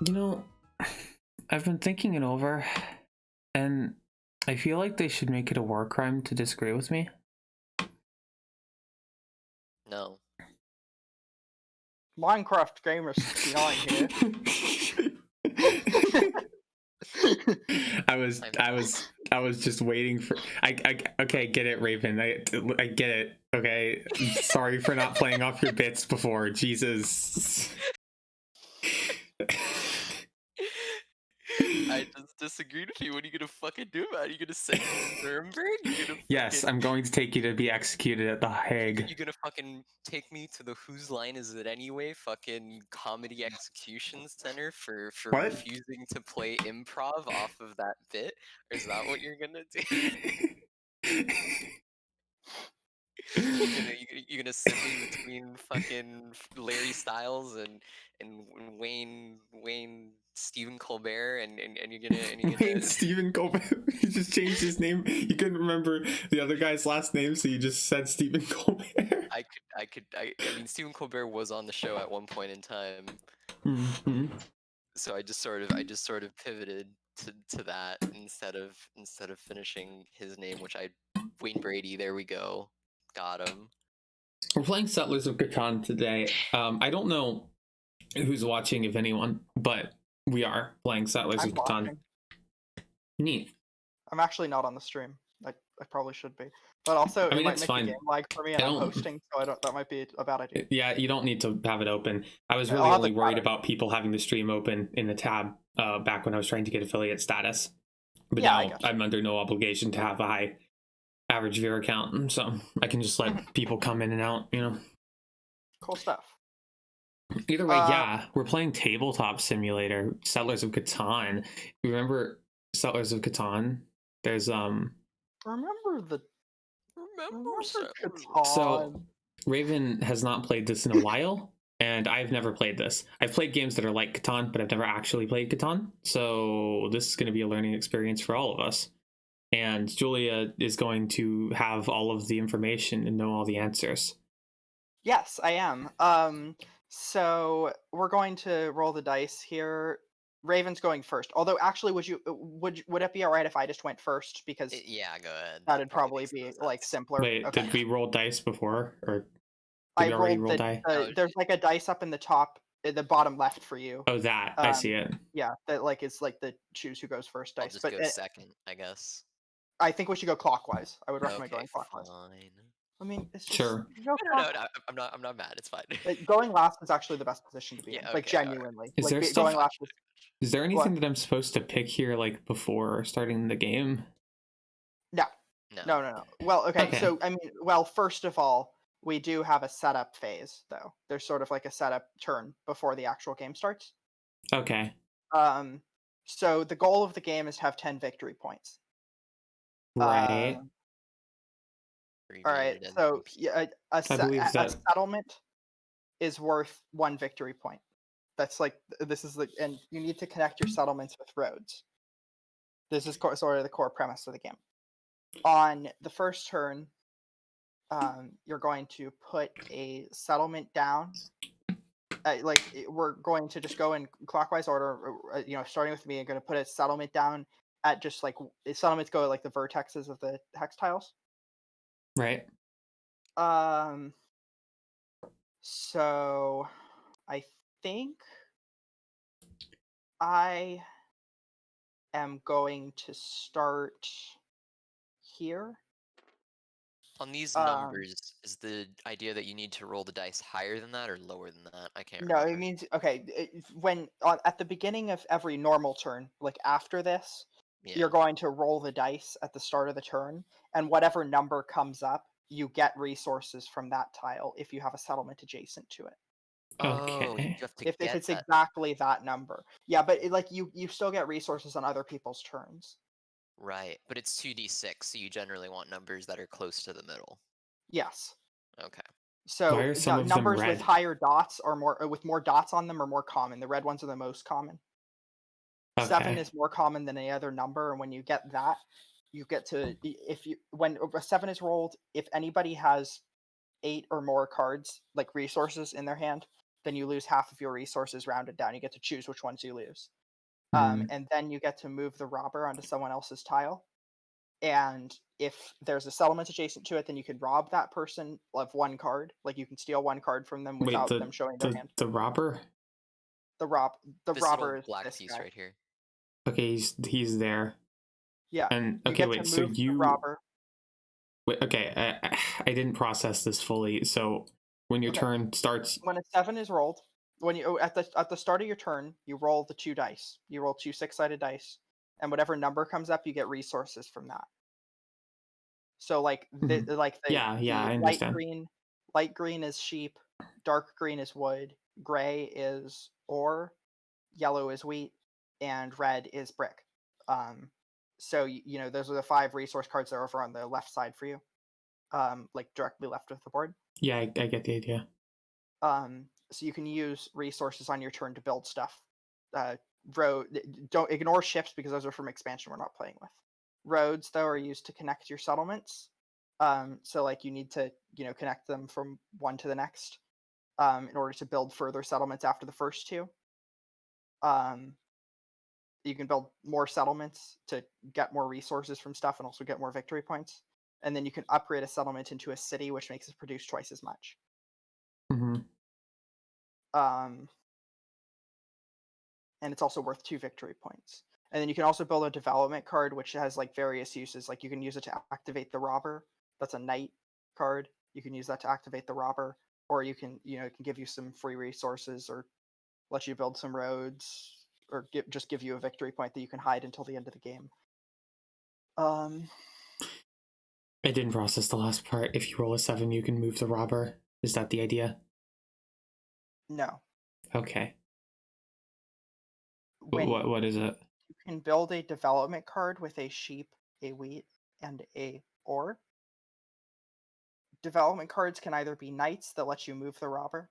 You know, I've been thinking it over, and I feel like they should make it a war crime to disagree with me. No. Minecraft Gamer69 here. I was just waiting for. Okay, get it, Raven. I get it. Okay, sorry for not playing off your bits before. Jesus. I just disagreed with you. What are you gonna fucking do about it? You gonna send me to Nuremberg? You gonna Yes, I'm going to take you to be executed at the Hague. You gonna fucking take me to the Whose Line Is It Anyway fucking comedy execution center for What? refusing to play improv off of that bit? Or is that what you're gonna do? You're gonna sit me between fucking Larry Styles and Wayne Stephen Colbert and you're gonna Wayne Stephen Colbert. He just changed his name. You couldn't remember the other guy's last name, so you just said Stephen Colbert. I mean Stephen Colbert was on the show at one point in time. Mm-hmm. So I just sort of pivoted to that instead of finishing his name, which Wayne Brady. There we go, got him. We're playing Settlers of Catan today. I don't know who's watching, if anyone, but we are playing Settlers of Catan. Watching. Neat. I'm actually not on the stream. I probably should be, but also I mean, it might it's make fine. the game lag for me, and I'm hosting, so that might be a bad idea. Yeah, you don't need to have it open. I was really only worried about people having the stream open in the tab back when I was trying to get affiliate status. But yeah, now I'm under no obligation to have a high average viewer count, so I can just let people come in and out, you know. Cool stuff. Either way, yeah, we're playing Tabletop Simulator, Settlers of Catan. You remember Settlers of Catan? There's Remember Catan. So Raven has not played this in a while, and I've never played this. I've played games that are like Catan, but I've never actually played Catan. So this is going to be a learning experience for all of us. And Julia is going to have all of the information and know all the answers. Yes, I am. So we're going to roll the dice here. Raven's going first. Although, actually, would it be all right if I just went first? Because yeah, go ahead. That'd probably be like simpler. Wait, okay. Did we roll dice before, or I rolled there's like a dice up in the top, the bottom left for you. Oh, that I see it. Yeah, that like it's like the choose who goes first dice. I'll just go second, I guess. I think we should go clockwise. I would recommend going clockwise. Fine. I mean, it's just, sure. No, I'm not mad. It's fine. Going last is actually the best position to be in. Okay, like genuinely. Is there going last is there anything that I'm supposed to pick here, like before starting the game? No. Well, okay. So I mean, first of all, we do have a setup phase, though. There's sort of like a setup turn before the actual game starts. Okay. So the goal of the game is to have 10 victory points. Right. All right. So a settlement is worth 1 victory point. That's like and you need to connect your settlements with roads. This is sort of the core premise of the game. On the first turn, you're going to put a settlement down. We're going to just go in clockwise order. Starting with me, I'm going to put a settlement down at just like settlements go at like the vertexes of the hex tiles. Right. So I think I am going to start here. On these numbers, is the idea that you need to roll the dice higher than that or lower than that? I can't remember. No, it means, when at the beginning of every normal turn, like after this, you're going to roll the dice at the start of the turn, and whatever number comes up, you get resources from that tile if you have a settlement adjacent to it. Okay. If it's exactly that number. Yeah, but you still get resources on other people's turns. Right, but it's 2d6, so you generally want numbers that are close to the middle. Yes. Okay. So numbers with higher dots or with more dots on them are more common. The red ones are the most common. Okay. 7 is more common than any other number, and when you get that, you get to when a 7 is rolled, if anybody has 8 or more cards, like resources in their hand, then you lose half of your resources rounded down. You get to choose which ones you lose. Mhm. And then you get to move the robber onto someone else's tile. And if there's a settlement adjacent to it, then you can rob that person of one card. Like you can steal one card from them Wait, without them showing their hand. the robber? The This robber little is black this piece guy. right here. Okay, he's there. Yeah. And You okay, get wait. to So move the you robber. wait. Okay, I didn't process this fully. So when your Okay. turn starts, When a 7 is rolled, when you at the start of your turn, you roll the 2 dice. You roll 2 6-sided dice, and whatever number comes up, you get resources from that. So like the Mhm. like the Yeah, I the understand. light green is sheep, dark green is wood, gray is ore, yellow is wheat, and red is brick. So you know those are the 5 resource cards that are over on the left side for you, like directly left of the board. Yeah, I get the idea. So you can use resources on your turn to build stuff. Don't ignore ships because those are from expansion we're not playing with. Roads though are used to connect your settlements. So like you need to connect them from one to the next in order to build further settlements after the first 2. You can build more settlements to get more resources from stuff and also get more victory points. And then you can upgrade a settlement into a city, which makes it produce twice as much. Mm-hmm. And it's also worth 2 victory points. And then you can also build a development card, which has like various uses. Like you can use it to activate the robber. That's a knight card. You can use that to activate the robber, or you can it can give you some free resources, or let you build some roads, or just give you a victory point that you can hide until the end of the game. I didn't process the last part. If you roll a 7, you can move the robber. Is that the idea? No. Okay. When what is it? You can build a development card with a sheep, a wheat, and a ore. Development cards can either be knights that let you move the robber.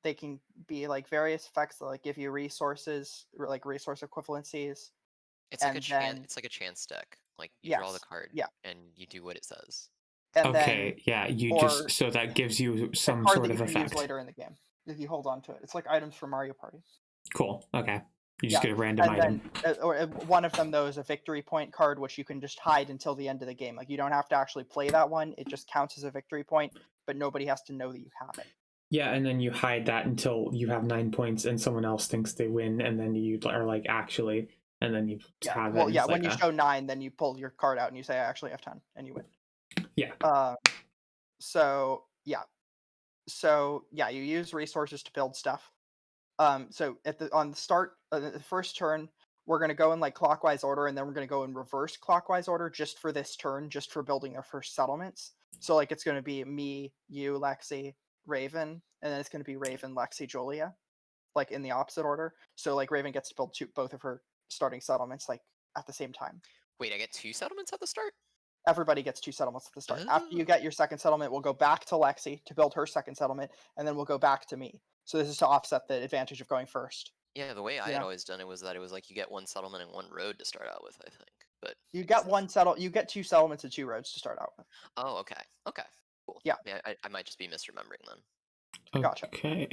They can be like various effects that like give you resources, or like resource equivalencies. It's like a chance. It's like a chance deck. Like you draw the card, and you do what it says. And okay, then, yeah, you just so that gives you some card sort that of you can effect use later in the game if you hold on to it. It's like items from Mario Party. Cool. Okay. You just get a random item. Or one of them though is a victory point card, which you can just hide until the end of the game. Like you don't have to actually play that one; it just counts as a victory point, but nobody has to know that you have it. Yeah, and then you hide that until you have 9 points, and someone else thinks they win, and then you are like, actually, and then you have it. Well, yeah, when you show 9, then you pull your card out and you say, "I actually have 10," and you win. Yeah. So you use resources to build stuff. So on the start the first turn, we're going to go in like clockwise order, and then we're going to go in reverse clockwise order just for this turn, just for building our first settlements. So like it's going to be me, you, Lexi, Raven, and then it's going to be Raven, Lexi, Julia, like in the opposite order. So like Raven gets to build both of her starting settlements like at the same time. Wait, I get 2 settlements at the start? Everybody gets 2 settlements at the start. After you get your second settlement, we'll go back to Lexi to build her second settlement, and then we'll go back to me. So this is to offset the advantage of going first. Yeah, the way I had always done it was that it was like you get 1 settlement and 1 road to start out with, I think. But you get you get 2 settlements and 2 roads to start out with. Oh, okay. Okay. Cool. Yeah. I might just be misremembering then. Gotcha. Okay.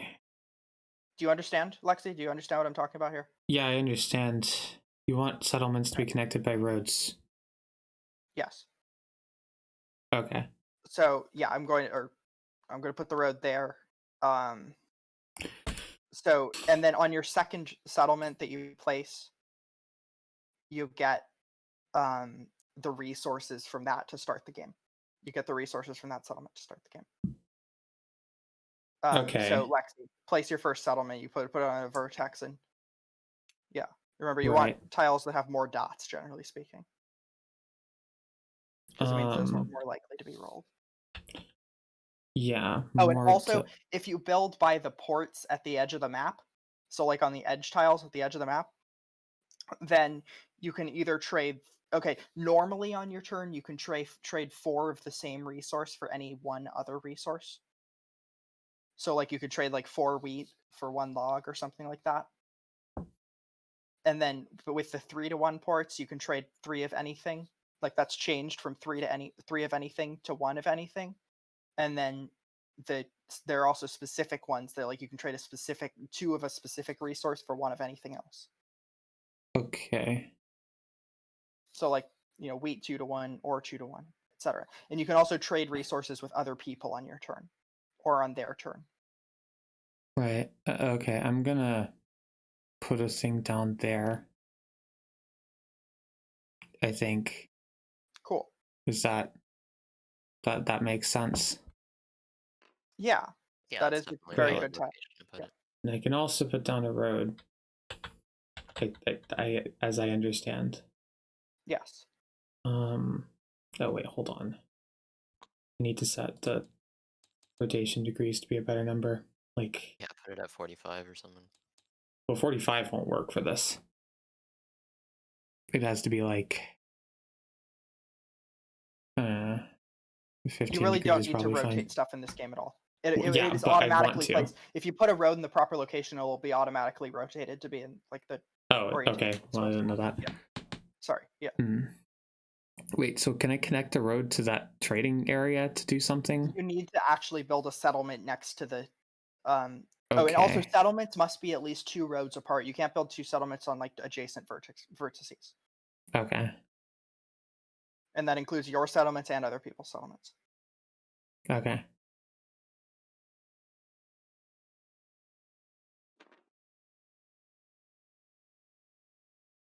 Do you understand, Lexi? Do you understand what I'm talking about here? Yeah, I understand. You want settlements to be connected by roads. Yes. Okay. So yeah, I'm going to put the road there. So and then on your second settlement that you place, you get the resources from that to start the game. You get the resources from that settlement to start the game. Okay. So Lexi, place your first settlement. You put it on a vertex, and yeah, remember you want tiles that have more dots, generally speaking, because it means those are more likely to be rolled. Yeah. Oh, and also if you build by the ports at the edge of the map, so like on the edge tiles at the edge of the map, then you can either trade. Okay, normally on your turn you can trade 4 of the same resource for any one other resource. So like you could trade like 4 wheat for 1 log or something like that. And then but with the 3-to-1 ports, you can trade 3 of anything. Like that's changed from 3 of anything to 1 of anything. And then there are also specific ones that like you can trade two of a specific resource for one of anything else. Okay. So like, wheat 2-1 or 2-1, etc. And you can also trade resources with other people on your turn or on their turn. Right. Okay, I'm gonna put a thing down there. I think. Cool. Is that makes sense? Yeah. Yeah, that is a very good time. Yeah. And I can also put down a road. I as I understand. Yes. Oh wait, hold on. I need to set the rotation degrees to be a better number. Like, yeah, put it at 45 or something. Well, 45 won't work for this. It has to be like 15 You really don't need to rotate fine. stuff in this game at all. It is automatically placed. If you put a road in the proper location, it will be automatically rotated to be in like the. Oh, okay. Well, I didn't know that. Yeah. Sorry. Yeah. Wait, so can I connect the road to that trading area to do something? You need to actually build a settlement next to the. Okay. Oh, and also settlements must be at least 2 roads apart. You can't build 2 settlements on like adjacent vertices. Okay. And that includes your settlements and other people's settlements. Okay.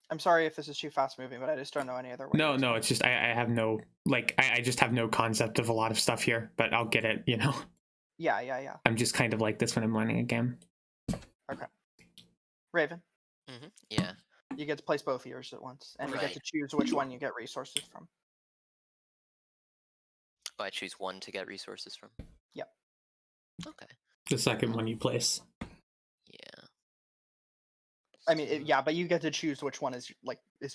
I'm sorry if this is too fast moving, but I just don't know any other way. No, it's just I have no I just have no concept of a lot of stuff here, but I'll get it, Yeah. I'm just kind of like this when I'm learning a game. Okay. Raven. Yeah. You get to place both yours at once, and you get to choose which one you get resources from. Oh, I choose one to get resources from? Yep. Okay. The second one you place. Yeah. I mean, but you get to choose which one is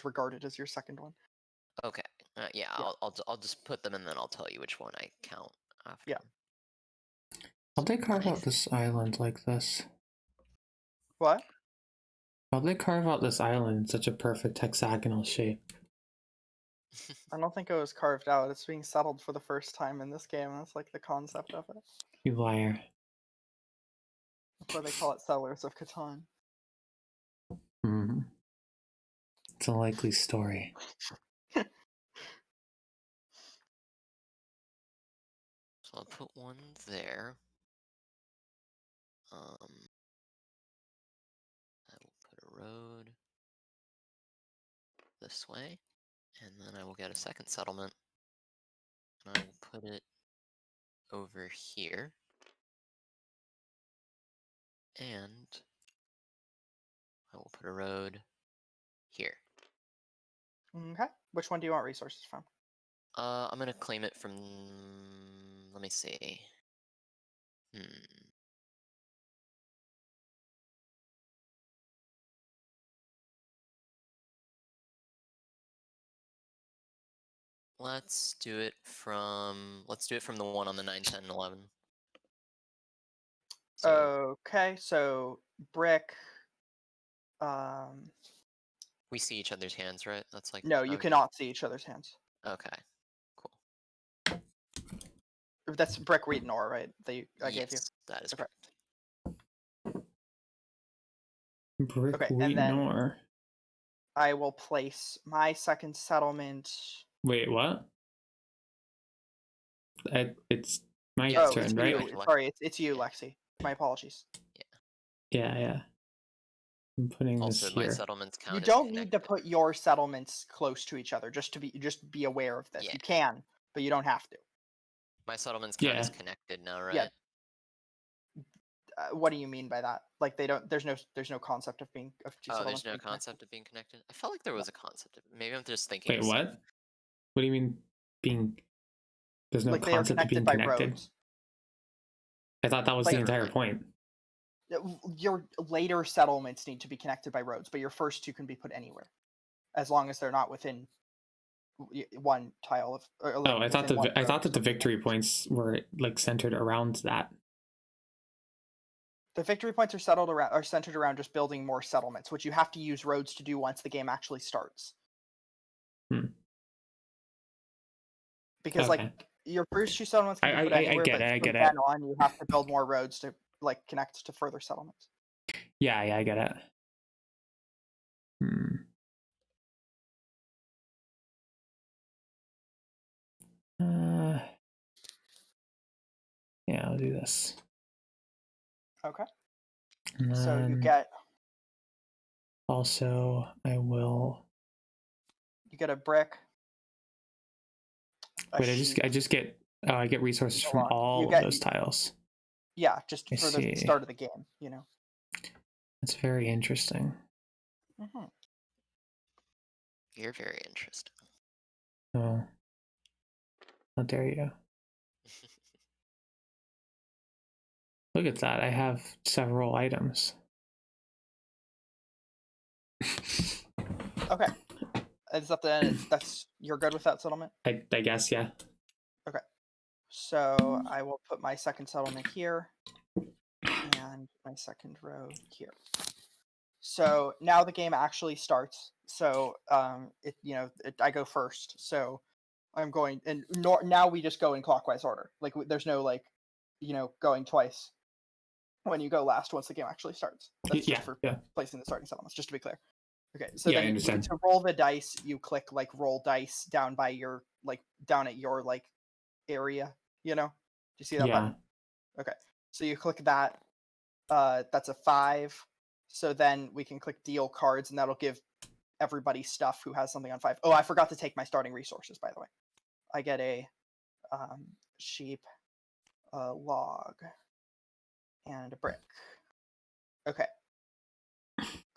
regarded as your second one. Okay. Yeah. I'll just put them and then I'll tell you which one I count after. Yeah. How'd they carve out this island like this? What? How'd they carve out this island in such a perfect hexagonal shape? I don't think it was carved out. It's being settled for the first time in this game. That's like the concept of it. You liar. That's why they call it Settlers of Catan. It's a likely story. So I'll put one there. I will put a road this way, and then I will get a second settlement, and I will put it over here, and I will put a road here. Okay. Which one do you want resources from? I'm gonna claim it from. Let me see. Let's do it from the one on the 9, 10, 11. Okay, so brick. We see each other's hands, right? That's like. No, you cannot see each other's hands. Okay. Cool. That's brick, wheat, and ore, right? I gave you. That is correct. Brick, wheat, and ore. I will place my second settlement. Wait, what? It's my turn, right? Sorry, it's you, Lexi. My apologies. Yeah. I'm putting also, this here. My settlements count. You don't need to put your settlements close to each other. Just be aware of this. Yeah. You can, but you don't have to. My settlements count as connected now, right? Yeah. What do you mean by that? Like they don't. There's no concept of being of two settlements. There's no concept of being connected. I felt like there was a concept. Maybe I'm just thinking. Wait, what? What do you mean being? There's no concept of being connected. Roads. I thought that was the entire point. Your later settlements need to be connected by roads, but your first two can be put anywhere, as long as they're not within one tile of. I thought that the victory points were like centered around that. The victory points are centered around just building more settlements, which you have to use roads to do once the game actually starts. Because your first 2 settlements can be put anywhere, but from then on, you have to build more roads to like connect to further settlements. Yeah, I get it. Yeah, I'll do this. Okay. So you get. Also, I will. You get a brick. Wait, I just get. I get resources from all of those tiles. Yeah, just for the start of the game, you know. That's very interesting. Mm-hmm. You're very interesting. Oh, how dare you? Look at that! I have several items. Okay, it's up to end. You're good with that settlement? I guess, yeah. Okay, so I will put my second settlement here, and my second row here. So now the game actually starts. So I go first. So I'm going, and now we just go in clockwise order. Like there's no like, going twice when you go last once the game actually starts. That's just for placing the starting settlements, just to be clear. Okay, so then to roll the dice, you click like roll dice down by your down at your area. Do you see that button? Okay, so you click that. That's a 5. So then we can click deal cards, and that'll give everybody stuff who has something on 5. Oh, I forgot to take my starting resources, by the way. I get a sheep, a log, and a brick. Okay.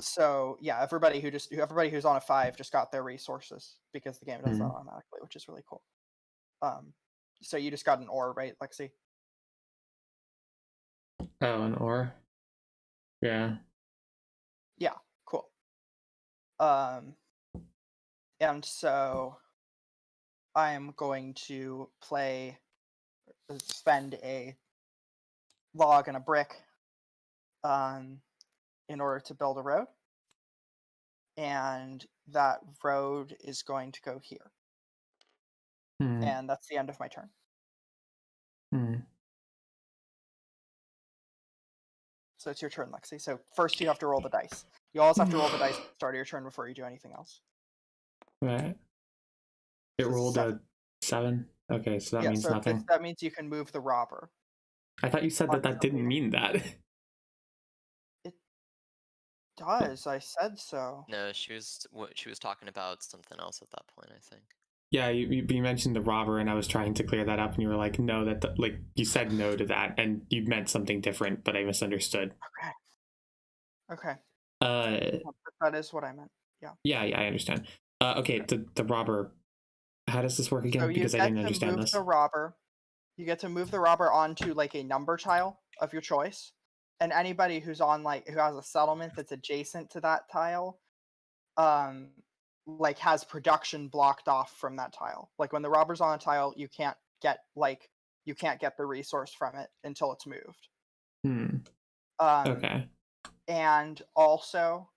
So yeah, everybody who's on a 5 just got their resources because the game does that automatically, which is really cool. So you just got an ore, right, Lexi? Oh, an ore. Yeah. Yeah. Cool. And so I am going to spend a log and a brick in order to build a road. And that road is going to go here. And that's the end of my turn. So it's your turn, Lexi. So first you have to roll the dice. You always have to roll the dice at the start of your turn before you do anything else. Right. It rolled a 7. Okay, so that means nothing. That means you can move the robber. I thought you said that didn't mean that. It does. I said so. No, she was talking about something else at that point, I think. Yeah, you mentioned the robber, and I was trying to clear that up, and you were like, no, you said no to that, and you meant something different, but I misunderstood. Okay. That is what I meant. Yeah. Yeah, I understand. Okay, the robber. How does this work again? So because I didn't understand this. You get to move the robber onto like a number tile of your choice, and anybody who's on who has a settlement that's adjacent to that tile, has production blocked off from that tile. Like when the robber's on a tile, you can't get the resource from it until it's moved. Okay. And also,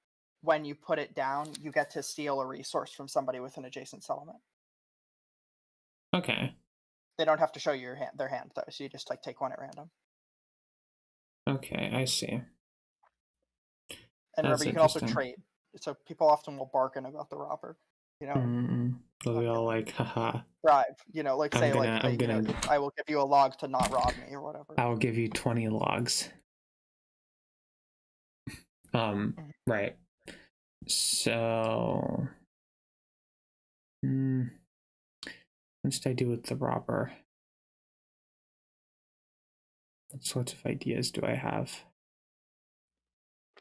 when you put it down, you get to steal a resource from somebody with an adjacent settlement. Okay. They don't have to show you their hand though, so you just take one at random. Okay, I see. And remember, you can also trade. So people often will bargain about the robber. They'll be all like, haha. Bribe. I will give you a log to not rob me or whatever. I will give you 20 logs. Right. So, what should I do with the robber? What sorts of ideas do I have?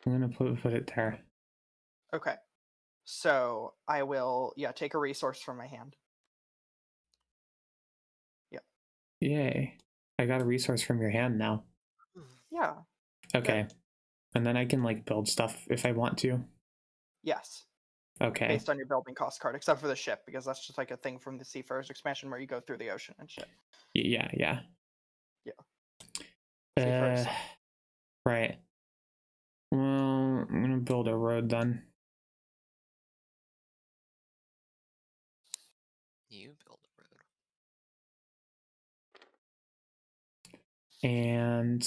I'm gonna put it there. Okay. So I will, take a resource from my hand. Yep. Yay. I got a resource from your hand now. Yeah. Okay. Good. And then I can build stuff if I want to. Yes. Okay. Based on your building cost card, except for the ship, because that's just a thing from the Seafarers expansion where you go through the ocean and shit. Yeah. Seafarers. Right. Well, I'm gonna build a road then. You build a road. And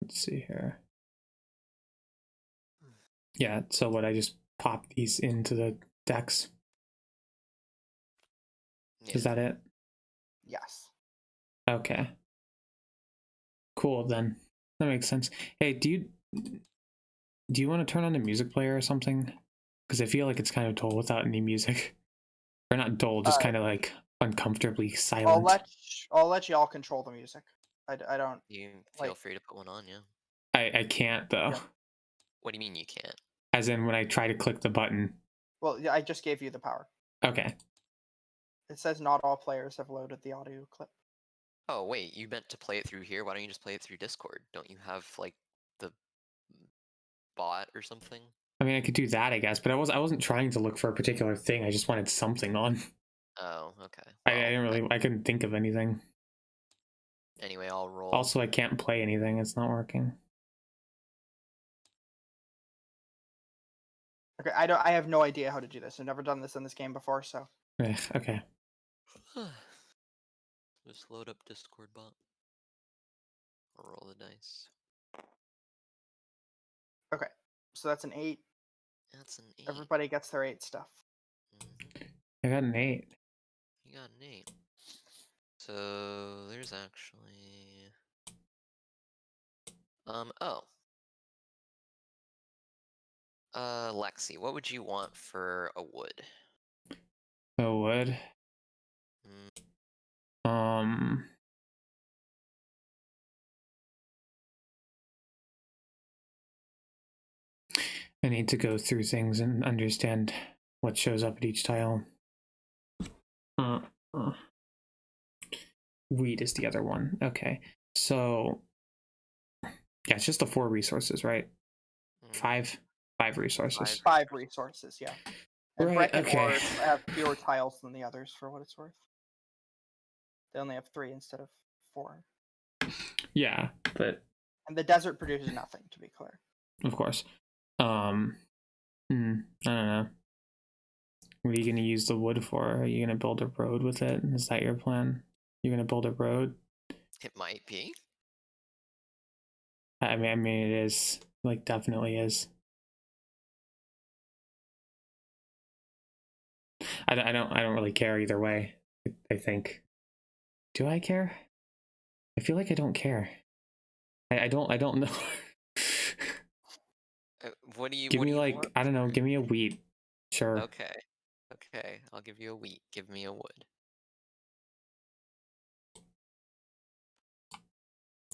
let's see here. Yeah, so what, I just pop these into the decks? Yeah. Is that it? Yes. Okay. Cool, then. That makes sense. Hey, do you want to turn on the music player or something? Because I feel like it's kind of dull without any music. Or not dull, just kind of like uncomfortably silent. I'll let y'all control the music. I don't. You feel free to put one on, yeah. I can't though. Yeah. What do you mean you can't? As in when I try to click the button. Well, yeah, I just gave you the power. Okay. It says not all players have loaded the audio clip. Oh wait, you meant to play it through here? Why don't you just play it through Discord? Don't you have like the bot or something? I mean, I could do that, I guess, but I wasn't trying to look for a particular thing. I just wanted something on. Oh, okay. Well, I didn't really. I couldn't think of anything. Anyway, I'll roll. Also, I can't play anything. It's not working. Okay, I have no idea how to do this. I've never done this in this game before, so. Okay. Just load up Discord bot. I'll roll the dice. Okay, so that's an 8. That's an 8. Everybody gets their 8 stuff. I got an 8. You got an 8. So there's actually Lexi, what would you want for a wood? A wood? I need to go through things and understand what shows up at each tile. Wheat is the other one. Okay, so yeah, it's just the 4 resources, right? 5 resources. 5 resources, yeah. And right. Breck and Okay. Ores have fewer tiles than the others, for what it's worth. They only have 3 instead of 4. Yeah, but. And the desert produces nothing, to be clear. Of course. I don't know. What are you going to use the wood for? Are you going to build a road with it? Is that your plan? You're going to build a road? It might be. I mean, it is. Like, definitely is. I don't really care either way. I think. Do I care? I feel like I don't care. I don't know. What do you give what me do you like want? I don't know. Give me a wheat. Sure. Okay. I'll give you a wheat. Give me a wood.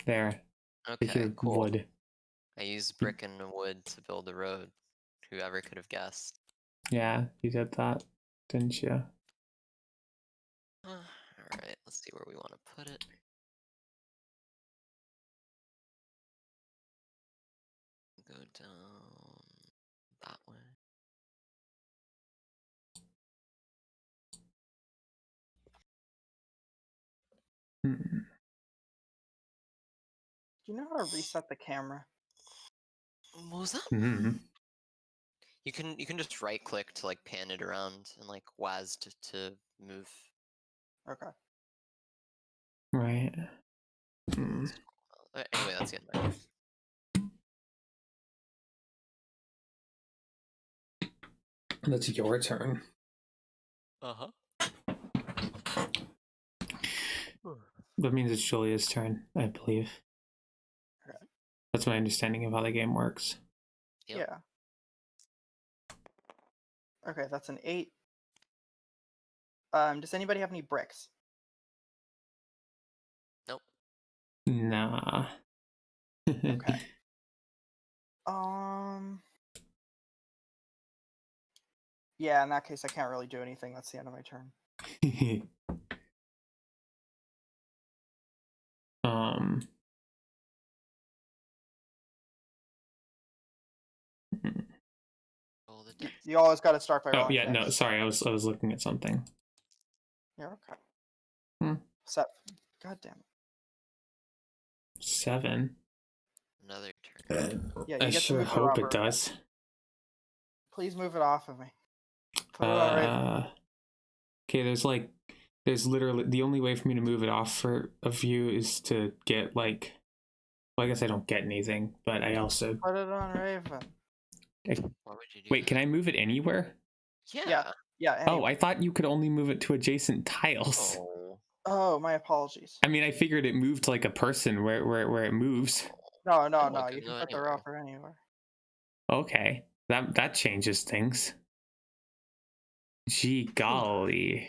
There. Okay, cool. Wood. I used brick and wood to build the road. Whoever could have guessed. Yeah, you did that, didn't you? Alright, let's see where we want to put it. Go down that way. Do you know how to reset the camera? What was that? You can just right click to like pan it around and like WAS to move. Okay. Right. Anyway, that's the end of my turn. That's your turn. That means it's Julia's turn, I believe. Okay. That's my understanding of how the game works. Yep. Yeah. Okay, that's an 8. Does anybody have any bricks? Nope. Nah. Okay. Yeah, in that case, I can't really do anything. That's the end of my turn. You always got to start by rolling. Oh yeah, no, sorry, I was looking at something. Yeah, okay. 7. God damn it. 7. Another turn. Yeah, I sure hope it does. Please move it off of me. Okay, there's like there's literally the only way for me to move it off of you is to get like. Well, I guess I don't get anything, but I also put it on Raven. Why would you do Wait, that? can I move it anywhere? Yeah. Yeah. Oh, I thought you could only move it to adjacent tiles. Oh, my apologies. I mean, I figured it moved to like a person where it moves. No. it You could can go put the anywhere. robber anywhere. Okay, that changes things. Gee golly.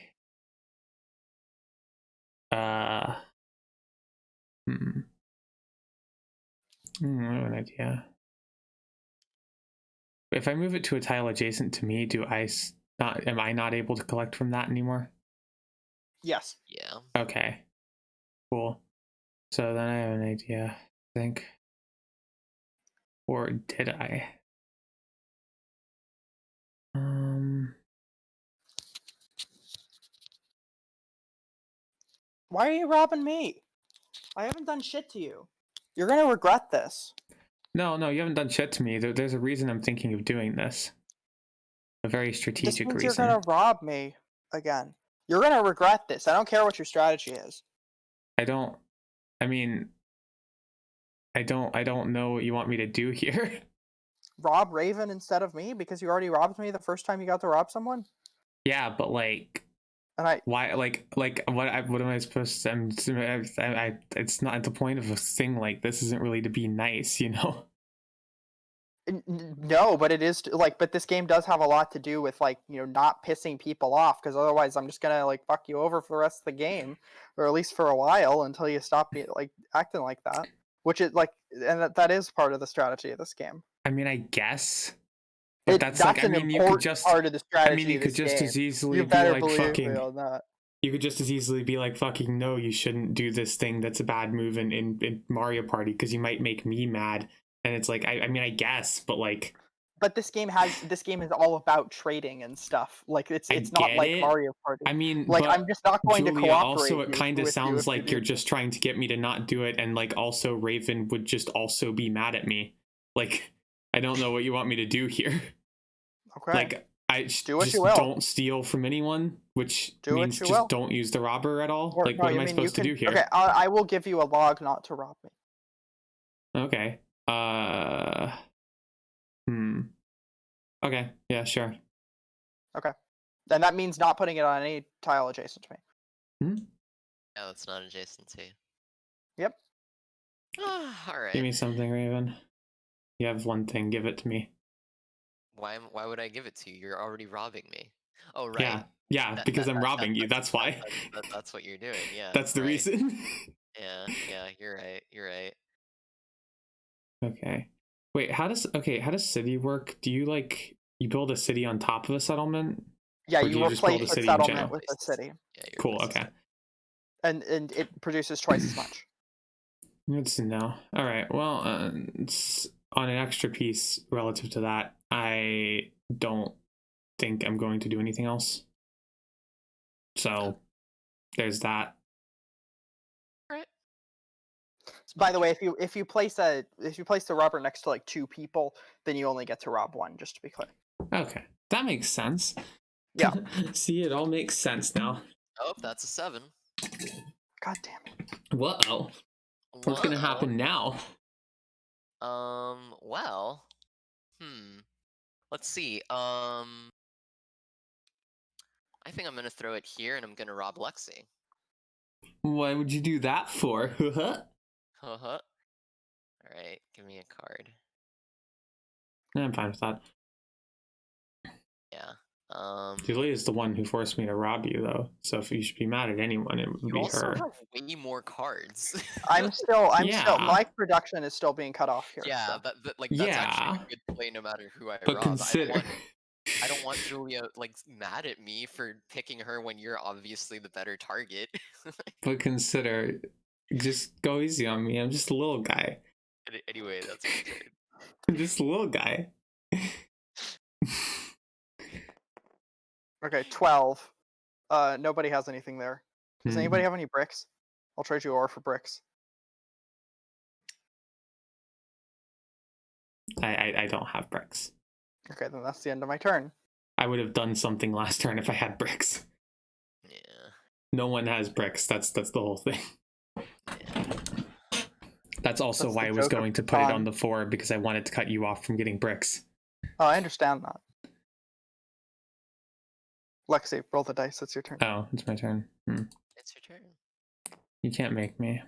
I have an idea. If I move it to a tile adjacent to me, am I not able to collect from that anymore? Yes. Yeah. Okay. Cool. So then I have an idea, I think. Or did I? Why are you robbing me? I haven't done shit to you. You're gonna regret this. No, you haven't done shit to me. There's a reason I'm thinking of doing this. A very strategic This means reason. you're gonna rob me again. You're gonna regret this. I don't care what your strategy is. I don't know what you want me to do here. Rob Raven instead of me because you already robbed me the first time you got to rob someone? Yeah, but like, and why? Like, what am I supposed to? It's not the point of a thing like this. Isn't really to be nice, you know. No, but it is like, but this game does have a lot to do with like, not pissing people off, because otherwise I'm just gonna like fuck you over for the rest of the game, or at least for a while until you stop being like acting like that. Which is like, and that is part of the strategy of this game. I mean, I guess, but that's like, I an mean, you important could just, part of the I strategy mean, you of could this just game. as easily You be better like believe fucking. me on that. You could just as easily be like fucking no, you shouldn't do this thing. That's a bad move in Mario Party because you might make me mad. And it's like, I mean, I guess, but like. But this game is all about trading and stuff. Like it's not like Mario Party. I mean, like but I'm just not going Julia, to cooperate. Also, it kind of sounds like you're just this. trying to get me to not do it, and like also Raven would just also be mad at me. Like, I don't know what you want me to do here. Okay. Like, I do what just you will. Don't steal from anyone, which means just will. don't use the robber at all. Or, like, no, what am I supposed to do here? Okay, I will give you a log not to rob me. Okay. Okay. Yeah. Sure. Okay. Then that means not putting it on any tile adjacent to me. Yeah, that's not adjacent to you. Yep. All right. Give me something, Raven. You have one thing. Give it to me. Why would I give it to you? You're already robbing me. Oh, right. Yeah, because I'm robbing you. That's why. That's what you're doing. Yeah. That's the reason. Yeah. You're right. Okay. Wait, how does city work? Do you like you build a city on top of a settlement? Yeah, or you replace the settlement with the city. Yeah, cool. Okay. And it produces twice as much. Good to know. All right. Well, on an extra piece relative to that, I don't think I'm going to do anything else. So there's that. Right. By the way, if you place the robber next to like two people, then you only get to rob one. Just to be clear. Okay, that makes sense. Yeah. See, it all makes sense now. Oh, that's a 7. God damn it. Whoa. What's gonna happen now? Well. Let's see. I think I'm gonna throw it here, and I'm gonna rob Lexi. Why would you do that for? All right, give me a card. I'm fine with that. Yeah. Julia is the one who forced me to rob you, though. So if you should be mad at anyone, it would be also her. have way more cards. I'm still. My production is still being cut off here. Yeah, so. That's actually a good play. No matter who I rob, consider. I don't want Julia like mad at me for picking her when you're obviously the better target. But consider, just go easy on me. I'm just a little guy. Anyway, that's my turn. I'm just a little guy. Okay, 12. Nobody has anything there. Does anybody have any bricks? I'll trade you ore for bricks. I don't have bricks. Okay, then that's the end of my turn. I would have done something last turn if I had bricks. Yeah. No one has bricks. That's the whole thing. That's also That's why I was going to put it on the 4, because I wanted to cut you off from getting bricks. Oh, I understand that. Lexi, roll the dice. It's your turn. Oh, it's my turn. It's your turn. You can't make me.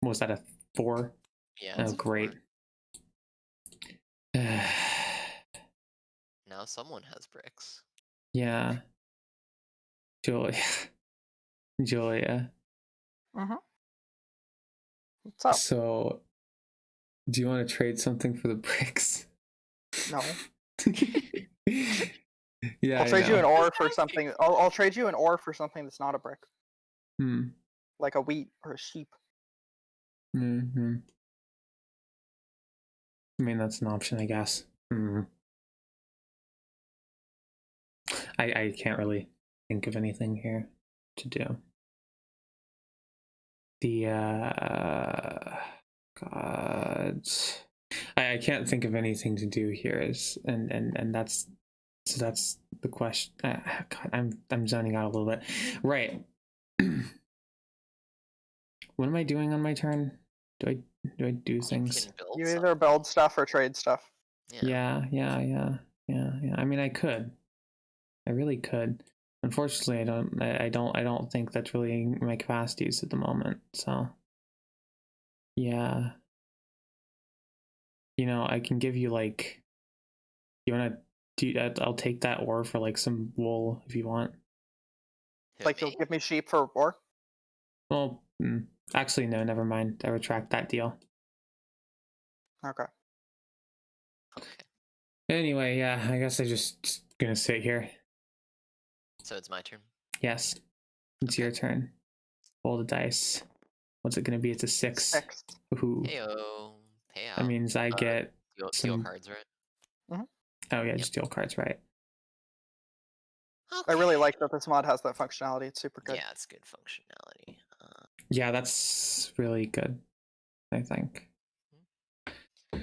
What was that, a 4? Yeah. Oh, great. Now someone has bricks. Yeah. Julia. Julia. What's up? So, do you want to trade something for the bricks? No. Yeah, I'll trade you an ore for something. I'll trade you an ore for something that's not a brick. Like a wheat or a sheep. I mean, that's an option, I guess. I can't really think of anything here to do. God, I can't think of anything to do here. And that's the question. God, I'm zoning out a little bit. Right. What am I doing on my turn? Do I do things? You either build stuff or trade stuff. Yeah. I mean, I could. I really could. Unfortunately, I don't think that's really my capacities at the moment. So, yeah. I can give you like. You wanna do that? I'll take that ore for like some wool if you want. Like you'll give me sheep for ore? Well, actually, no. Never mind. I retract that deal. Okay. Anyway, yeah. I guess I just gonna sit here. So it's my turn. Yes, it's your turn. Roll the dice. What's it gonna be? It's a 6. 6. Ooh. Heyo. Payout. That means I get deal cards, right? Oh yeah, just deal cards, right? I really like that this mod has that functionality. It's super good. Yeah, it's good functionality. Yeah, that's really good, I think. Okay.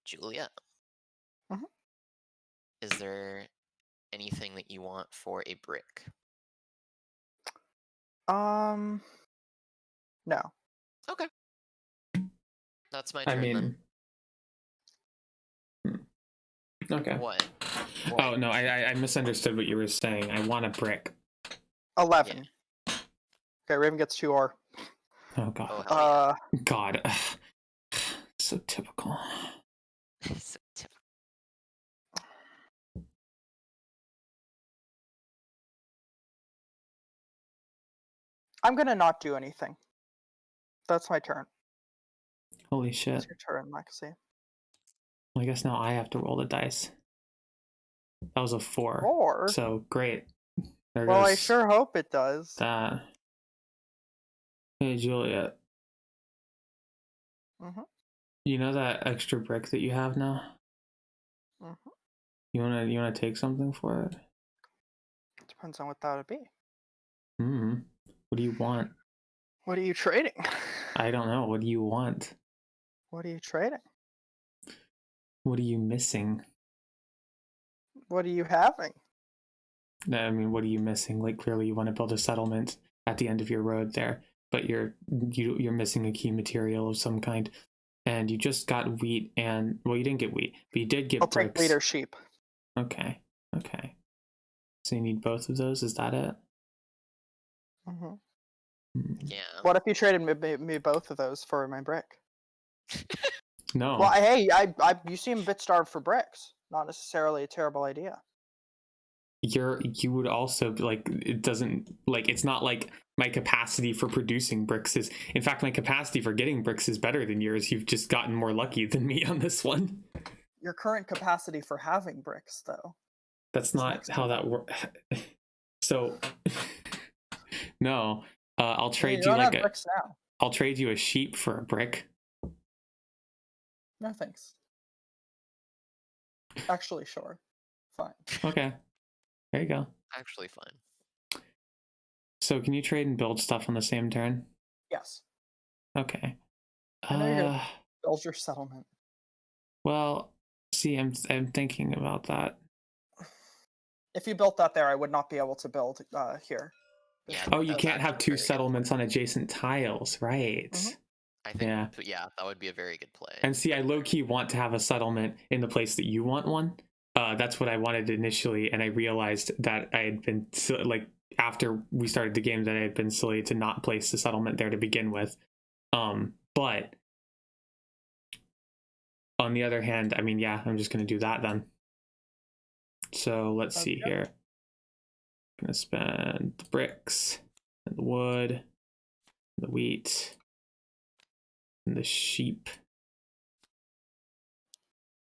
Julia. Is there anything that you want for a brick? No. Okay. That's my turn then. Okay. What? Oh no, I misunderstood what you were saying. I want a brick. 11. Yeah. Okay, Raven gets 2 ore. Oh god. Oh, God. So typical. So typical. I'm gonna not do anything. That's my turn. Holy shit. It's your turn, Lexi. Well, I guess now I have to roll the dice. That was a 4. 4? So great. There well, goes I sure hope it does. That. Hey, Juliet. You know that extra brick that you have now? You wanna take something for it? Depends on what that would be. What do you want? What are you trading? I don't know. What do you want? What are you trading? What are you missing? What are you having? I mean, what are you missing? Like, clearly you want to build a settlement at the end of your road there, but you're missing a key material of some kind. And you just got wheat and, well, you didn't get wheat, but you did get bricks. I'll take wheat or sheep. Okay. So you need both of those? Is that it? Yeah. What if you traded me both of those for my brick? No. Well, hey, you seem a bit starved for bricks. Not necessarily a terrible idea. You would also like, it doesn't, like, it's not like my capacity for producing bricks is, in fact, my capacity for getting bricks is better than yours. You've just gotten more lucky than me on this one. Your current capacity for having bricks, though. That's not how that works. So, no, I'll trade you like bricks now. I'll trade you a sheep for a brick. No thanks. Actually, sure. Fine. Okay. There you go. Actually fine. So can you trade and build stuff on the same turn? Yes. Okay. I know you're gonna build your settlement. Well, see, I'm thinking about that. If you built that there, I would not be able to build here. Yeah. Oh, you can't have two settlements on adjacent tiles, right? Mhm. I think, yeah, that would be a very good play. And see, I low-key want to have a settlement in the place that you want one. That's what I wanted initially, and I realized that I had been, like, after we started the game, that I had been silly to not place the settlement there to begin with. But on the other hand, I mean, yeah, I'm just going to do that then. So let's see here. I'm going to spend the bricks, and the wood, the wheat, and the sheep.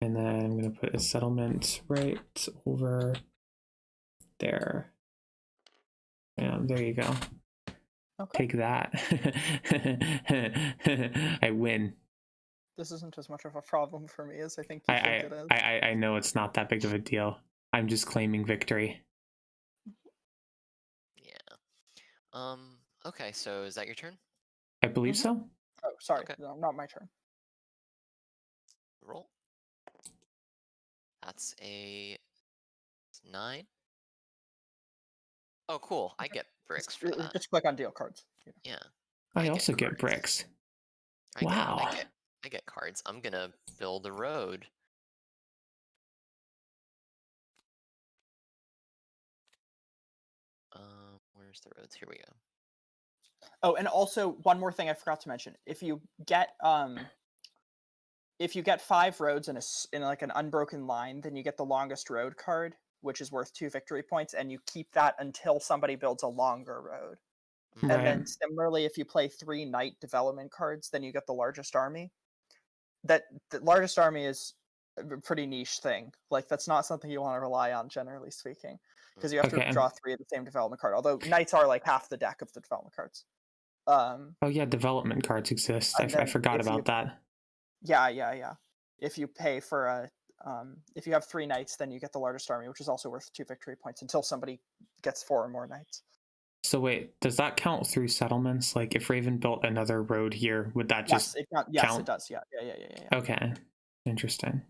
And then I'm going to put a settlement right over there. And there you go. Okay. Take that. I win. This isn't as much of a problem for me as I think you think it is. I know it's not that big of a deal. I'm just claiming victory. Yeah. Okay, so is that your turn? I believe so. Oh, sorry. Okay. No, not my turn. Roll. That's a 9. Oh, cool. I get bricks for that. Just click on deal cards. Yeah. I also get bricks. Wow. I get cards. I'm gonna build a road. Where's the roads? Here we go. Oh, and also one more thing I forgot to mention. If you get 5 roads in like an unbroken line, then you get the longest road card, which is worth 2 victory points, and you keep that until somebody builds a longer road. Right. And then similarly, if you play 3 knight development cards, then you get the largest army. The largest army is a pretty niche thing. Like, that's not something you want to rely on, generally speaking, because you have to draw 3 of the same development card. Although knights are like half the deck of the development cards. Oh yeah, development cards exist. I forgot about that. Yeah. If you pay for if you have 3 knights, then you get the largest army, which is also worth 2 victory points until somebody gets 4 or more knights. So wait, does that count through settlements? Like, if Raven built another road here, would that just count? Yes, it does. Yeah. Okay, interesting.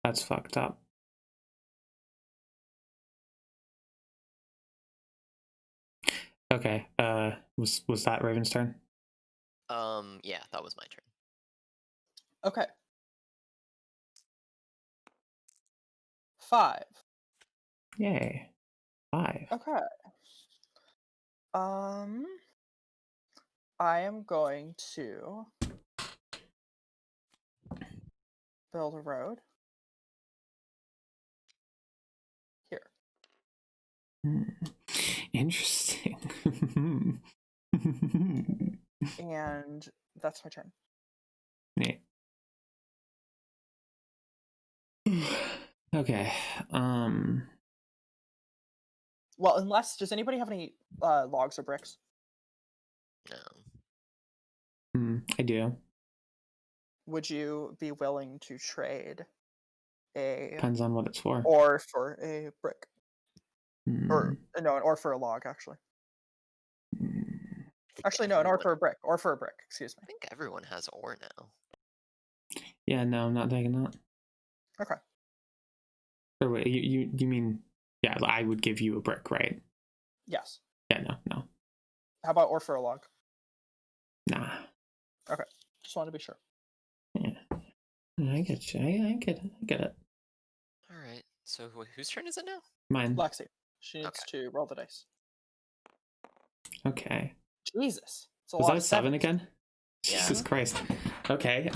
That's fucked up. Okay. Was that Raven's turn? Yeah, that was my turn. Okay. 5. Yay. 5. Okay. I am going to build a road here. Interesting. And that's my turn. Neat. Okay. Well, does anybody have any logs or bricks? No. I do. Would you be willing to trade a Depends on what it's for. Or for a brick? Or no, an ore for a log, actually. Actually, no, an ore for a brick. Or for a brick, excuse me. I think everyone has ore now. Yeah, no, I'm not taking that. Okay. Or wait, you mean, yeah, I would give you a brick, right? Yes. Yeah, no. How about ore for a log? Nah. Okay. Just wanted to be sure. Yeah. I get you. I get it. All right. So whose turn is it now? Mine. Lexi. She needs to roll the dice. Okay. Jesus. Was that a 7 again? Yeah. Jesus Christ. Okay.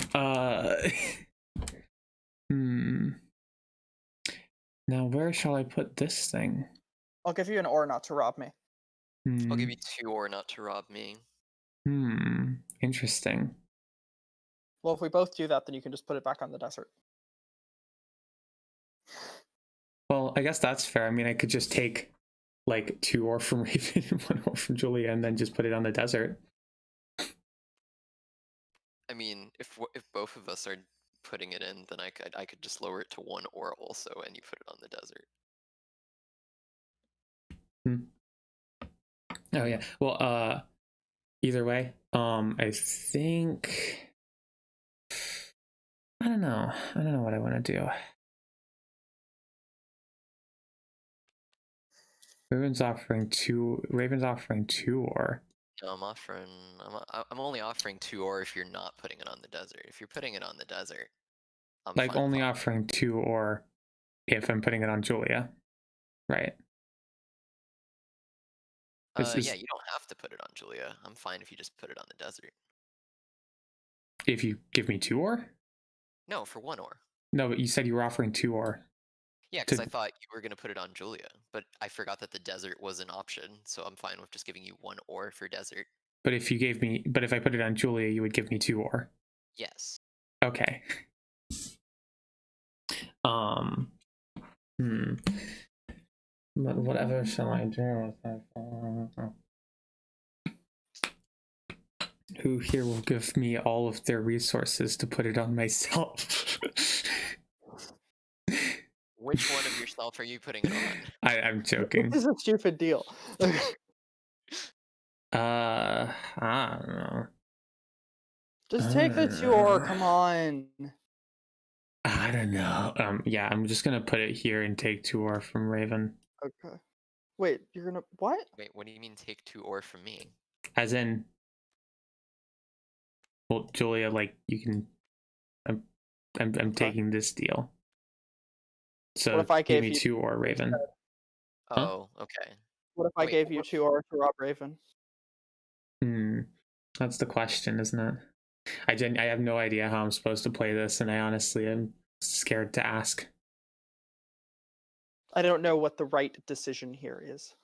Now where shall I put this thing? I'll give you an ore not to rob me. I'll give you 2 ore not to rob me. Interesting. Well, if we both do that, then you can just put it back on the desert. Well, I guess that's fair. I mean, I could just take like 2 ore from Raven and 1 ore from Julia and then just put it on the desert. I mean, if both of us are putting it in, then I could just lower it to 1 ore also, and you put it on the desert. Oh yeah. Well, either way, I think I don't know what I want to do. Raven's offering two ore. No, I'm only offering 2 ore if you're not putting it on the desert. If you're putting it on the desert, I'm like fine only offering 2 ore if I'm putting it on Julia, right? Yeah, you don't have to put it on Julia. I'm fine if you just put it on the desert. If you give me 2 ore? No, for 1 ore. No, but you said you were offering 2 ore. Yeah, because I thought you were going to put it on Julia, but I forgot that the desert was an option, so I'm fine with just giving you 1 ore for desert. But if I put it on Julia, you would give me 2 ore. Yes. Okay. But whatever shall I do with that? Who here will give me all of their resources to put it on myself? Which one of yourself are you putting it on? I'm joking. This is a stupid deal. I don't know. Just take the 2 ore, come on. I don't know. Yeah, I'm just gonna put it here and take 2 ore from Raven. Okay. Wait, you're gonna what? Wait, what do you mean take 2 ore from me? As in, well, Julia, like you can. I'm taking this deal. So what if I give gave me you 2 ore, Raven. Oh, okay. What if I gave you 2 ore to rob Raven? That's the question, isn't it? I have no idea how I'm supposed to play this, and I honestly am scared to ask. I don't know what the right decision here is.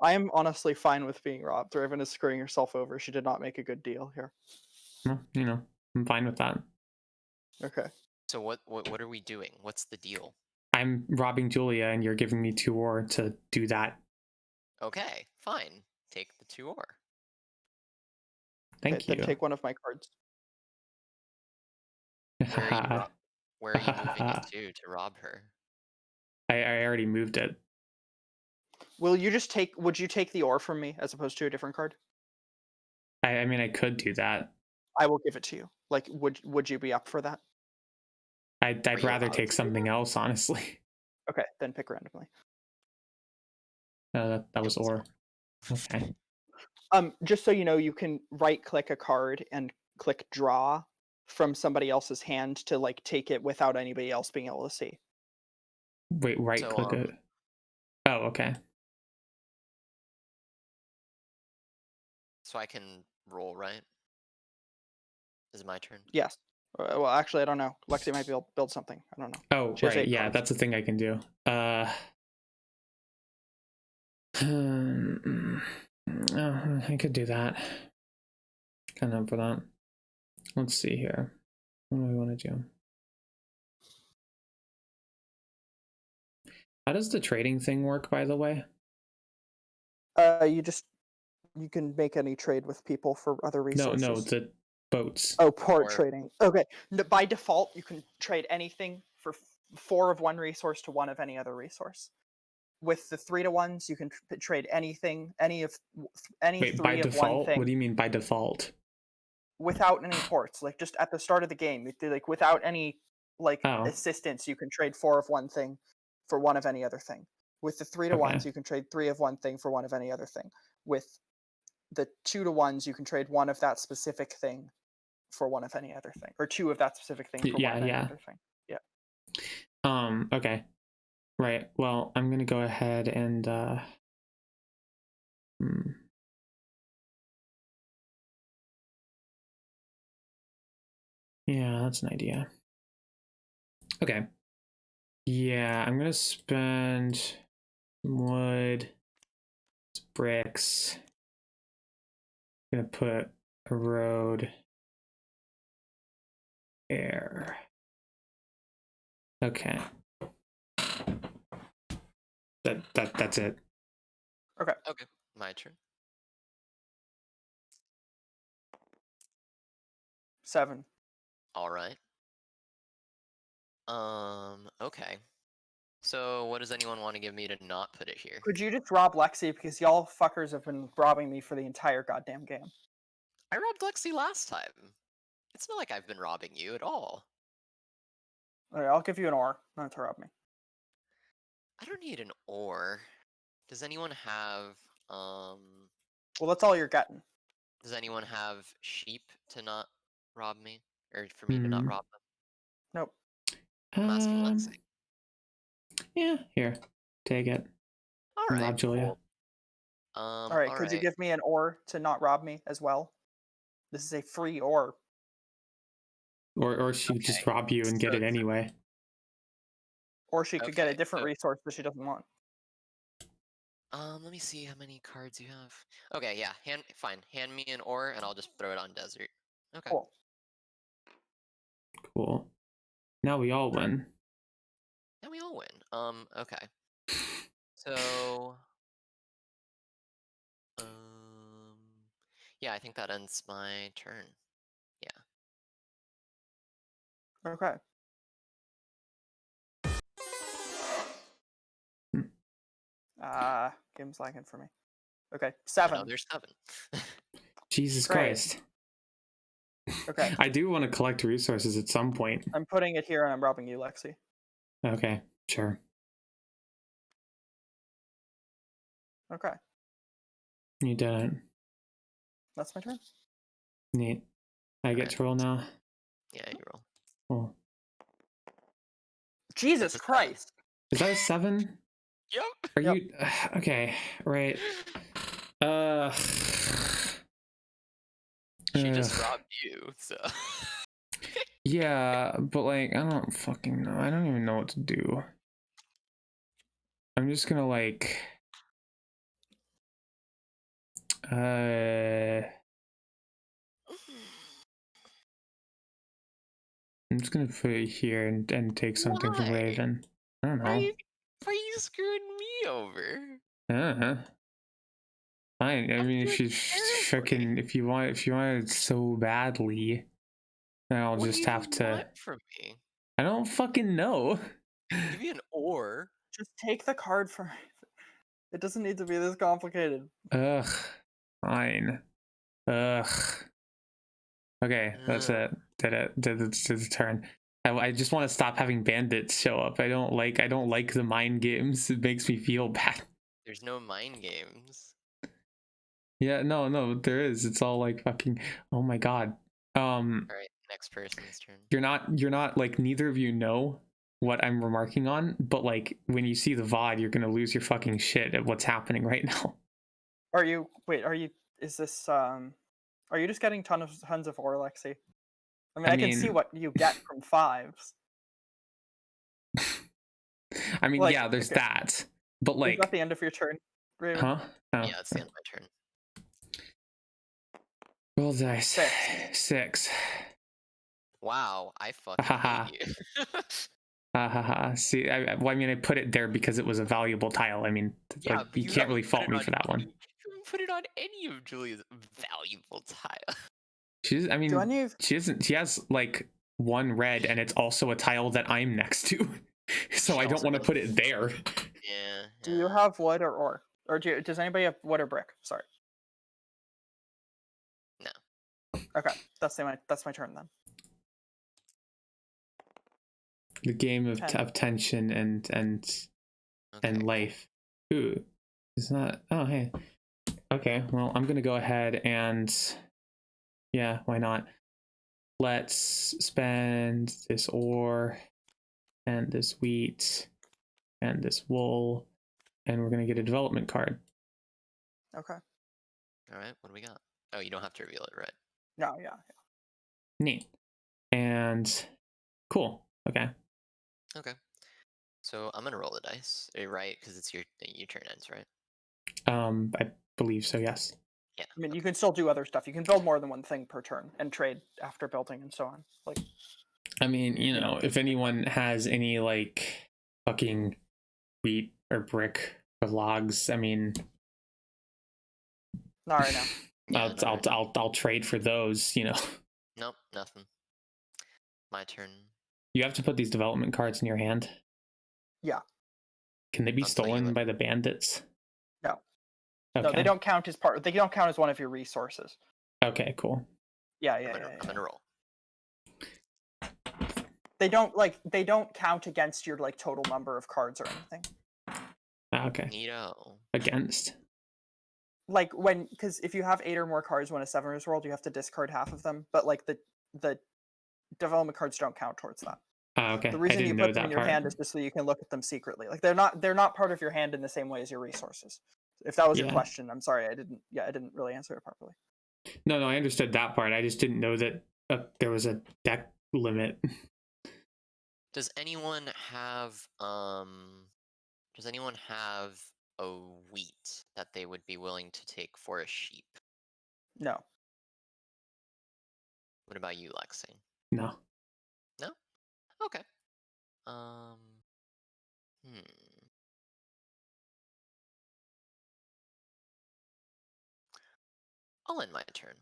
I am honestly fine with being robbed. Raven is screwing herself over. She did not make a good deal here. Well, I'm fine with that. Okay. So what are we doing? What's the deal? I'm robbing Julia, and you're giving me 2 ore to do that. Okay, fine. Take the 2 ore. Thank you. Then take one of my cards. Where are you moving it to rob her? I already moved it. Would you take the ore from me as opposed to a different card? I mean, I could do that. I will give it to you. Like, would you be up for that? I'd rather take something else, honestly. Okay, then pick randomly. That was ore. Okay. Just so you know, you can right-click a card and click draw from somebody else's hand to like take it without anybody else being able to see. Wait, right-click it. Oh, okay. So I can roll, right? Is it my turn? Yes. Well, actually, I don't know. Lexi might be able to build something. I don't know. Oh, right. Yeah, that's the thing I can do. I could do that. Kind of for that. Let's see here. What do we want to do? How does the trading thing work, by the way? You can make any trade with people for other resources. No, the boats. Oh, port trading. Okay. By default, you can trade anything for 4 of one resource to 1 of any other resource. With the 3 to 1s, you can trade anything, any Wait, 3 by of default? one thing. What do you mean by default? Without any ports, like just at the start of the game, like without any assistance, you can trade 4 of one thing for 1 of any other thing. With the 3 to 1s, you can trade 3 of one thing for 1 of any other thing. With the 2 to 1s, you can trade 1 of that specific thing for 1 of any other thing, or 2 of that specific thing for 1 of any other thing. Yeah. Okay. Right. Well, I'm gonna go ahead and yeah, that's an idea. Okay. Yeah, I'm gonna spend wood, bricks. I'm gonna put a road there. Okay. That's it. Okay. Okay, my turn. 7. All right. Okay. So what does anyone want to give me to not put it here? Could you just rob Lexi, because y'all fuckers have been robbing me for the entire goddamn game. I robbed Lexi last time. It's not like I've been robbing you at all. Alright, I'll give you an ore, not to rob me. I don't need an ore Does anyone have Well, that's all you're getting. Does anyone have sheep to not rob me, or for me to not rob them? Nope. I'm asking Lexi. Yeah, here, take it. All right, Rob Julia. Cool. All right, could you give me an ore to not rob me as well? This is a free ore. Or she could just rob you and get it anyway. Or she could get a different resource that she doesn't want. Let me see how many cards you have. Okay, yeah, fine. Hand me an ore and I'll just throw it on desert. Okay. Cool. Cool. Now we all win. Now we all win. Okay. So yeah, I think that ends my turn. Yeah. Okay. Game's lagging for me. Okay, 7. Oh, there's 7. Jesus Christ. Okay. I do want to collect resources at some point. I'm putting it here and I'm robbing you, Lexi. Okay, sure. Okay. You did it. That's my turn. Neat. I get to roll now? Yeah, you roll. Cool. Jesus Christ! Is that a 7? Yep. Are you... Okay, right. She just robbed you, so... Yeah, but like, I don't fucking know. I don't even know what to do. I'm just gonna like... I'm just gonna put it here and take something from Raven. I don't know. Why are you screwing me over? Fine. I mean, if she's fucking, if you want it so badly, then I'll just have to. What from me? I don't fucking know. Give me an ore. Just take the card from. It doesn't need to be this complicated. Ugh. Fine. Ugh. Okay, that's it. Did the turn. I just want to stop having bandits show up. I don't like the mind games. It makes me feel bad. There's no mind games. Yeah, no, there is. It's all like fucking. Oh my god. All right, next person's turn. You're not like, neither of you know what I'm remarking on, but like when you see the VOD, you're gonna lose your fucking shit at what's happening right now. Are you? Is this Are you just getting tons of ore, Lexi? I mean, I can see what you get from 5s. I mean, like, yeah, there's that. But like, is that the end of your turn, Raven? Huh? Oh. Yeah, it's the end of my turn. Roll dice. 6. Wow, I fucking hate you. See, I mean, I put it there because it was a valuable tile. I mean, yeah, like, you can't really fault me for that one. You put it on any of Julia's valuable tile. She has like 1 red, and it's also a tile that I'm next to. So I don't want to put it there. Yeah. Do you have wood or ore? Or does anybody have wood or brick? Sorry. No. Okay, that's my turn then. The game of tension and life. Ooh, it's not. Oh, hey. Okay, well, I'm gonna go ahead and yeah, why not? Let's spend this ore and this wheat and this wool, and we're gonna get a development card. Okay. All right, what do we got? Oh, you don't have to reveal it, right? No, yeah. Neat. And cool. Okay. Okay. So I'm gonna roll the dice, right? Because it's your turn ends, right? I believe so. Yes. Yeah. I mean, you can still do other stuff. You can build more than one thing per turn and trade after building and so on. Like, I mean, you know, if anyone has any like fucking wheat or brick or logs, I mean, not right now. Yeah, I'll trade for those. You know. Nope, nothing. My turn. You have to put these development cards in your hand. Yeah. Can they be stolen by the bandits? No. Okay. No, they don't count as part. They don't count as one of your resources. Okay, cool. Yeah. I'm gonna roll. They don't count against your like total number of cards or anything. Okay. Neato. against? Like because if you have 8 or more cards when a 7 is rolled, you have to discard half of them. But like the development cards don't count towards that. Okay. The reason you put them in your part. hand is just so you can look at them secretly. Like they're not part of your hand in the same way as your resources. If that was your question, I'm sorry, I didn't really answer it properly. No, I understood that part. I just didn't know that there was a deck limit. Does anyone have a wheat that they would be willing to take for a sheep? No. What about you, Lexi? No. No? Okay. I'll end my turn.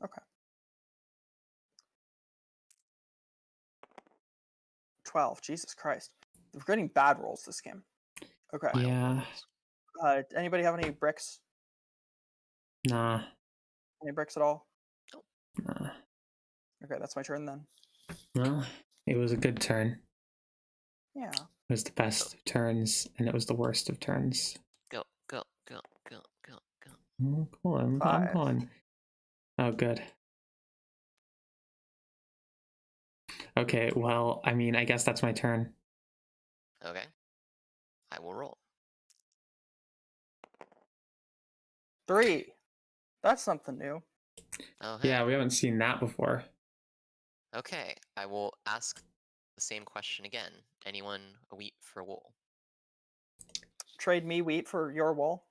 Okay. 12. Jesus Christ. We're getting bad rolls this game. Okay. Yeah. Anybody have any bricks? Nah. Any bricks at all? Nope. Nah. Okay, that's my turn then. Well, it was a good turn. Yeah. It was the best of turns, and it was the worst of turns. Go. Oh, cool. I'm going. Oh, good. Okay, well, I mean, I guess that's my turn. Okay. I will roll. 3. That's something new. Oh, hey. Yeah, we haven't seen that before. Okay, I will ask the same question again. Anyone a wheat for wool? Trade me wheat for your wool?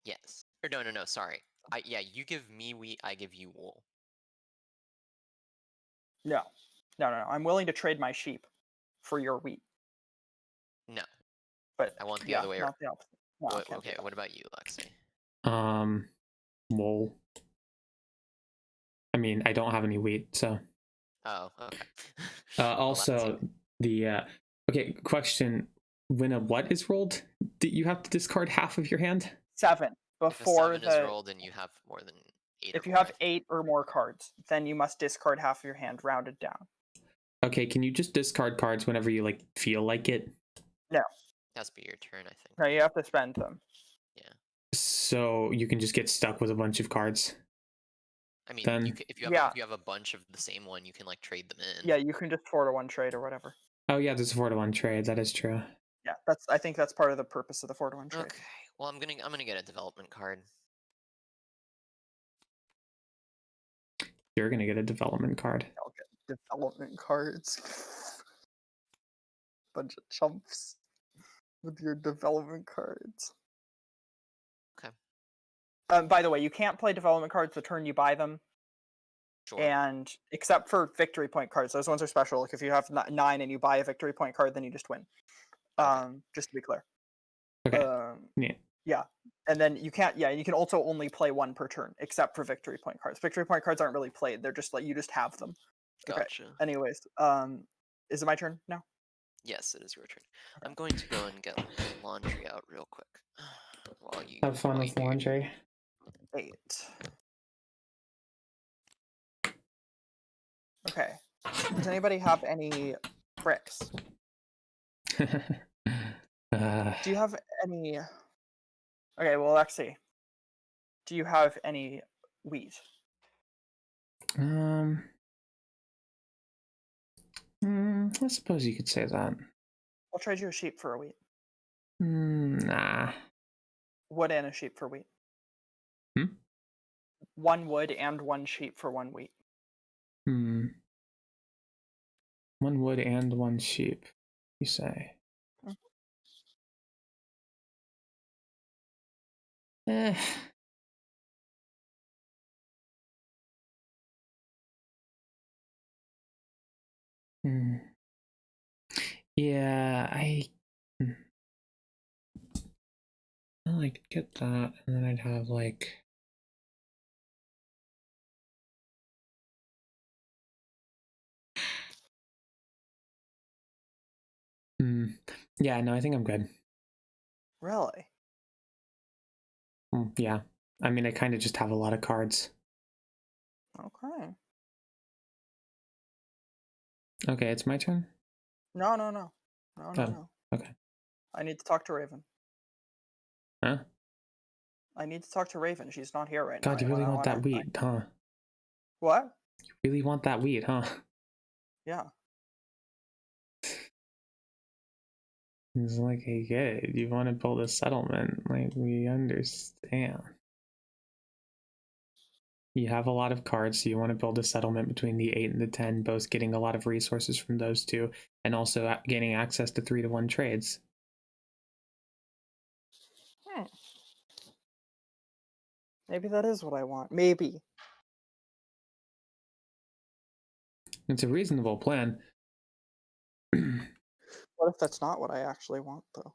Yes. Or no, sorry. You give me wheat, I give you wool. No. I'm willing to trade my sheep for your wheat. No. But I want the other way around. Not the opposite. No, okay, what about you, Lexi? Wool. I mean, I don't have any wheat, so. Oh, okay. Also, okay, question. When a what is rolled, do you have to discard half of your hand? if 7. a 7 is rolled and you have more than 8 If you have 8 or more cards, then you must discard half of your hand, rounded down. Okay, can you just discard cards whenever you feel like it? No. It has to be your turn, I think. No, you have to spend them. Yeah. So you can just get stuck with a bunch of cards. I mean, then, if you have a bunch of the same one, you can trade them in. Yeah, you can just 4-to-1 trade or whatever. Oh yeah, there's a 4-to-1 trade. That is true. Yeah, I think that's part of the purpose of the 4-to-1 trade. Okay. Well, I'm gonna get a development card. You're gonna get a development card. I'll get development cards. Bunch of chumps with your development cards. Okay. By the way, you can't play development cards the turn you buy them. Sure. And except for victory point cards, those ones are special. Like if you have 9 and you buy a victory point card, then you just win. Okay. Just to be clear. Okay. Yeah. And then you can't. Yeah, you can also only play 1 per turn, except for victory point cards. Victory point cards aren't really played; they're just you just have them. Gotcha. Okay. Anyways, is it my turn now? Yes, it is your turn. I'm going to go and get laundry out real quick. While you have fun with laundry. 8. Okay. Does anybody have any bricks? Do you have any? Okay, well, let's see. Do you have any wheat? I suppose you could say that. I'll trade you a sheep for a wheat. Nah. Wood and a sheep for wheat. 1 wood and 1 sheep for 1 wheat. 1 wood and 1 sheep, you say? Yeah, well, I could get that, and then I'd have yeah, no, I think I'm good. Really? Yeah. I mean, I kind of just have a lot of cards. Okay. Okay, it's my turn? No. Okay. I need to talk to Raven. Huh? I need to talk to Raven. She's not here right now. God, you really want that wheat, huh? What? You really want that wheat, huh? Yeah. It's like, I get it. You want to build a settlement. Like, we understand. You have a lot of cards, so you want to build a settlement between the 8 and the 10, both getting a lot of resources from those two, and also gaining access to 3-to-1 trades. Maybe that is what I want. Maybe. It's a reasonable plan. What if that's not what I actually want, though?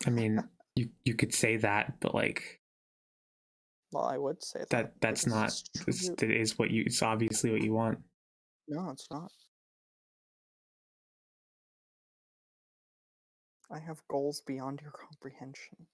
I mean, you could say that, but like, well, I would say that. That's not. That is what you. It's obviously what you want. No, it's not. I have goals beyond your comprehension.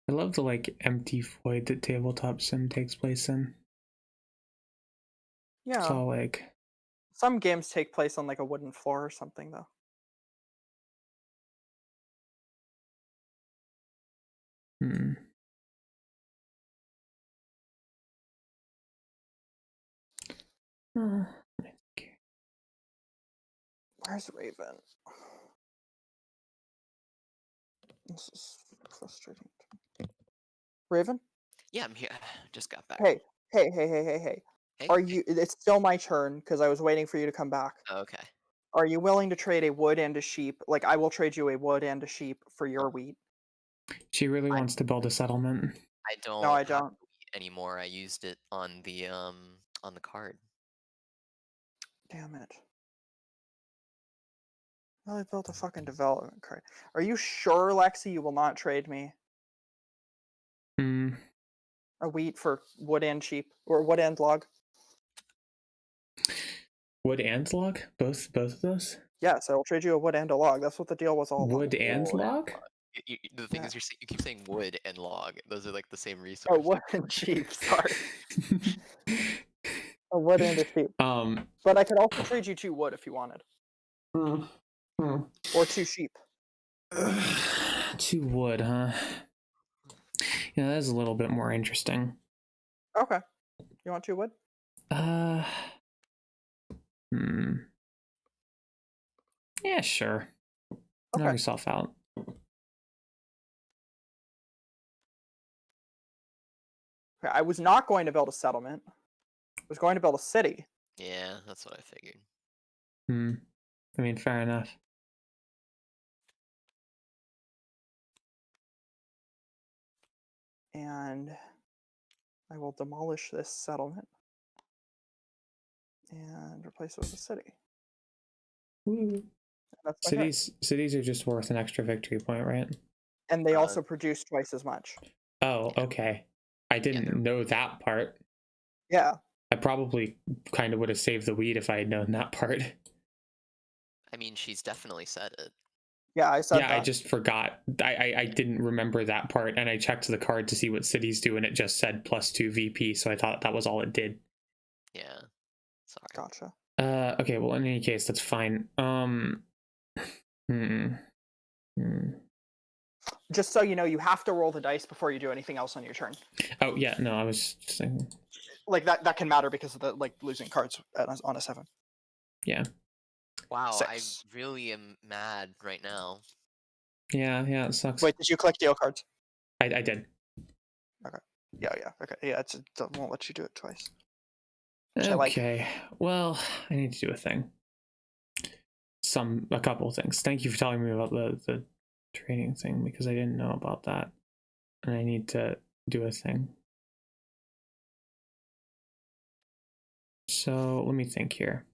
I love the like empty void that tabletop sim takes place in. Yeah. It's all like, some games take place on like a wooden floor or something, though. Where's Raven? This is frustrating. Raven? Yeah, I'm here. Just got back. Hey. Hey, Are you? It's still my turn because I was waiting for you to come back. Okay. Are you willing to trade a wood and a sheep? Like, I will trade you a wood and a sheep for your wheat. She really wants to build a settlement. I don't. No, I don't anymore. I used it on the card. Damn it. Well, I built a fucking development card. Are you sure, Lexi, you will not trade me a wheat for wood and sheep or wood and log? Wood and log? Both of those? Yes, I will trade you a wood and a log. That's what the deal was all about. Wood and log? The thing is, you keep saying wood and log. Those are like the same resource. Oh, wood and sheep. Sorry. A wood and a sheep. But I could also trade you 2 wood if you wanted. Or 2 sheep. 2 wood, huh? Yeah, that's a little bit more interesting. Okay. You want 2 wood? Yeah, sure. Okay. Knock yourself out. Okay, I was not going to build a settlement. I was going to build a city. Yeah, that's what I figured. I mean, fair enough. And I will demolish this settlement and replace it with a city. Cities are just worth an extra victory point, right? And they also produce twice as much. Oh, okay. I didn't know that part. Yeah. I probably kind of would have saved the wheat if I had known that part. I mean, she's definitely said it. Yeah, I said that. I just forgot. I didn't remember that part, and I checked the card to see what cities do, and it just said +2 VP, so I thought that was all it did. Yeah. Sorry. Gotcha. Okay, well, in any case, that's fine. Just so you know, you have to roll the dice before you do anything else on your turn. Oh, yeah, no, I was just saying. Like, that can matter because of the, like, losing cards on a 7. Yeah. Wow, 6. I really am mad right now. Yeah, it sucks. Wait, did you collect deal cards? I did. Okay. Yeah, okay. Yeah, it won't let you do it twice. Okay, well, I need to do a thing. A couple of things. Thank you for telling me about the training thing, because I didn't know about that. And I need to do a thing. So let me think here.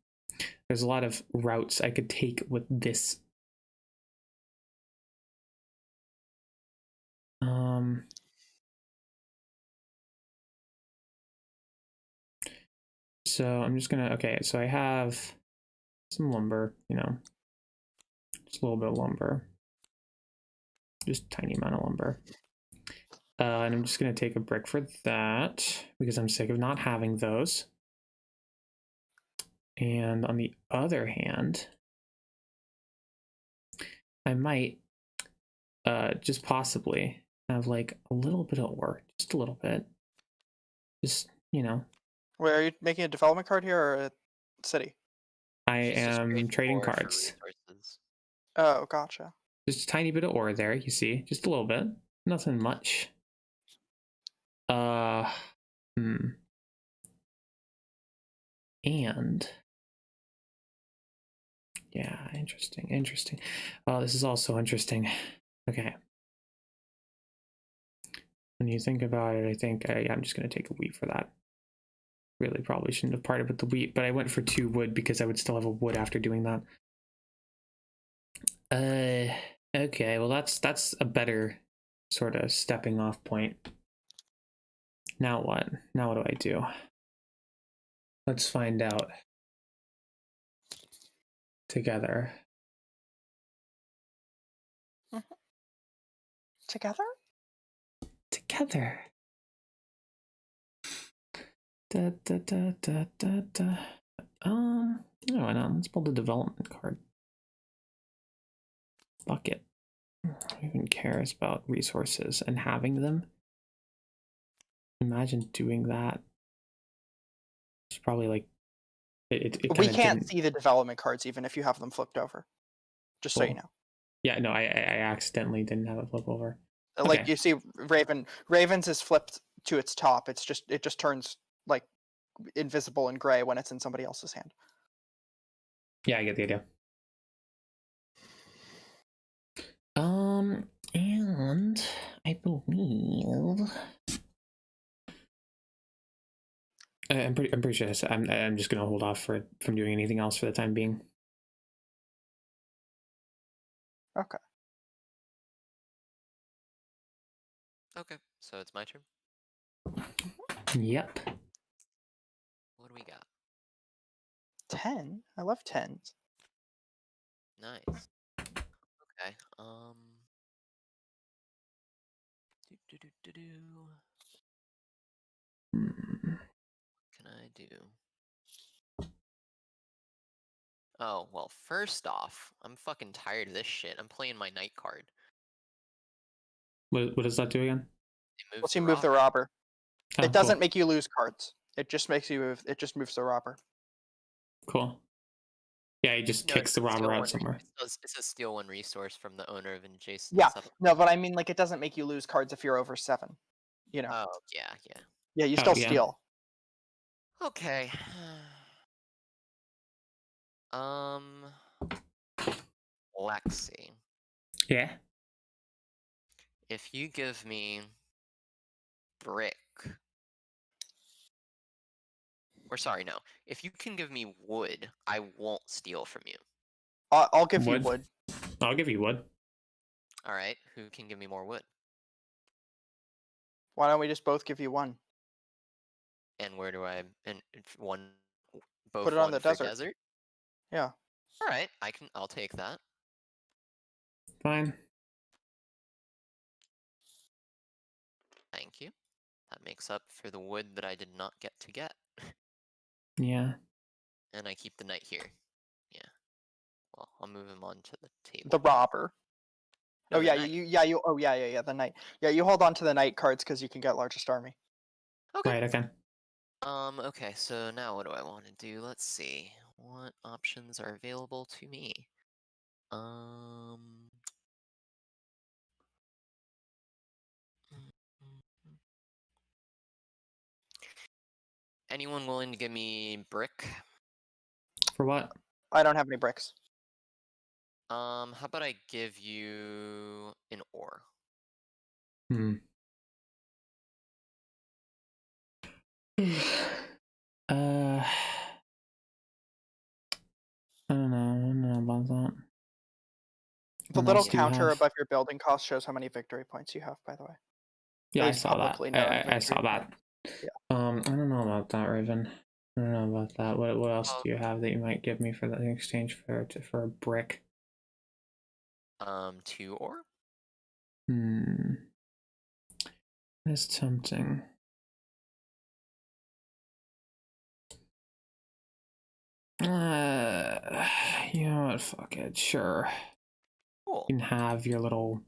There's a lot of routes I could take with this. So I'm just gonna, okay, so I have some lumber, just a little bit of lumber. Just a tiny amount of lumber. And I'm just going to take a brick for that because I'm sick of not having those. And on the other hand, I might just possibly have like a little bit of ore, just a little bit. Just, you know. Wait, are you making a development card here or a city? I am trading cards. Oh, gotcha. Just a tiny bit of ore there, you see, just a little bit, nothing much. And yeah, interesting. Oh, this is also interesting. Okay. When you think about it, I think I'm just going to take a wheat for that. Really probably shouldn't have parted with the wheat, but I went for 2 wood because I would still have a wood after doing that. Okay, well that's a better sort of stepping off point. Now what? Now what do I do? Let's find out together. Together? Together. Da, da, da, da, da, da. No, why not? Let's pull the development card. Fuck it. Who even cares about resources and having them? Imagine doing that. It's probably like we can't see the development cards even if you have them flipped over. Just so you know. Yeah, no, I accidentally didn't have it flip over. Like okay. You see, Ravens is flipped to its top. It just turns like invisible and gray when it's in somebody else's hand. Yeah, I get the idea. And I believe I'm pretty sure I'm just gonna hold off from doing anything else for the time being. Okay. Okay, so it's my turn. Yep. What do we got? 10. I love 10s. Nice. Okay. What can I do? Oh, well, first off, I'm fucking tired of this shit. I'm playing my night card. What does that do again? Let's move the robber. Oh, it doesn't make you lose cards. It just makes you move. It just moves the robber. Cool. Yeah, he just kicks the robber out somewhere. It's a steal 1 resource from the owner of an adjacent. Yeah, no, but I mean, like, it doesn't make you lose cards if you're over 7. You know. Oh yeah. Yeah, you still steal. Okay. Lexi. Yeah. If you give me brick, or sorry, no. If you can give me wood, I won't steal from you. I'll give you wood. I'll give you wood. All right. Who can give me more wood? Why don't we just both give you 1? And where do I? And one. Both put it on the for desert. Yeah. All right. I'll take that. Fine. Thank you. That makes up for the wood that I did not get to get. Yeah. And I keep the knight here. Yeah. Well, I'll move him onto the table. The robber. No, oh yeah, the knight. Yeah, you hold on to the knight cards because you can get largest army. Okay. Right. Okay. Okay. So now what do I want to do? Let's see. What options are available to me? Anyone willing to give me brick? For what? I don't have any bricks. How about I give you an ore? I don't know about that. The little counter above your building cost shows how many victory points you have, by the way. Yeah, I saw that. I saw that. Yeah. I don't know about that, Raven. I don't know about that. What else do you have that you might give me for that in exchange for a brick? 2 ore. It's tempting. You know what? Fuck it. Sure. Cool. You can have your little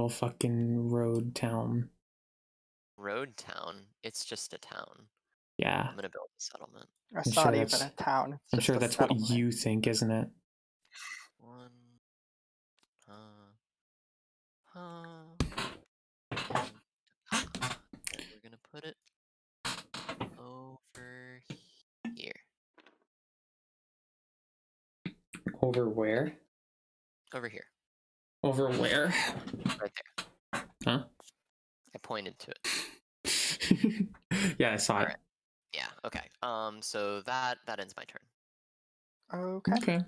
fucking road town. Road town? It's just a town. Yeah. I'm gonna build a settlement. It's not even a town. It's I'm just sure a that's settlement. what you think, isn't it? One. And we're gonna put it over here. Over where? Over here. Over where? Right there. Huh? I pointed to it. Yeah, I saw it. Right. Yeah, okay. So that ends my turn. Okay.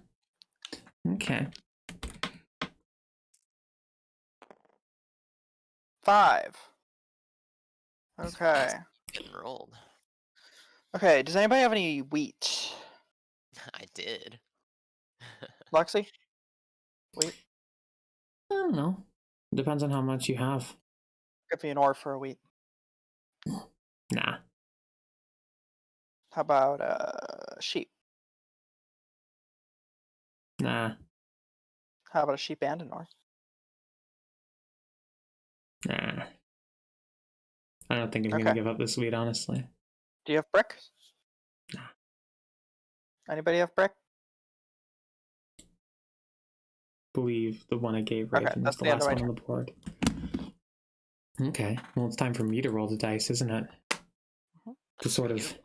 Okay. 5. Okay. Getting rolled. Okay, does anybody have any wheat? I did. Lexi? Wheat? I don't know. Depends on how much you have. Give me an ore for a wheat. Nah. How about sheep? Nah. How about a sheep and an ore? Nah. I don't think I'm gonna give up this wheat, honestly. Do you have brick? Nah. Anybody have brick? Believe the one I gave Raven was the last one on the board. Okay, well, it's time for me to roll the dice, isn't it? To sort of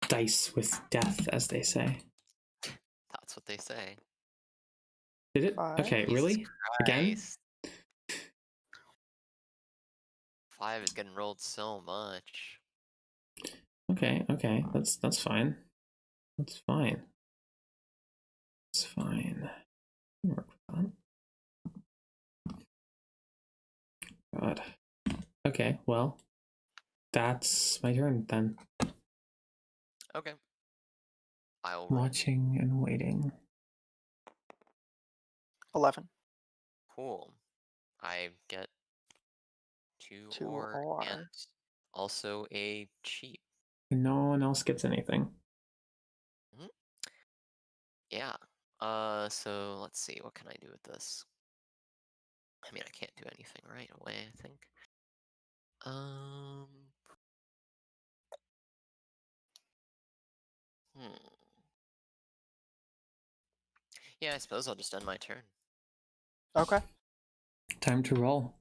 dice with death, as they say. That's what they say. Did it? Okay, really? Again? 5 is getting rolled so much. Okay, that's fine. That's fine. It's fine. Work with that. God. Okay, well, that's my turn then. Okay. I'll roll. Watching and waiting. 11. Cool. I get 2 ore and also a sheep. No one else gets anything. Mm-hmm. Yeah. So let's see. What can I do with this? I mean, I can't do anything right away, I think. Yeah, I suppose I'll just end my turn. Okay. Time to roll.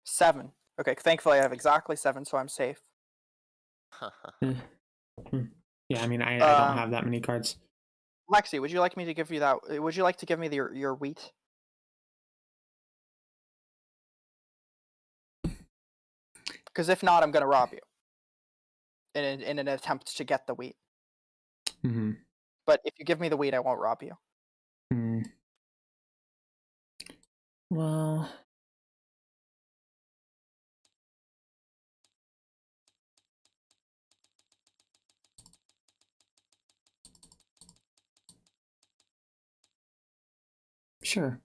7. Okay, thankfully I have exactly 7, so I'm safe. Yeah, I mean, I don't have that many cards. Lexi, would you like me to give you that? Would you like to give me your wheat? Because if not, I'm going to rob you in an attempt to get the wheat. Mm-hmm. But if you give me the wheat, I won't rob you. Well, sure.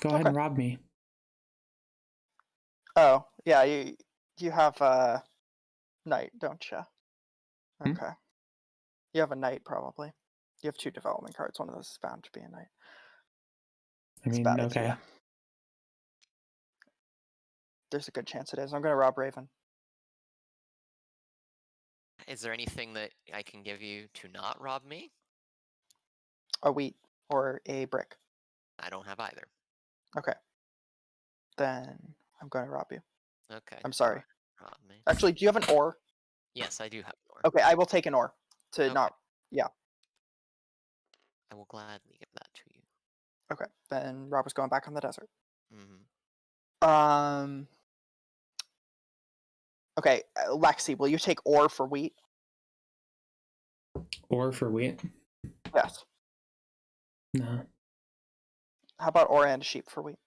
Go ahead and rob me. Oh, yeah, you have a knight, don't you? Okay. You have a knight, probably. You have 2 development cards. One of those is bound to be a knight. I mean, okay. Idea. There's a good chance it is. I'm going to rob Raven. Is there anything that I can give you to not rob me? A wheat or a brick. I don't have either. Okay. Then I'm going to rob you. Okay. I'm sorry. Rob me. Actually, do you have an ore? Yes, I do have an ore. Okay, I will take an ore to not. Yeah. I will gladly give that to you. Okay. Then Rob is going back on the desert. Mm-hmm. Okay, Lexi, will you take ore for wheat? Ore for wheat? Yes. No. How about ore and sheep for wheat?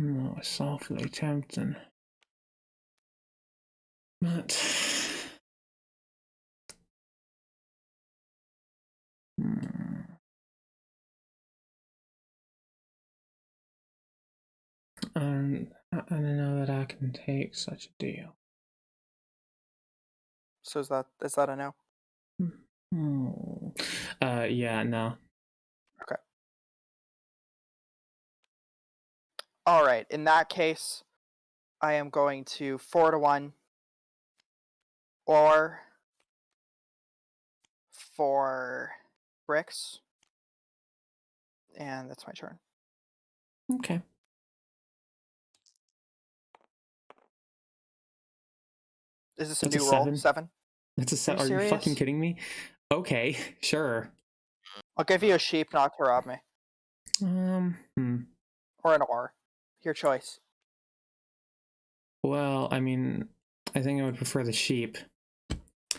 Oh, softly tempting. But don't know that I can take such a deal. So is that a no? Yeah, no. Okay. All right. In that case, I am going to 4-1 or for bricks, and that's my turn. Okay. Is this a new roll? 7? That's a 7. Are you fucking kidding me? Okay, sure. I'll give you a sheep not to rob me. Or an or. Your choice. Well, I mean, I think I would prefer the sheep.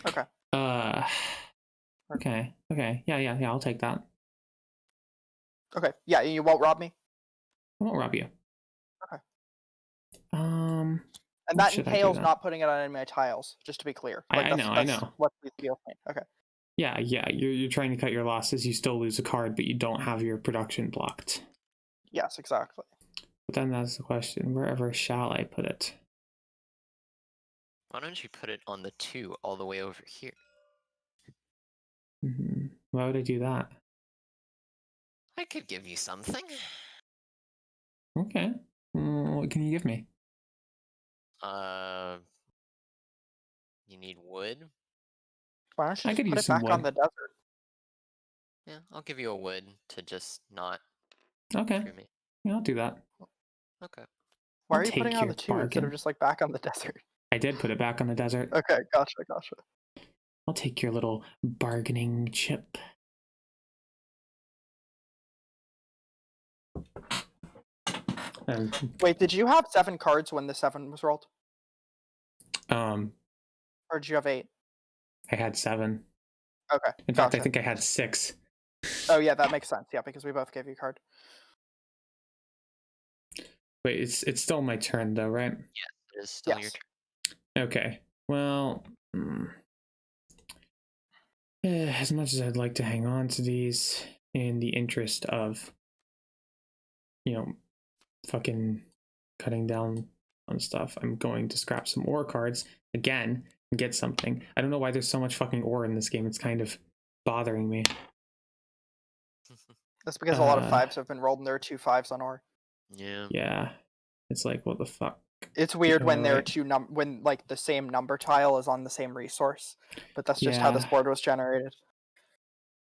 Okay. Okay. Yeah, I'll take that. Okay. Yeah, you won't rob me? I won't rob you. Okay. And that entails not putting it on any of my tiles, just to be clear. Like, I know. What's the deal? Okay. Yeah. You're trying to cut your losses. You still lose a card, but you don't have your production blocked. Yes, exactly. But then that's the question: wherever shall I put it? Why don't you put it on the 2 all the way over here? Why would I do that? I could give you something. Okay. What can you give me? You need wood? Why don't you just put it back on the desert? Yeah, I'll give you a wood to just not Okay. me. Yeah, I'll do that. Okay. Why are you putting it on the 2 instead of just like back on the desert? I did put it back on the desert. Okay, gotcha. I'll take your little bargaining chip. Wait, did you have 7 cards when the 7 was rolled? Or did you have 8? I had 7. Okay. In fact, I think I had 6. Oh yeah, that makes sense. Yeah, because we both gave you a card. Wait, it's still my turn though, right? Yeah, it is still your turn. Okay. Well, as much as I'd like to hang on to these in the interest of, fucking cutting down on stuff, I'm going to scrap some ore cards again and get something. I don't know why there's so much fucking ore in this game. It's kind of bothering me. That's because a lot of 5s have been rolled and there are 2 5s on ore. Yeah. It's like, what the fuck? It's weird when there are when like the same number tile is on the same resource, but that's just how this board was generated.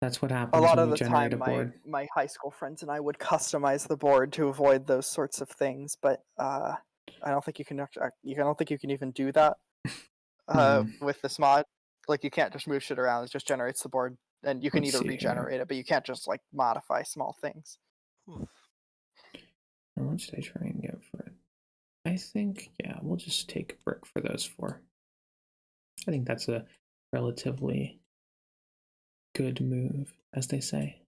That's what happens. A lot of the time, my high school friends and I would customize the board to avoid those sorts of things, but I don't think you can. I don't think you can even do that with this mod. Like, you can't just move shit around; it just generates the board, and you can either regenerate it, but you can't just like modify small things. How much did I try and get for it? I think, yeah, we'll just take a brick for those 4. I think that's a relatively good move, as they say.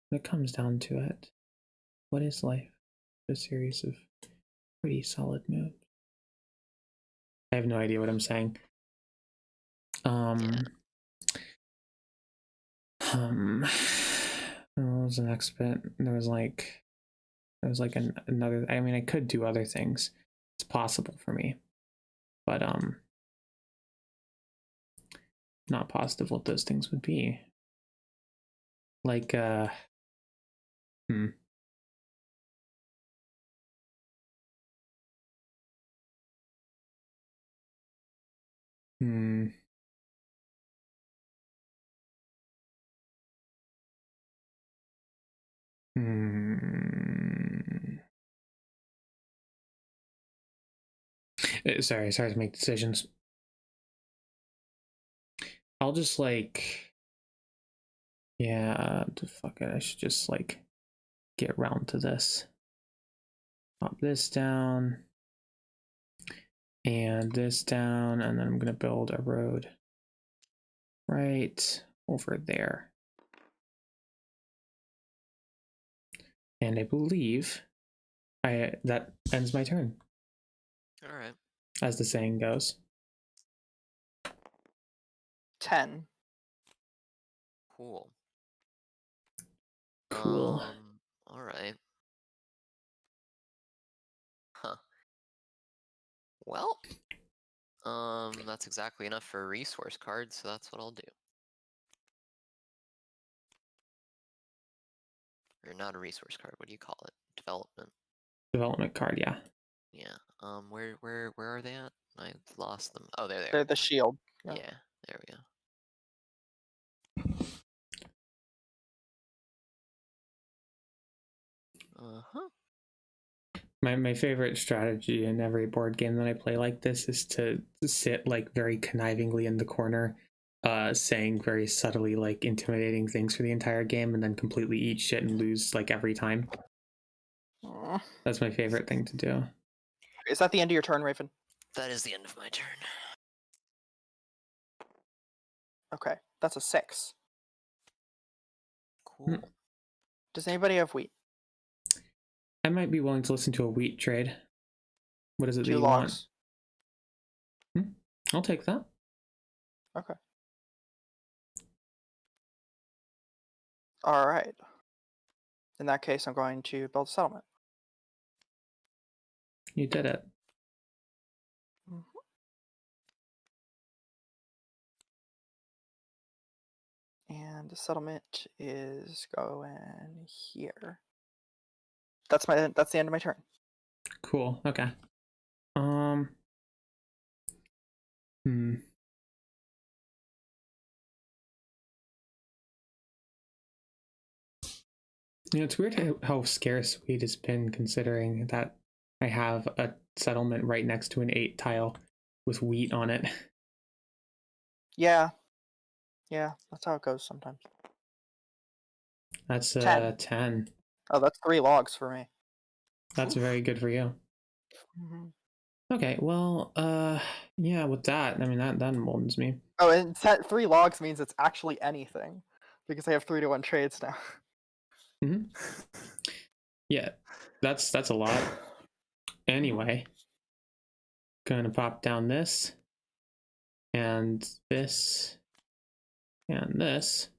When it comes down to it, what is life? A series of pretty solid moves. I have no idea what I'm saying. What was the next bit? There was like another. I mean, I could do other things. It's possible for me, but not positive what those things would be. Like Sorry to make decisions. I'll just like, yeah, fuck it. I should just like get around to this. Pop this down and this down, and then I'm gonna build a road right over there. And I believe that ends my turn. All right. As the saying goes. 10. Cool. Cool. All right. Well, that's exactly enough for a resource card, so that's what I'll do. Or not a resource card, what do you call it? Development card, yeah. Yeah. Where are they at? I lost them. Oh, they're there. They're the shield. Yeah, there we go. Uh-huh. My favorite strategy in every board game that I play like this is to sit like very connivingly in the corner, saying very subtly like intimidating things for the entire game, and then completely eat shit and lose like every time. That's my favorite thing to do. Is that the end of your turn, Raven? That is the end of my turn. Okay, that's a 6. Cool. Does anybody have wheat? I might be willing to listen to a wheat trade. What is it 2 that you logs. want? I'll take that. Okay. All right. In that case, I'm going to build a settlement. You did it. And the settlement is going here. That's the end of my turn. Cool. Okay. It's weird how scarce wheat has been, considering that I have a settlement right next to an 8 tile with wheat on it. Yeah. Yeah, that's how it goes sometimes. That's 10. Oh, that's 3 logs for me. That's very good for you. Okay, well, yeah, with that, I mean, that emboldens me. Oh, and 3 logs means it's actually anything, because I have 3-to-1 trades now. Yeah, that's a lot. Anyway, gonna pop down this, and this, and this,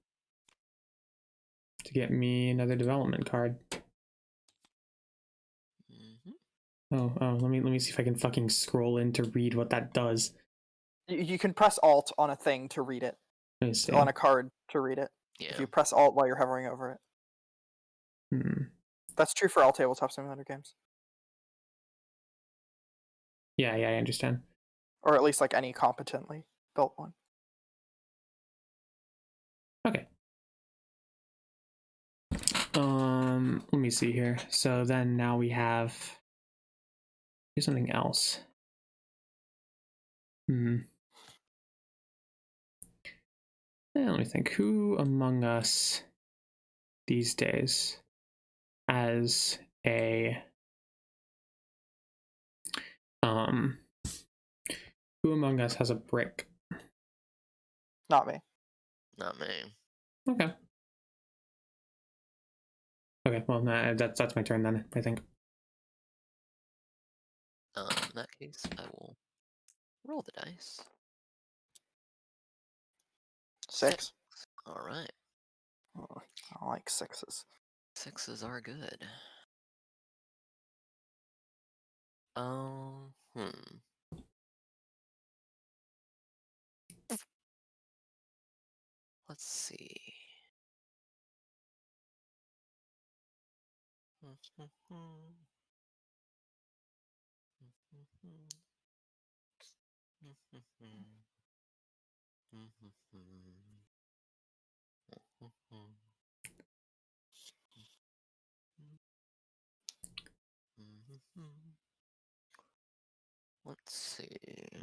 to get me another development card. Oh, let me see if I can fucking scroll in to read what that does. You can press Alt on a thing to read it. Let me see. On a card to read it. Yeah. If you press Alt while you're hovering over it. That's true for all tabletop simulator games. Yeah, I understand. Or at least like any competently built one. Okay. Let me see here. So then now we have something else. Yeah, let me think. Who among us these days has a who among us has a brick? Not me. Not me. Okay. Okay, well, that's my turn then, I think. In that case, I will roll the dice. 6. All right. Oh, I like 6s. 6s are good. Let's see. Let's see.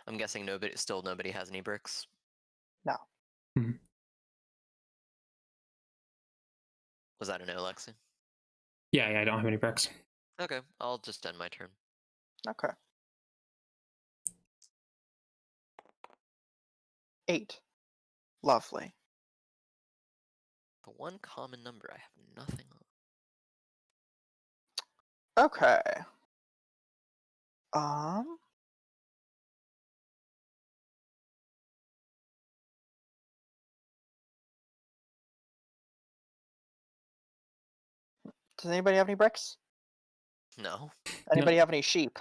I'm guessing nobody has any bricks. No. Was that a no, Lexi? Yeah, I don't have any bricks. Okay, I'll just end my turn. Okay. 8. Lovely. The one common number I have nothing Okay. Does anybody have any bricks? No. Anybody have any sheep?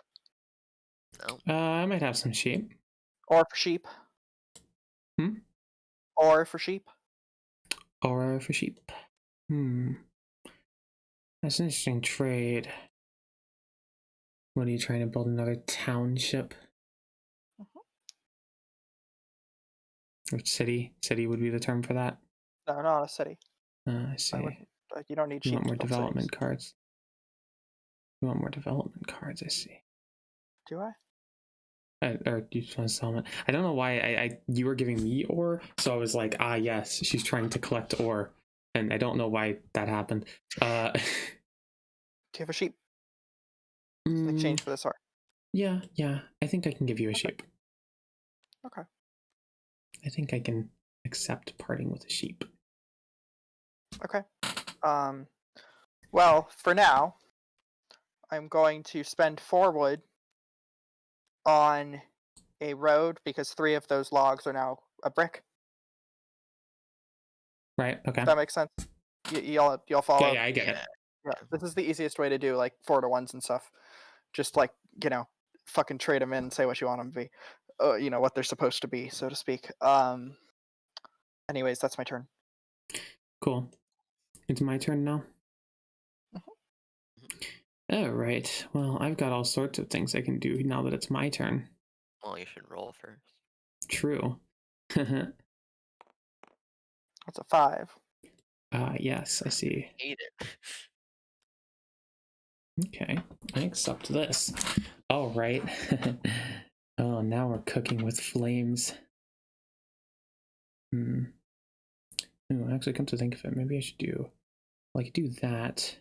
No. I might have some sheep. Or for sheep? Or for sheep? Or for sheep. That's an interesting trade. What are you trying to build, another township? Or city? City would be the term for that? No, not a city. I see. You don't need sheep. You want more to build development cities. cards. You want more development cards, I see. Do I? Or you just want to sell it? I don't know why you were giving me ore, so I was like, yes, she's trying to collect ore, and I don't know why that happened. Do you have a sheep? In exchange for this ore. Yeah, I think I can give you a sheep. Okay. I think I can accept parting with a sheep. Okay. Well, for now, I'm going to spend 4 wood on a road because 3 of those logs are now a brick. Right. Okay. If that makes sense. Y'all follow? Yeah, I get it. Yeah. This is the easiest way to do like 4-to-1s and stuff. Just like, fucking trade them in and say what you want them to be. What they're supposed to be, so to speak. Anyways, that's my turn. Cool. It's my turn now. All right. Well, I've got all sorts of things I can do now that it's my turn. Well, you should roll first. True. That's a 5. Yes, I see. Hate it. Okay, I accept this. All right. Oh, now we're cooking with flames. Oh, actually, come to think of it, maybe I should do, do that.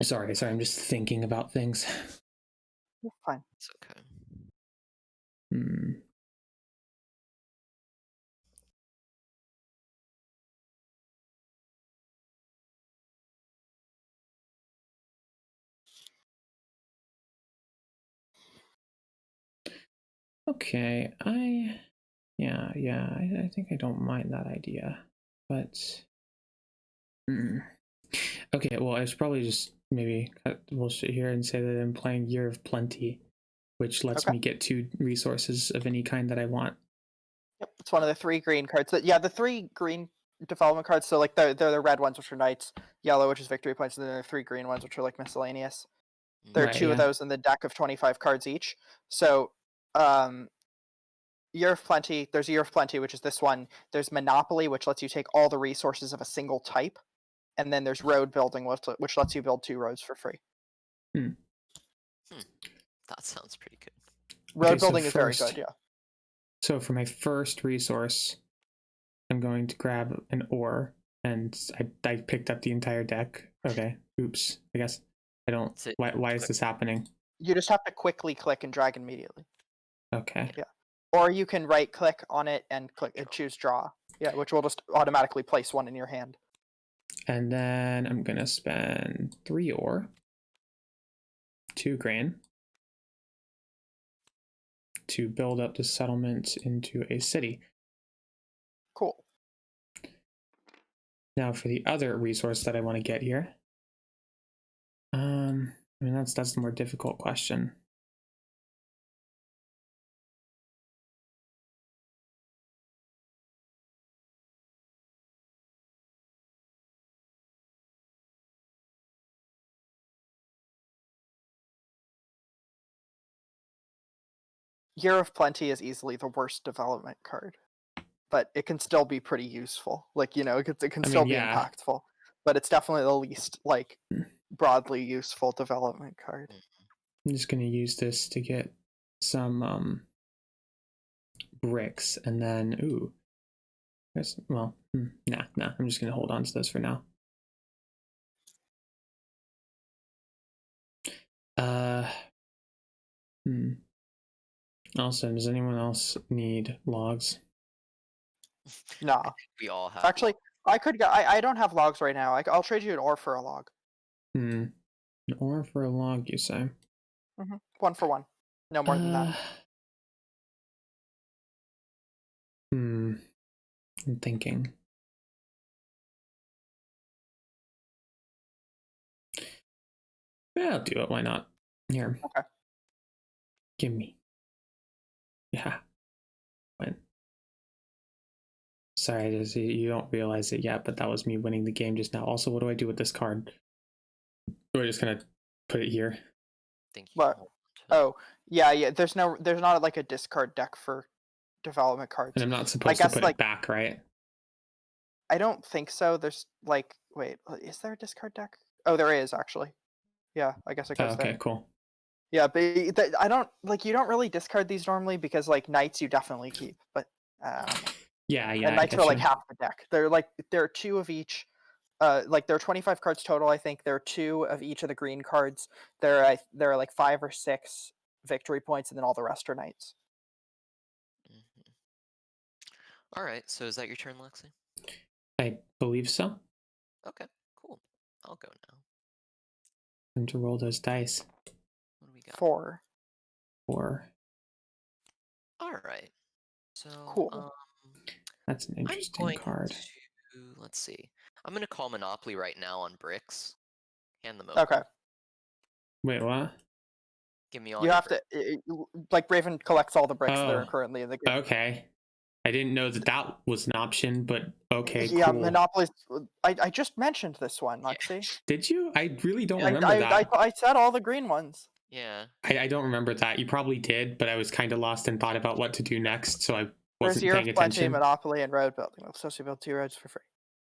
Sorry, I'm just thinking about things. You're fine. It's okay. Okay, I think I don't mind that idea, but okay, well, I should probably just maybe cut bullshit here and say that I'm playing Year of Plenty, which lets me get 2 resources of any kind that I want. Yep, it's one of the 3 green cards. The 3 green development cards. So like they're the red ones, which are knights, yellow, which is victory points, and then there are 3 green ones, which are like miscellaneous. There are 2 of those in the deck of 25 cards each. So, Year of Plenty. There's Year of Plenty, which is this one. There's Monopoly, which lets you take all the resources of a single type, and then there's Road Building, which lets you build 2 roads for free. That sounds pretty good. Road building is very good, yeah. So for my first resource, I'm going to grab an ore, and I picked up the entire deck. Okay, oops. I guess I don't. Why is this happening? You just have to quickly click and drag immediately. Okay. Yeah. Or you can right click on it and click and choose draw. Yeah, which will just automatically place 1 in your hand. And then I'm gonna spend 3 ore, 2 grain, to build up the settlement into a city. Cool. Now for the other resource that I want to get here. I mean, that's the more difficult question. Year of Plenty is easily the worst development card, but it can still be pretty useful. Like, it can still be impactful, but it's definitely the least broadly useful development card. I'm just gonna use this to get some bricks, and then nah. I'm just gonna hold on to this for now. Also, does anyone else need logs? No. We all have. Actually, I could go. I don't have logs right now. I'll trade you an ore for a log. An ore for a log, you say? 1 for 1. No more than that. I'm thinking. Yeah, I'll do it. Why not? Here. Okay. Give me. Yeah. When? Sorry, you don't realize it yet, but that was me winning the game just now. Also, what do I do with this card? We're just gonna put it here. What? Oh, yeah. There's not like a discard deck for development cards. And I'm not supposed to put it back, right? I don't think so. There's like, wait, is there a discard deck? Oh, there is actually. Yeah, I guess it goes okay, cool. Yeah, but I don't like. You don't really discard these normally because like knights you definitely keep, but yeah, and knights are like half the deck. There are 2 of each. Like there are 25 cards total. I think there are 2 of each of the green cards. There are like 5 or 6 victory points, and then all the rest are knights. All right. So is that your turn, Lexi? I believe so. Okay, cool. I'll go now. Time to roll those dice. What do we got? 4. 4. All right. So cool. That's an interesting card. Let's see. I'm gonna call Monopoly right now on bricks. Hand them over. Okay. Wait, what? Give me all. You have bricks. Like Raven collects all the bricks that are currently in the game. Okay. I didn't know that was an option, but okay, yeah, cool. Monopoly. I just mentioned this one, Lexi. Did you? I really don't remember that. I said all the green ones. Yeah. I don't remember that. You probably did, but I was kind of lost and thought about what to do next, so I wasn't paying attention. Monopoly and road building. We'll supposed to build 2 roads for free.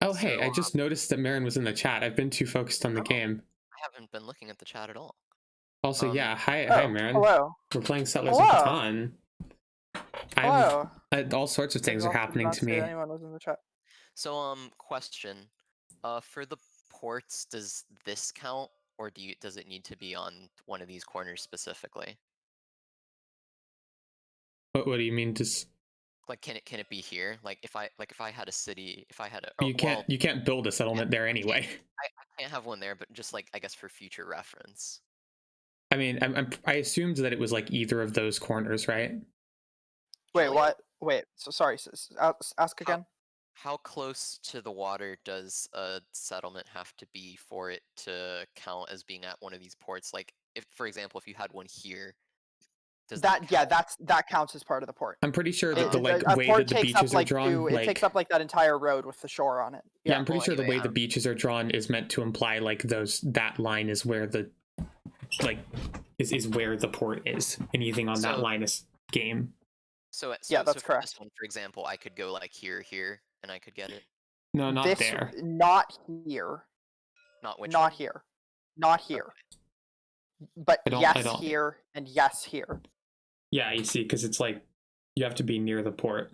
Oh, hey, I just noticed that Marin was in the chat. I've been too focused on the game. I haven't been looking at the chat at all. Also, yeah, hi, Marin. Hello. We're playing Settlers of Catan. Hello. All sorts of things are happening to me. Anyone was in the chat. So, question. For the ports, does this count, or does it need to be on one of these corners specifically? What do you mean? Just like, can it be here? Like, if I had a city, if I had a you can't build a settlement there anyway. I can't have one there, but just like I guess for future reference. I mean, I assumed that it was like either of those corners, right? Wait, what? Wait, so sorry. Ask again. How close to the water does a settlement have to be for it to count as being at one of these ports? Like, if, for example, if you had one here, does that counts as part of the port. I'm pretty sure that the way that the beaches are drawn, it takes up like that entire road with the shore on it. Yeah, I'm pretty sure the way the beaches are drawn is meant to imply like that line is where the is where the port is. Anything on that line is game. So that's correct. This one, for example, I could go like here, and I could get it. No, not there. Not here. Not here. Not here. Okay. But yes here and yes here. Yeah, you see, because it's like you have to be near the port.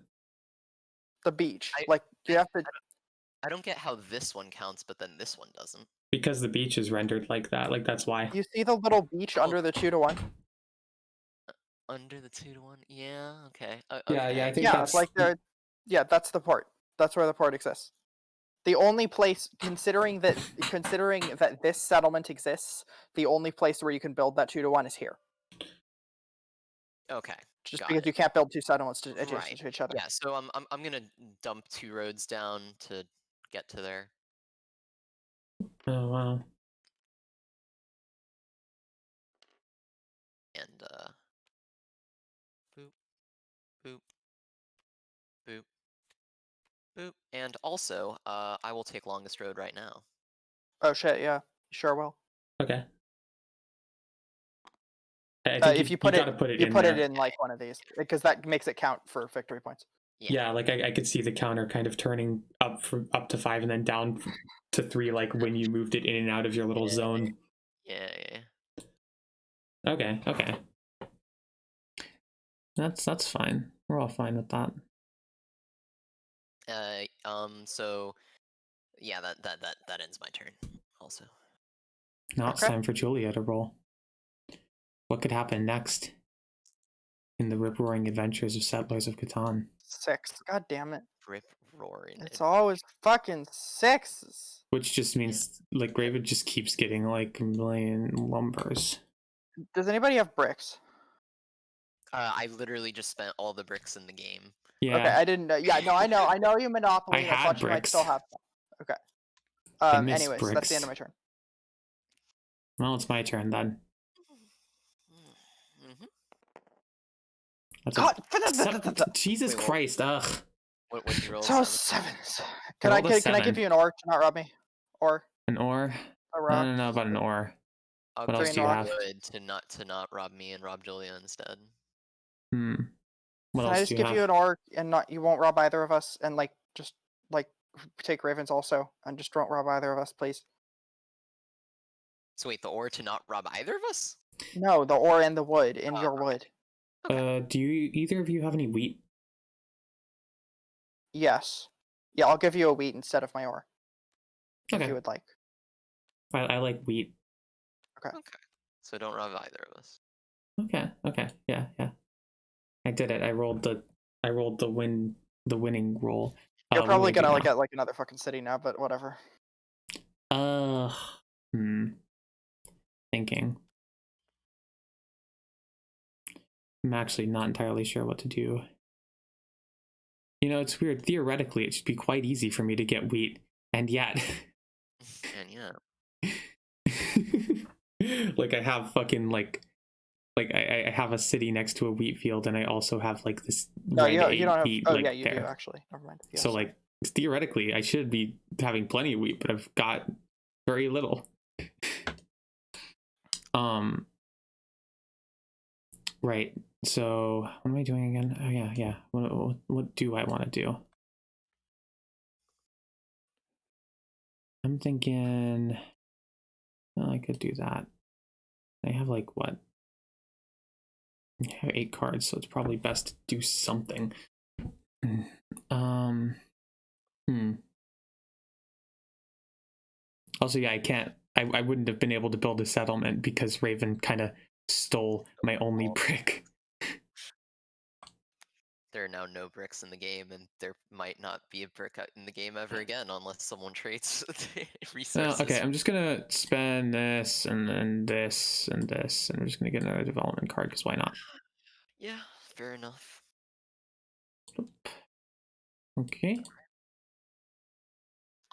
The beach. You have to. I don't get how this one counts, but then this one doesn't. Because the beach is rendered like that. Like that's why. You see the little beach under the 2-to-1? Under the 2-to-1? Yeah. Okay. Yeah. I think that's like there. Yeah, that's the port. That's where the port exists. The only place, considering that this settlement exists, the only place where you can build that 2-to-1 is here. Okay. Just because you can't build 2 settlements adjacent to each other. Yeah. So I'm gonna dump 2 roads down to get to there. Oh wow. And boop, boop, boop, boop. And also, I will take longest road right now. Oh shit! Yeah, sure will. Okay. If you put it in like one of these, because that makes it count for victory points. Yeah, like I could see the counter kind of turning up to 5 and then down to 3, like when you moved it in and out of your little zone. Yeah. Okay. That's fine. We're all fine with that. So yeah, that ends my turn. Also. Now it's time for Julia to roll. What could happen next? in the rip-roaring adventures of Settlers of Catan. 6. God damn it. Rip-roaring. It's always fucking 6s. Which just means, like, Raven just keeps getting, like, a million lumbers. Does anybody have bricks? I literally just spent all the bricks in the game. Yeah. Okay, I didn't know. Yeah, no, I know you Monopoly. I thought you might still have some. Okay. Anyways, bricks. that's the end of my turn. Well, it's my turn then. God, Jesus Christ! Ugh. What did you roll? So 7s. Can I give you an ore to not rob me? Or an ore? I don't know about an ore. I'll what else do you have? To not rob me and rob Julia instead. What Can else I just give you an orc and you won't rob either of us, and just take Ravens also and just don't rob either of us, please? So wait, the ore to not rob either of us? No, the ore and the wood in your wood. Okay. Do either of you have any wheat? Yes. Yeah, I'll give you a wheat instead of my ore. Okay. If you would like. I like wheat. Okay. So don't rob either of us. Okay. Yeah. I did it. I rolled the winning roll. You're probably gonna get like another fucking city now, but whatever. Thinking. I'm actually not entirely sure what to do. You know, it's weird. Theoretically, it should be quite easy for me to get wheat, and yet. Like I have fucking like I have a city next to a wheat field, and I also have like this. No, you don't have. Wheat, oh like, yeah, you there. do actually. Never mind. So like theoretically, I should be having plenty of wheat, but I've got very little. Right. So what am I doing again? Oh yeah. What do I want to do? I'm thinking, well, I could do that. I have like what? I have 8 cards, so it's probably best to do something. Also, yeah, I wouldn't have been able to build a settlement because Raven kind of stole my only brick. There are now no bricks in the game, and there might not be a brick in the game ever again unless someone trades resources. Okay, I'm just gonna spend this and then this and this, and I'm just gonna get another development card because why not? Yeah, fair enough. Okay.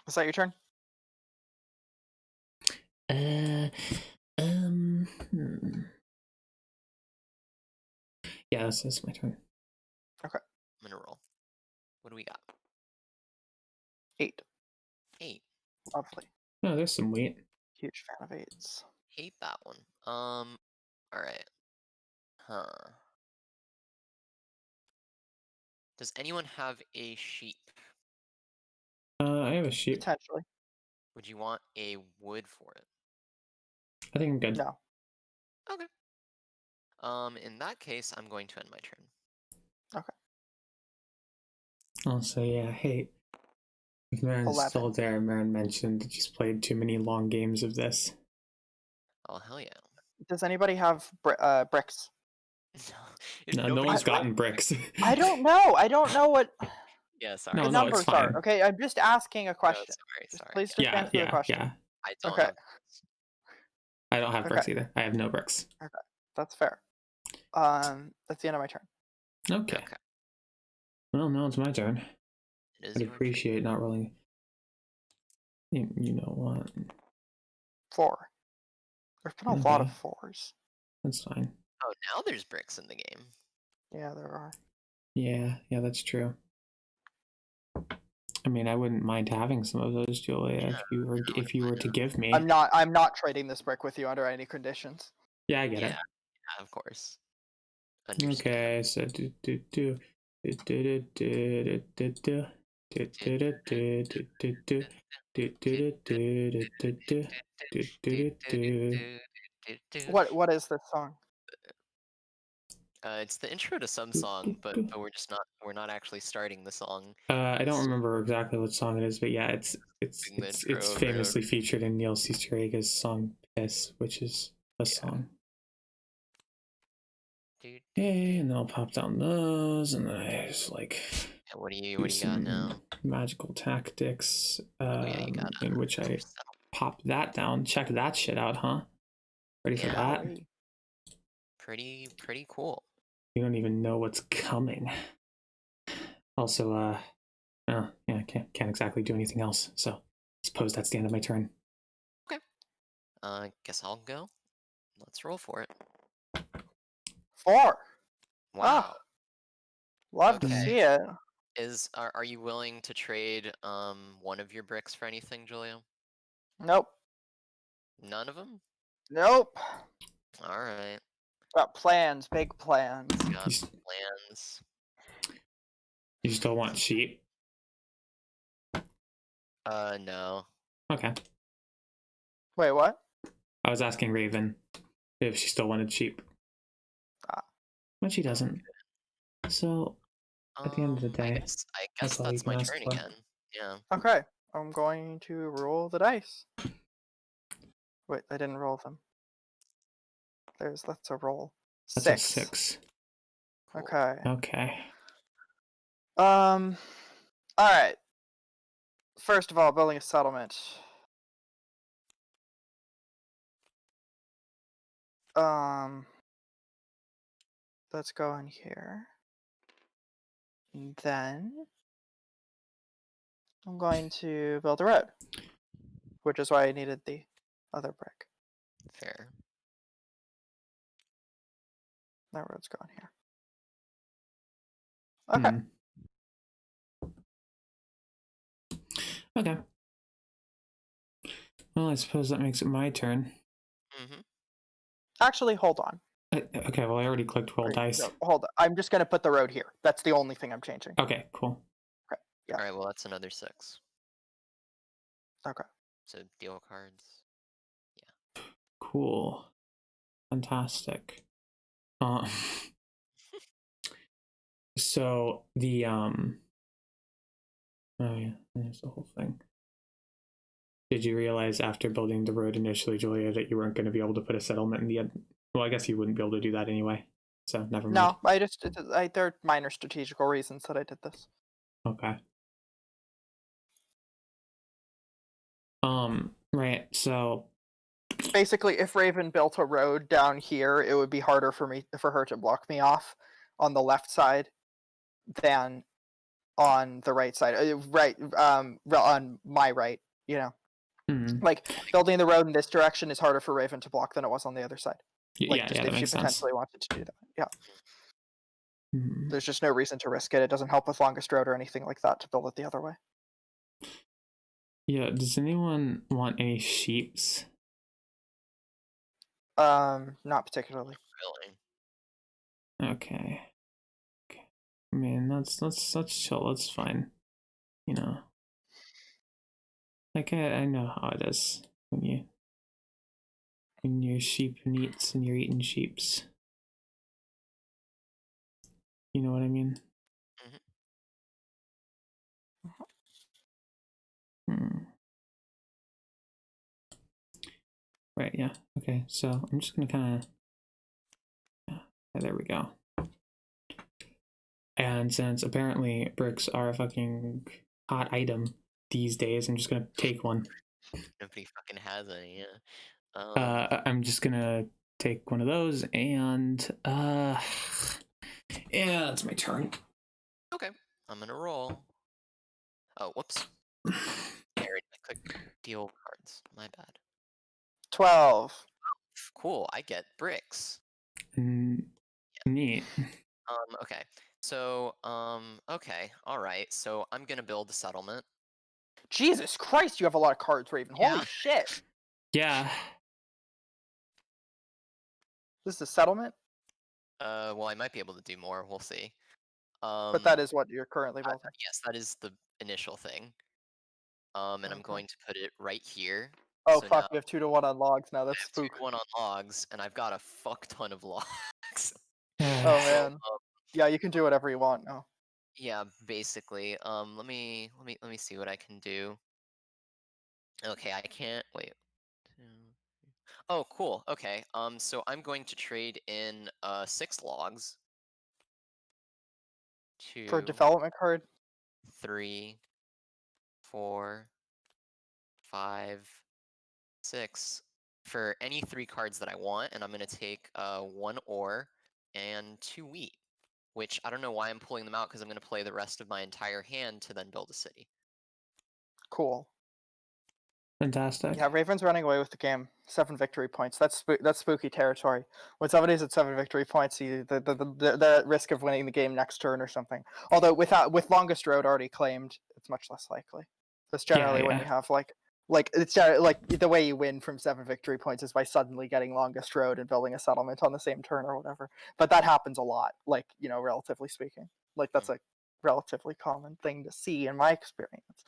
Is that your turn? Yeah, that's my turn. Okay. I'm gonna roll. What do we got? 8. 8. Lovely. No, there's some wheat. Huge fan of 8s. Hate that one. Alright. Huh. Does anyone have a sheep? I have a sheep. Potentially. Would you want a wood for it? I think I'm good. No. Okay. In that case, I'm going to end my turn. Okay. Also, yeah, hey, if Marin's 11. still there, Marin mentioned that she's played too many long games of this. Oh, hell yeah. Does anybody have bricks? No one's gotten bricks. I don't know what Yeah, sorry. the numbers are. Okay, I'm just asking a question. No, sorry. Please just answer the question. Yeah. I don't have bricks. I don't have bricks either. I have no bricks. Okay, that's fair. That's the end of my turn. Okay. Well, now it's my turn. I'd appreciate not rolling. You know what? 4. There's been a lot of 4s. That's fine. Oh, now there's bricks in the game. Yeah, there are. Yeah, that's true. I mean, I wouldn't mind having some of those, Julia, if you were to give me. I'm not trading this brick with you under any conditions. Yeah, I get it. Yeah, of course. Okay, so What is this song? It's the intro to some song, but we're not actually starting the song. I don't remember exactly what song it is, but yeah, it's famously featured in Neil Cicerega's song "Piss," which is a song. Okay, and then I'll pop down those, and then I just like. Yeah, what do you got now? Magical tactics, You got in which I pop that down. Check that shit out, huh? Ready for that? Pretty cool. You don't even know what's coming. Also, yeah, can't exactly do anything else. So, I suppose that's the end of my turn. Okay. Guess I'll go. Let's roll for it. 4. Wow. Oh, love to see it. Are you willing to trade one of your bricks for anything, Julio? Nope. None of them? Nope. All right. Got plans, big plans. Got plans. You still want sheep? No. Okay. Wait, what? I was asking Raven if she still wanted sheep. But she doesn't. So, at the end of the day, I guess that's my turn again. Yeah. Okay. I'm going to roll the dice. Wait, I didn't roll them. That's a roll. That's a 6. Cool. Okay. Alright. First of all, building a settlement. Let's go in here. And then I'm going to build a road, which is why I needed the other brick. Fair. That road's going here. Okay. Okay. Well, I suppose that makes it my turn. Actually, hold on. Okay, well, I already clicked roll dice. No, hold on. I'm just going to put the road here. That's the only thing I'm changing. Okay, cool. Okay, yeah. All right, well, that's another 6. Okay. So, deal cards. Yeah. Cool. Fantastic. So, the, oh yeah, there's the whole thing. Did you realize after building the road initially, Julia, that you weren't going to be able to put a settlement in the end? Well, I guess you wouldn't be able to do that anyway. So never mind. No, there are minor strategical reasons that I did this. Okay. Right. So basically, if Raven built a road down here, it would be harder for her to block me off on the left side than on the right side. On my right, you know. Like building the road in this direction is harder for Raven to block than it was on the other side. Like, yeah, that if she makes potentially sense. wanted to do that. Yeah. There's just no reason to risk it. It doesn't help with longest road or anything like that to build it the other way. Yeah, does anyone want any sheeps? Not particularly. Really? Okay. I mean, let's chill. That's fine. You know, like I know how it is when you're sheep meats and you're eating sheeps. You know what I mean? Right, yeah. Okay, so I'm just gonna kind of... Yeah, there we go. And since apparently bricks are a fucking hot item these days, I'm just gonna take one. Nobody fucking has any, yeah. I'm just gonna take one of those and... Yeah, that's my turn. Okay, I'm gonna roll. Oh, whoops. I clicked deal cards. My bad. 12. Cool, I get bricks. Neat. Okay. So, okay, alright. So I'm gonna build a settlement. Jesus Christ, you have a lot of cards, Raven. Yeah. Holy shit. Yeah. This is a settlement? Well, I might be able to do more. We'll see. But that is what you're currently building. Yes, that is the initial thing. And I'm going to put it right here. Oh, so fuck, we have 2-1 on logs now. That's spook. 2-1 on logs, and I've got a fuck ton of logs. Oh, man. Yeah, you can do whatever you want now. Yeah, basically. Let me see what I can do. Okay, I can't wait. Oh, cool. Okay. So I'm going to trade in 6 logs. For a 2, development card? 3, 4, 5, 6 for any 3 cards that I want, and I'm gonna take 1 ore and 2 wheat. Which I don't know why I'm pulling them out because I'm gonna play the rest of my entire hand to then build a city. Cool. Fantastic. Yeah, Raven's running away with the game. 7 victory points. That's spooky territory. When somebody's at 7 victory points, they're at risk of winning the game next turn or something. Although with longest road already claimed, it's much less likely. That's generally when you have like it's like the way you win from 7 victory points is by suddenly getting longest road and building a settlement on the same turn or whatever. But that happens a lot, like, relatively speaking. Like that's a relatively common thing to see in my experience.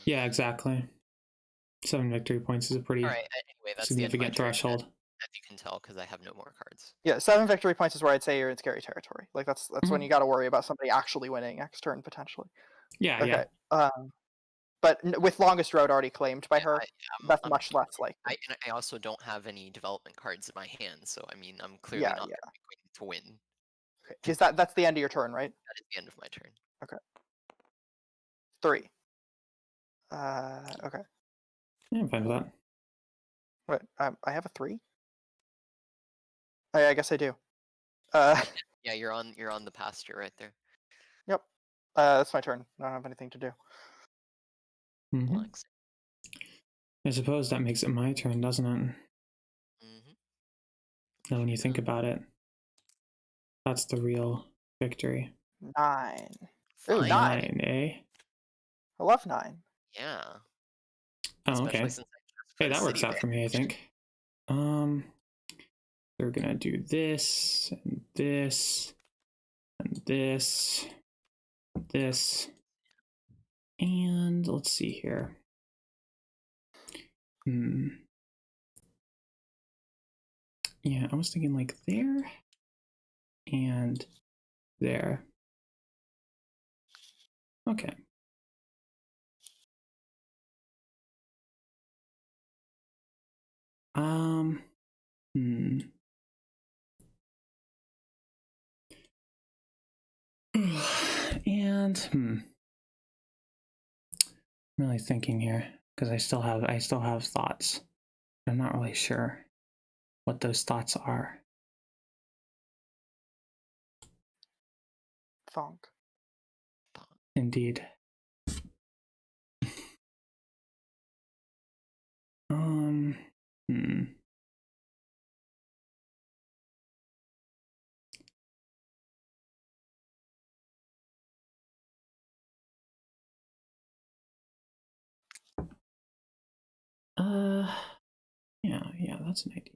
Yeah, exactly. 7 victory points is a pretty anyway, that's significant threshold. As you can tell, because I have no more cards. Yeah, 7 victory points is where I'd say you're in scary territory. Like that's when you got to worry about somebody actually winning next turn potentially. Yeah, okay. yeah. But with longest road already claimed by her, that's much less likely. I also don't have any development cards in my hand, so I mean, I'm clearly not going to win. Okay. Is that's the end of your turn, right? That is the end of my turn. Okay. 3. Okay. Yeah, I'm fine with that. What? I have a 3. I guess I do. Yeah, you're on the pasture right there. Yep. That's my turn. I don't have anything to do. Mm-hmm. I suppose that makes it my turn, doesn't it? Now, when you think about it, that's the real victory. 9. Ooh, 9, eh? I love 9. Yeah. Oh, okay. Hey, that works out for me, I think. They're gonna do this, and this, and this, this, and let's see here. Yeah, I was thinking like there and there. Okay. And I'm really thinking here because I still have thoughts. I'm not really sure what those thoughts are. Thonk. Indeed. Yeah, that's an idea.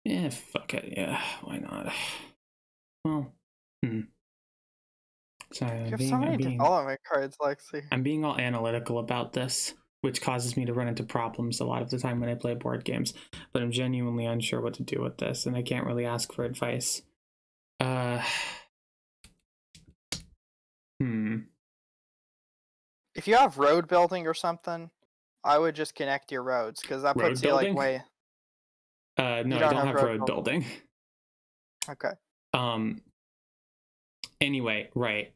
Yeah, fuck it. Yeah, why not? Well, Sorry, You have so many development cards, Lexi. I'm being all analytical about this, which causes me to run into problems a lot of the time when I play board games. But I'm genuinely unsure what to do with this, and I can't really ask for advice. If you have road building or something, I would just connect your roads because that puts you like way. No, I don't have road building. Okay. Anyway, right.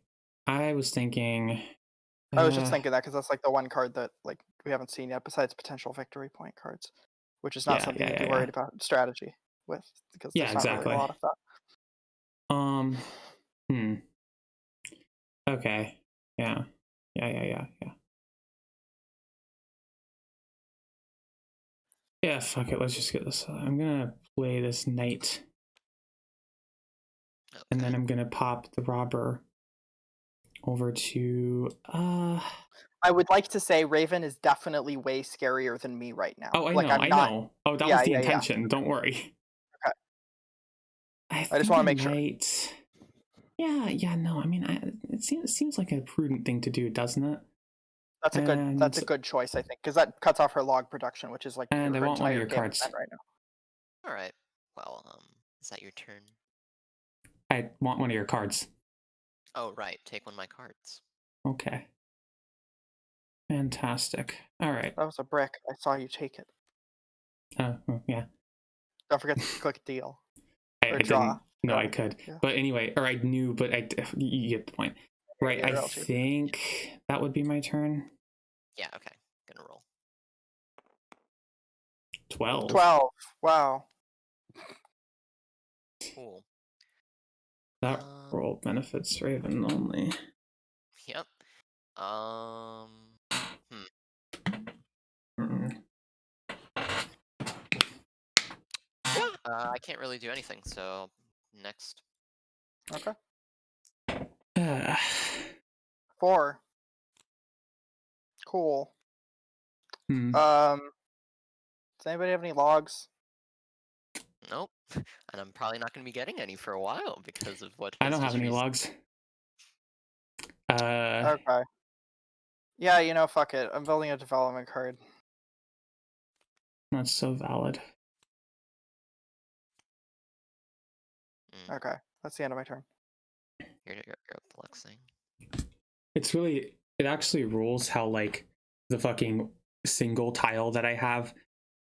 I was thinking. I was just thinking that because that's like the one card that like we haven't seen yet, besides potential victory point cards, which is not something you'd be worried about strategy with because there's not really a lot of that. Okay. Yeah. Yeah, fuck it. Let's just get this. I'm gonna play this knight. Okay. And then I'm gonna pop the robber over to I would like to say Raven is definitely way scarier than me right now. Oh, I know, I know. Oh, that was the intention. Don't worry. Okay. I just want to make sure. Yeah, no. I mean, it seems like a prudent thing to do, doesn't it? That's a good choice, I think, because that cuts off her log production, which is like and I want one of your cards right now. All right. Well, is that your turn? I want one of your cards. Oh, right. Take one of my cards. Okay. Fantastic. All right. That was a brick. I saw you take it. Yeah. Don't forget to click deal. I draw. didn't know I could. Yeah. But anyway, or I knew, but you get the point. Right, Yeah, I think that would be my turn. Yeah, okay. Gonna roll. 12. 12. Wow. Cool. That roll benefits Raven only. Yep. I can't really do anything, so next. Okay. 4. Cool. Does anybody have any logs? Nope. And I'm probably not going to be getting any for a while because of what. I don't have any logs. Okay. Yeah, fuck it. I'm building a development card. That's so valid. Okay, that's the end of my turn. You're the Lex thing. It's really, it actually rules how like the fucking single tile that I have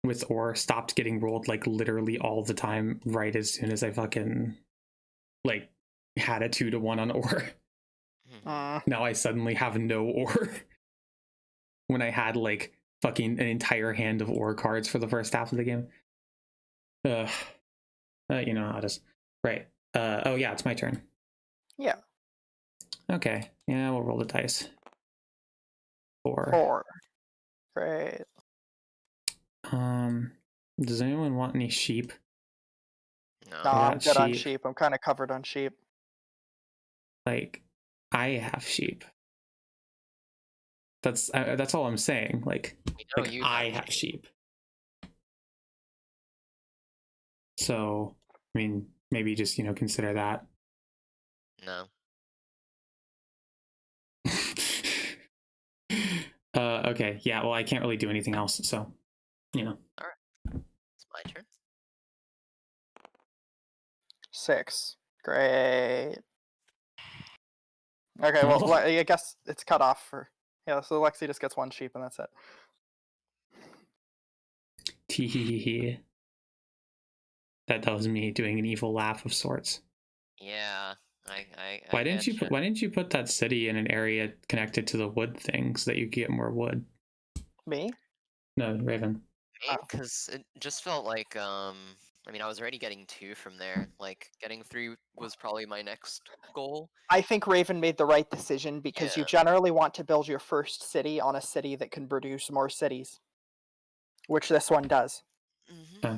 with ore stopped getting rolled like literally all the time right as soon as I fucking like had a 2-to-1 on ore. Now I suddenly have no ore when I had like fucking an entire hand of ore cards for the first half of the game. You know how it is. Right. Oh yeah, it's my turn. Yeah. Okay. Yeah, we'll roll the dice. 4. 4. Great. Does anyone want any sheep? No, I'm good on sheep. I'm kind of covered on sheep. Like, I have sheep. That's all I'm saying. Like I have sheep. So, I mean, maybe just, consider that. No. Okay. Yeah, well, I can't really do anything else, so, All right. It's my turn. 6. Great. Okay, well, I guess it's cut off for... Yeah, so Lexi just gets 1 sheep and that's it. Tee. That was me doing an evil laugh of sorts. Yeah, Why didn't you put that city in an area connected to the wood thing so that you could get more wood? Me? No, Raven. Because it just felt like I mean, I was already getting 2 from there. Like getting 3 was probably my next goal. I think Raven made the right decision because you generally want to build your first city on a city that can produce more cities, which this one does.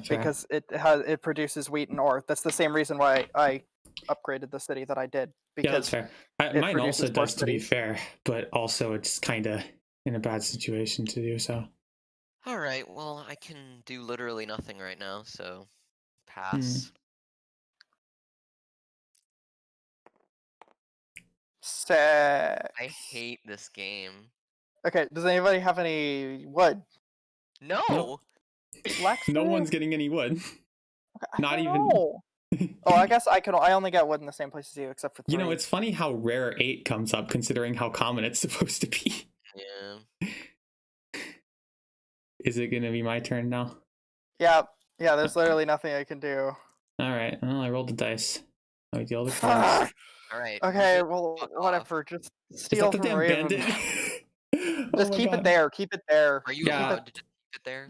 Because it produces wheat and ore. That's the same reason why I upgraded the city that I did. Because yeah, that's fair. Mine also does, to be fair, but also it's kind of in a bad situation to do so. All right, well, I can do literally nothing right now, so pass. 6. I hate this game. Okay, does anybody have any wood? No. Nope. No one's getting any wood. Not even. Oh, I guess I only get wood in the same place as you, except for 3. It's funny how rare 8 comes up, considering how common it's supposed to be. Yeah. Is it gonna be my turn now? Yeah. There's literally nothing I can do. All right. Well, I rolled the dice. I deal the cards. All right. Okay. Well, whatever. Just steal from Raven. Just keep it there. Keep it there. Are you allowed to just keep it there?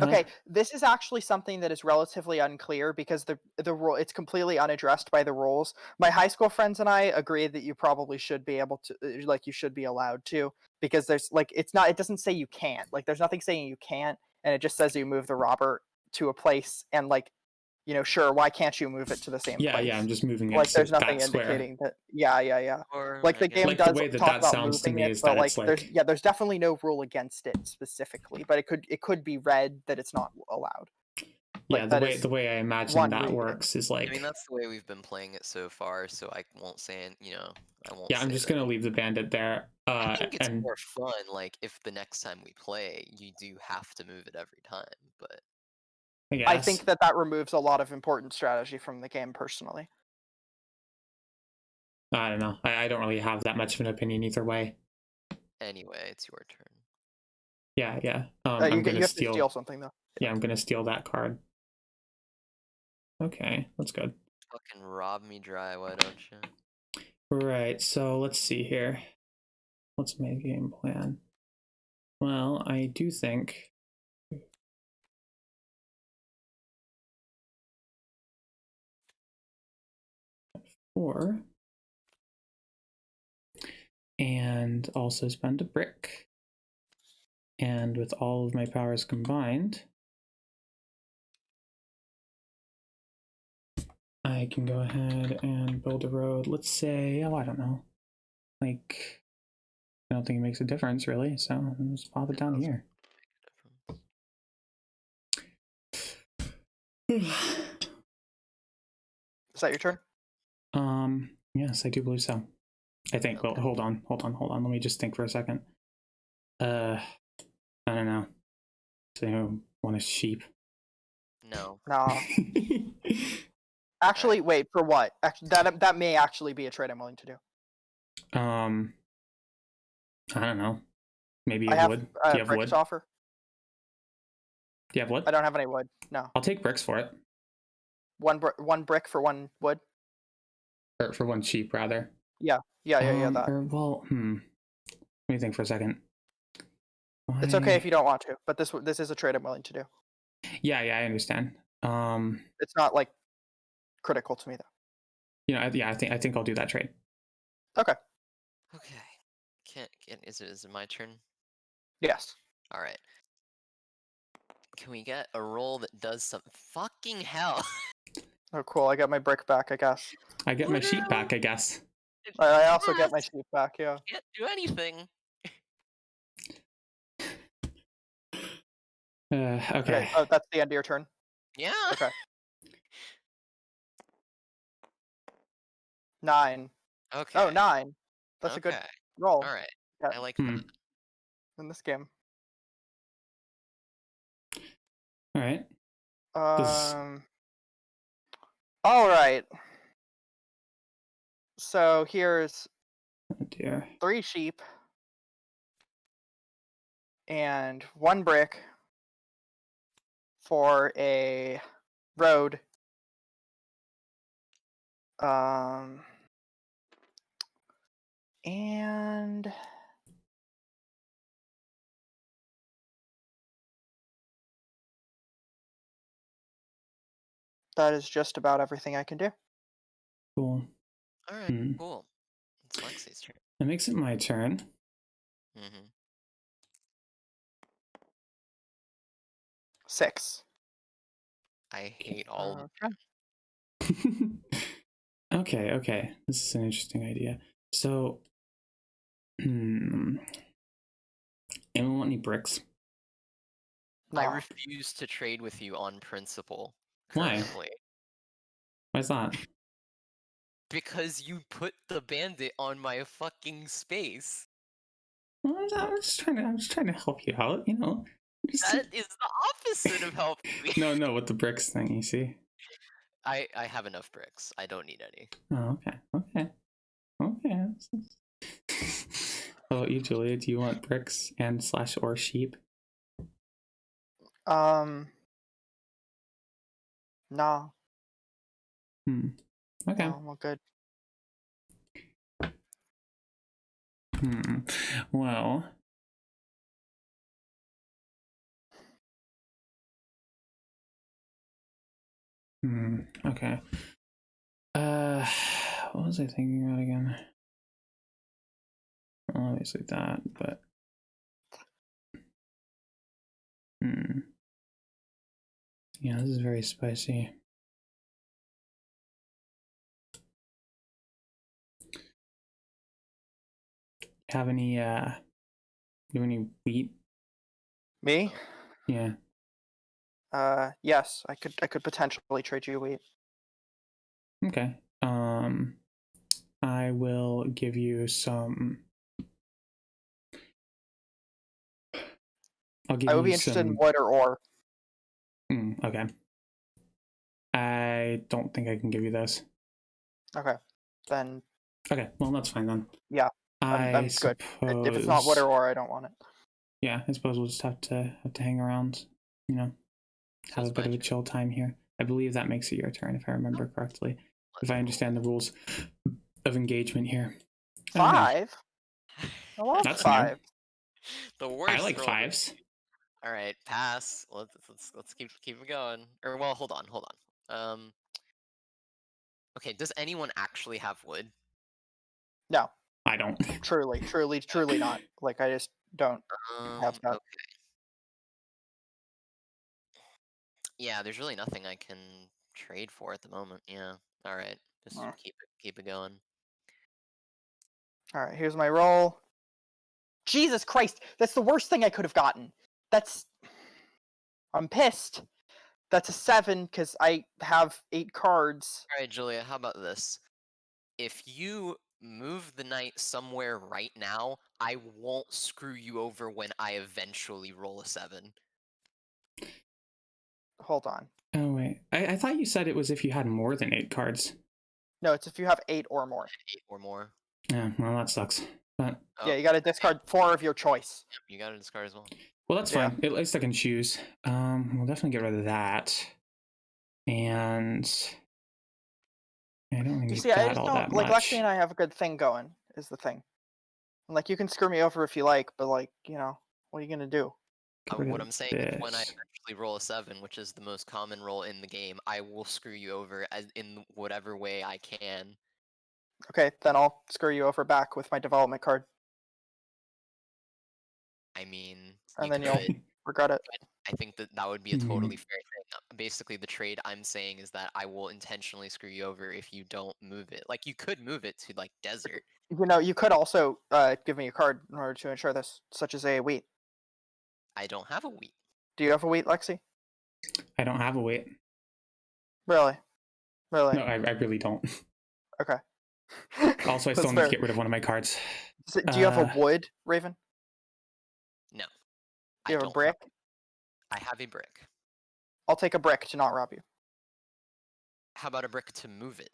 Okay, this is actually something that is relatively unclear because the rule, it's completely unaddressed by the rules. My high school friends and I agree that you probably should be able to, you should be allowed to, because there's it doesn't say you can't. There's nothing saying you can't, and it just says you move the robber to a place, and sure, why can't you move it to the same place? Yeah, I'm just moving it. There's nothing indicating that. Yeah. Or, the game does the way talk about sounds to moving me it, is but that there's definitely no rule against it specifically. But it could be read that it's not allowed. Yeah, the way I imagine that works is I mean, that's the way we've been playing it so far, so I won't say it. I won't. Yeah, I'm just gonna leave the bandit there. I think it's more fun. If the next time we play, you do have to move it every time, but. I think that removes a lot of important strategy from the game, personally. I don't know. I don't really have that much of an opinion either way. Anyway, it's your turn. Yeah. you have to steal something though. Yeah, I'm gonna steal that card. Okay, that's good. Fucking rob me dry, why don't you? Right, so let's see here. What's my game plan? Well, I do think... Four. And also spend a brick. And with all of my powers combined, I can go ahead and build a road. Let's say, I don't know. Like, I don't think it makes a difference, really, so let's pop it down here. Is that your turn? Yes, I do believe so. I think. Okay. Well, hold on. Let me just think for a second. I don't know. So, want a sheep? No. Actually, wait, for what? Actually, that may actually be a trade I'm willing to do. I don't know. Maybe you have wood. Do you have wood? Offer. Do you have wood? I don't have any wood. No. I'll take bricks for it. One brick for one wood. Or for one sheep, rather. Yeah. That. Well, let me think for a second. It's okay if you don't want to, but this is a trade I'm willing to do. Yeah, I understand. It's not like critical to me though. You know, I think I'll do that trade. Okay. Is it my turn? Yes. All right. Can we get a roll that does some fucking hell? Oh, cool! I got my brick back, I guess. I get my sheep back, I guess. I also get my sheep back. Yeah. Can't do anything. Okay. Oh, that's the end of your turn? Yeah. Okay. 9. Okay. Oh, 9. That's a good roll. All right. Yeah. I like that. In this game. All right. All right. So here's 3 sheep and 1 brick for a road. And that is just about everything I can do. Cool. All right, cool. It's Lexi's turn. That makes it my turn. 6. I hate all of them. Okay. This is an interesting idea. So, anyone want any bricks? No. I refuse to trade with you on principle. Currently. Why is that? Because you put the bandit on my fucking space. Well, I'm just trying to help you out, you know. That is the opposite of helping me. No, with the bricks thing, you see. I have enough bricks. I don't need any. Oh, okay. How about you, Julia? Do you want bricks and / or sheep? No. Okay. No, I'm all good. Well. Okay. What was I thinking about again? Well, obviously that, but yeah, this is very spicy. Have any wheat? Me? Yeah. Yes, I could potentially trade you wheat. Okay. I will give you some. I would be interested in wood or ore. Okay. I don't think I can give you those. Okay. Then. Okay, well that's fine then. Yeah, I'm good. If it's not wood or ore, I don't want it. yeah, I suppose we'll just have to hang around, you know, have a bit of a chill time here. I believe that makes it your turn, if I remember correctly. If I understand the rules of engagement here. 5? I love That's 5. New. The worst. I like 5s. All right, pass. Let's keep it going. Or well, hold on. Okay, does anyone actually have wood? No. I don't. Truly not. Like, I just don't have that. Okay. Yeah, there's really nothing I can trade for at the moment. Yeah. All right, just keep it going. All right, here's my roll. Jesus Christ, that's the worst thing I could have gotten. I'm pissed. That's a 7 because I have 8 cards. All right, Julia, how about this? If you move the knight somewhere right now, I won't screw you over when I eventually roll a 7. Hold on. Oh, wait. I thought you said it was if you had more than 8 cards. No, it's if you have 8 or more. 8 or more. Yeah, well, that sucks. But yeah, you gotta discard 4 of your choice. Yep, you gotta discard as well. Well, that's fine. At least I can choose. We'll definitely get rid of that. And I don't really you see, I just don't like much. Lexi and I have a good thing going. Is the thing. And, like, you can screw me over if you like, but like, you know, what are you gonna do? What I'm saying is when I actually roll a 7, which is the most common roll in the game, I will screw you over in whatever way I can. Okay, then I'll screw you over back with my development card. I mean, and then you'll regret it. I think that would be a totally fair thing. Basically, the trade I'm saying is that I will intentionally screw you over if you don't move it. Like, you could move it to, like, desert. You know, you could also give me a card in order to ensure this, such as a wheat. I don't have a wheat. Do you have a wheat, Lexi? I don't have a wheat. Really? Really? No, I really don't. Okay. Also, I still need to get rid of one of my cards. Do you have a wood, Raven? No. Do you have a brick? I have a brick. I'll take a brick to not rob you. How about a brick to move it?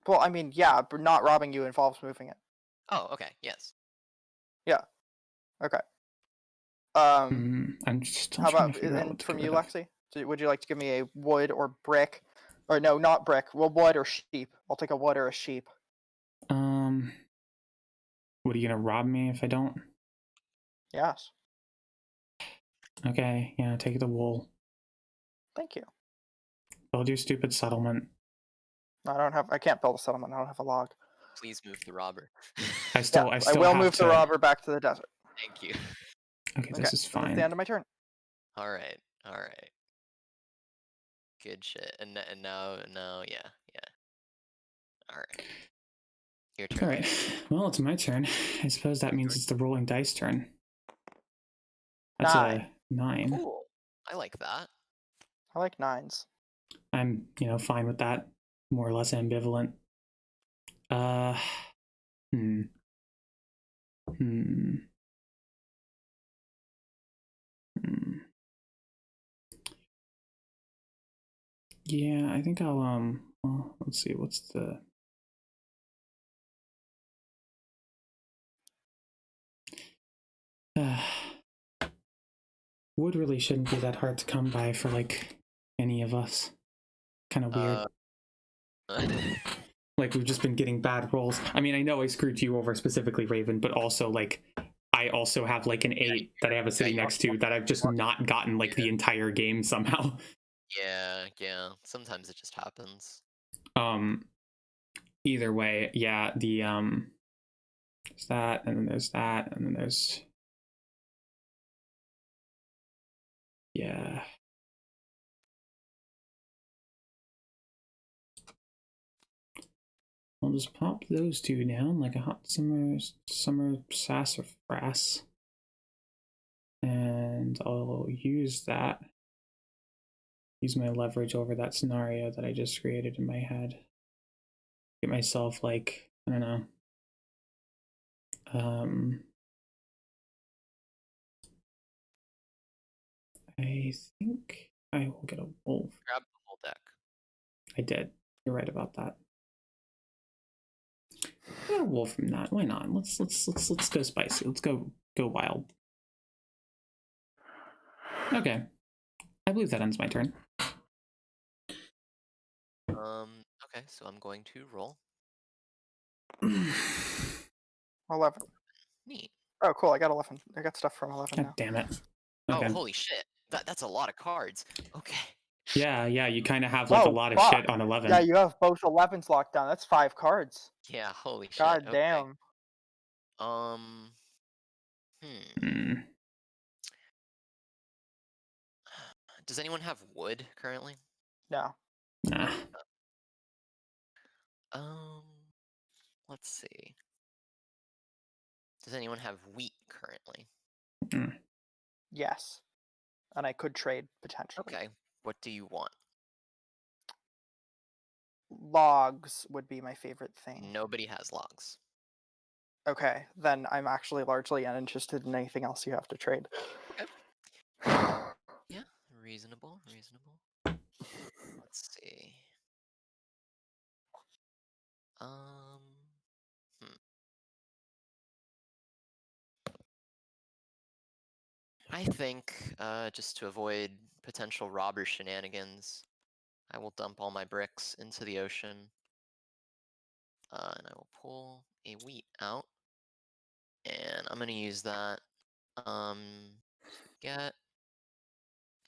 Well, I mean, yeah, but not robbing you involves moving it. Oh, okay. Yes. Yeah. Okay. I'm just how about from you, Lexi? Would you like to give me a wood or brick? Or no, not brick. Well, wood or sheep. I'll take a wood or a sheep. What are you gonna rob me if I don't? Yes. Okay, yeah, take the wool. Thank you. Build your stupid settlement. I can't build a settlement. I don't have a log. Please move the robber. I will move the robber back to the desert. Thank you. Okay, this is fine. That's the end of my turn. All right. Good shit. And now, yeah. All right. Your turn. All right. Well, it's my turn. I suppose that means it's the rolling dice turn. That's 9. a 9. Cool. I like that. I like 9s. I'm, fine with that. More or less ambivalent. Yeah, I think I'll well, let's see, what's the wood really shouldn't be that hard to come by for like any of us. Kind of weird. Like, we've just been getting bad rolls. I mean, I know I screwed you over specifically, Raven, but also like I also have like an 8 that I have a sitting next to that I've just not gotten like the entire game somehow. Yeah. Sometimes it just happens. Either way, yeah, the there's that, and then there's that, and then there's yeah. I'll just pop those two down like a hot summer sassafras. And I'll use that. Use my leverage over that scenario that I just created in my head. Get myself like, I don't know. I think I will get a wolf. Grab the whole deck. I did. You're right about that. a wolf from that. Why not? Let's go spicy. Let's go wild. Okay, I believe that ends my turn. Okay, so I'm going to roll. 11. Neat. Oh, cool. I got 11. I got stuff from 11 God now. damn it. Okay. Oh, holy shit. That's a lot of cards. Okay. Yeah, you kind of have like a lot of shit on 11. Yeah, you have both 11s locked down. That's 5 cards. Yeah, holy shit. God Okay. damn. Does anyone have wood currently? No. Nah. Let's see. Does anyone have wheat currently? Yes. And I could trade potentially. Okay. What do you want? Logs would be my favorite thing. Nobody has logs. Okay, then I'm actually largely uninterested in anything else you have to trade. Okay. Yeah, reasonable. Let's see. I think, just to avoid potential robber shenanigans, I will dump all my bricks into the ocean. And I will pull a wheat out. And I'm going to use that to get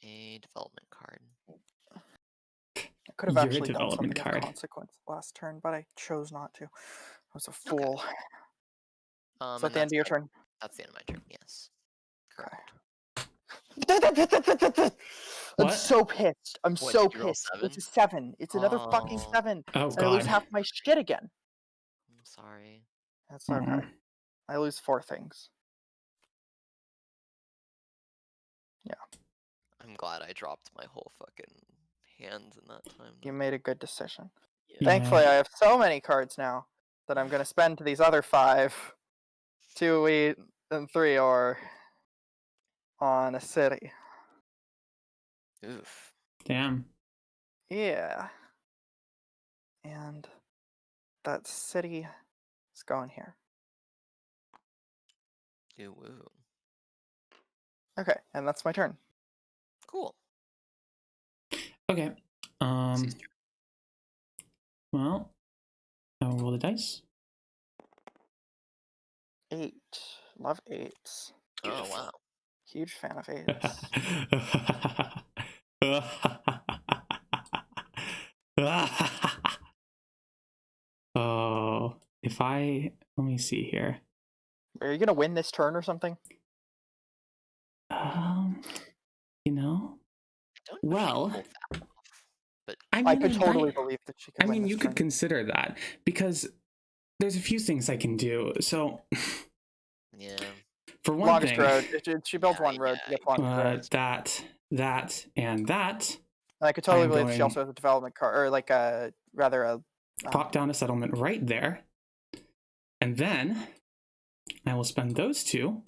a development card. I could have actually done something of consequence last turn, but I chose not to. I was a fool. Okay. Is that the end of your turn? That's the end of my turn, yes. Correct. I'm so pissed. I'm so pissed. It's a 7. It's another fucking 7. Oh, and I lose half my shit again. I'm sorry. That's okay. I lose 4 things. Yeah. I'm glad I dropped my whole fucking hands in that time. You made a good decision. Yeah. Thankfully, I have so many cards now that I'm going to spend to these other 5. 2 wheat and 3 ore on a city. Oof. Damn. Yeah. And that city is going here. Ooh. Okay, and that's my turn. Cool. Okay. Well, I'll roll the dice. 8. Love 8s. Oh, wow. Huge fan of 8s. Oh, let me see here. Are you gonna win this turn or something? You know, well, but I could totally believe that she could. I mean, you could consider that because there's a few things I can do. So, yeah. For one thing, road. She builds one road to get longest road. That, and that. And I could totally believe she also has a development card, or like a pop down a settlement right there, and then I will spend those 2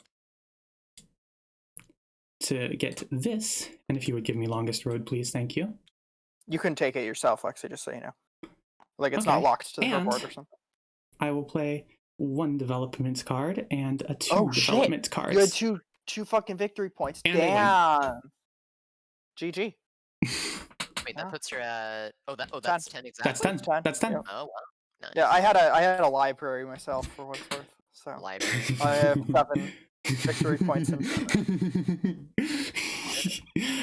to get this. And if you would give me longest road, please, thank you. You can take it yourself, Lexi, just so you know. Like it's not locked to her board or something. I will play 1 development card and a 2 development cards. You had two fucking victory points. And damn. GG. Wait, that puts her at that's 10 exactly. That's 10. That's 10. Yeah. Oh wow. Nice. Yeah, I had a library myself for what's worth. So library. I have 7 victory points.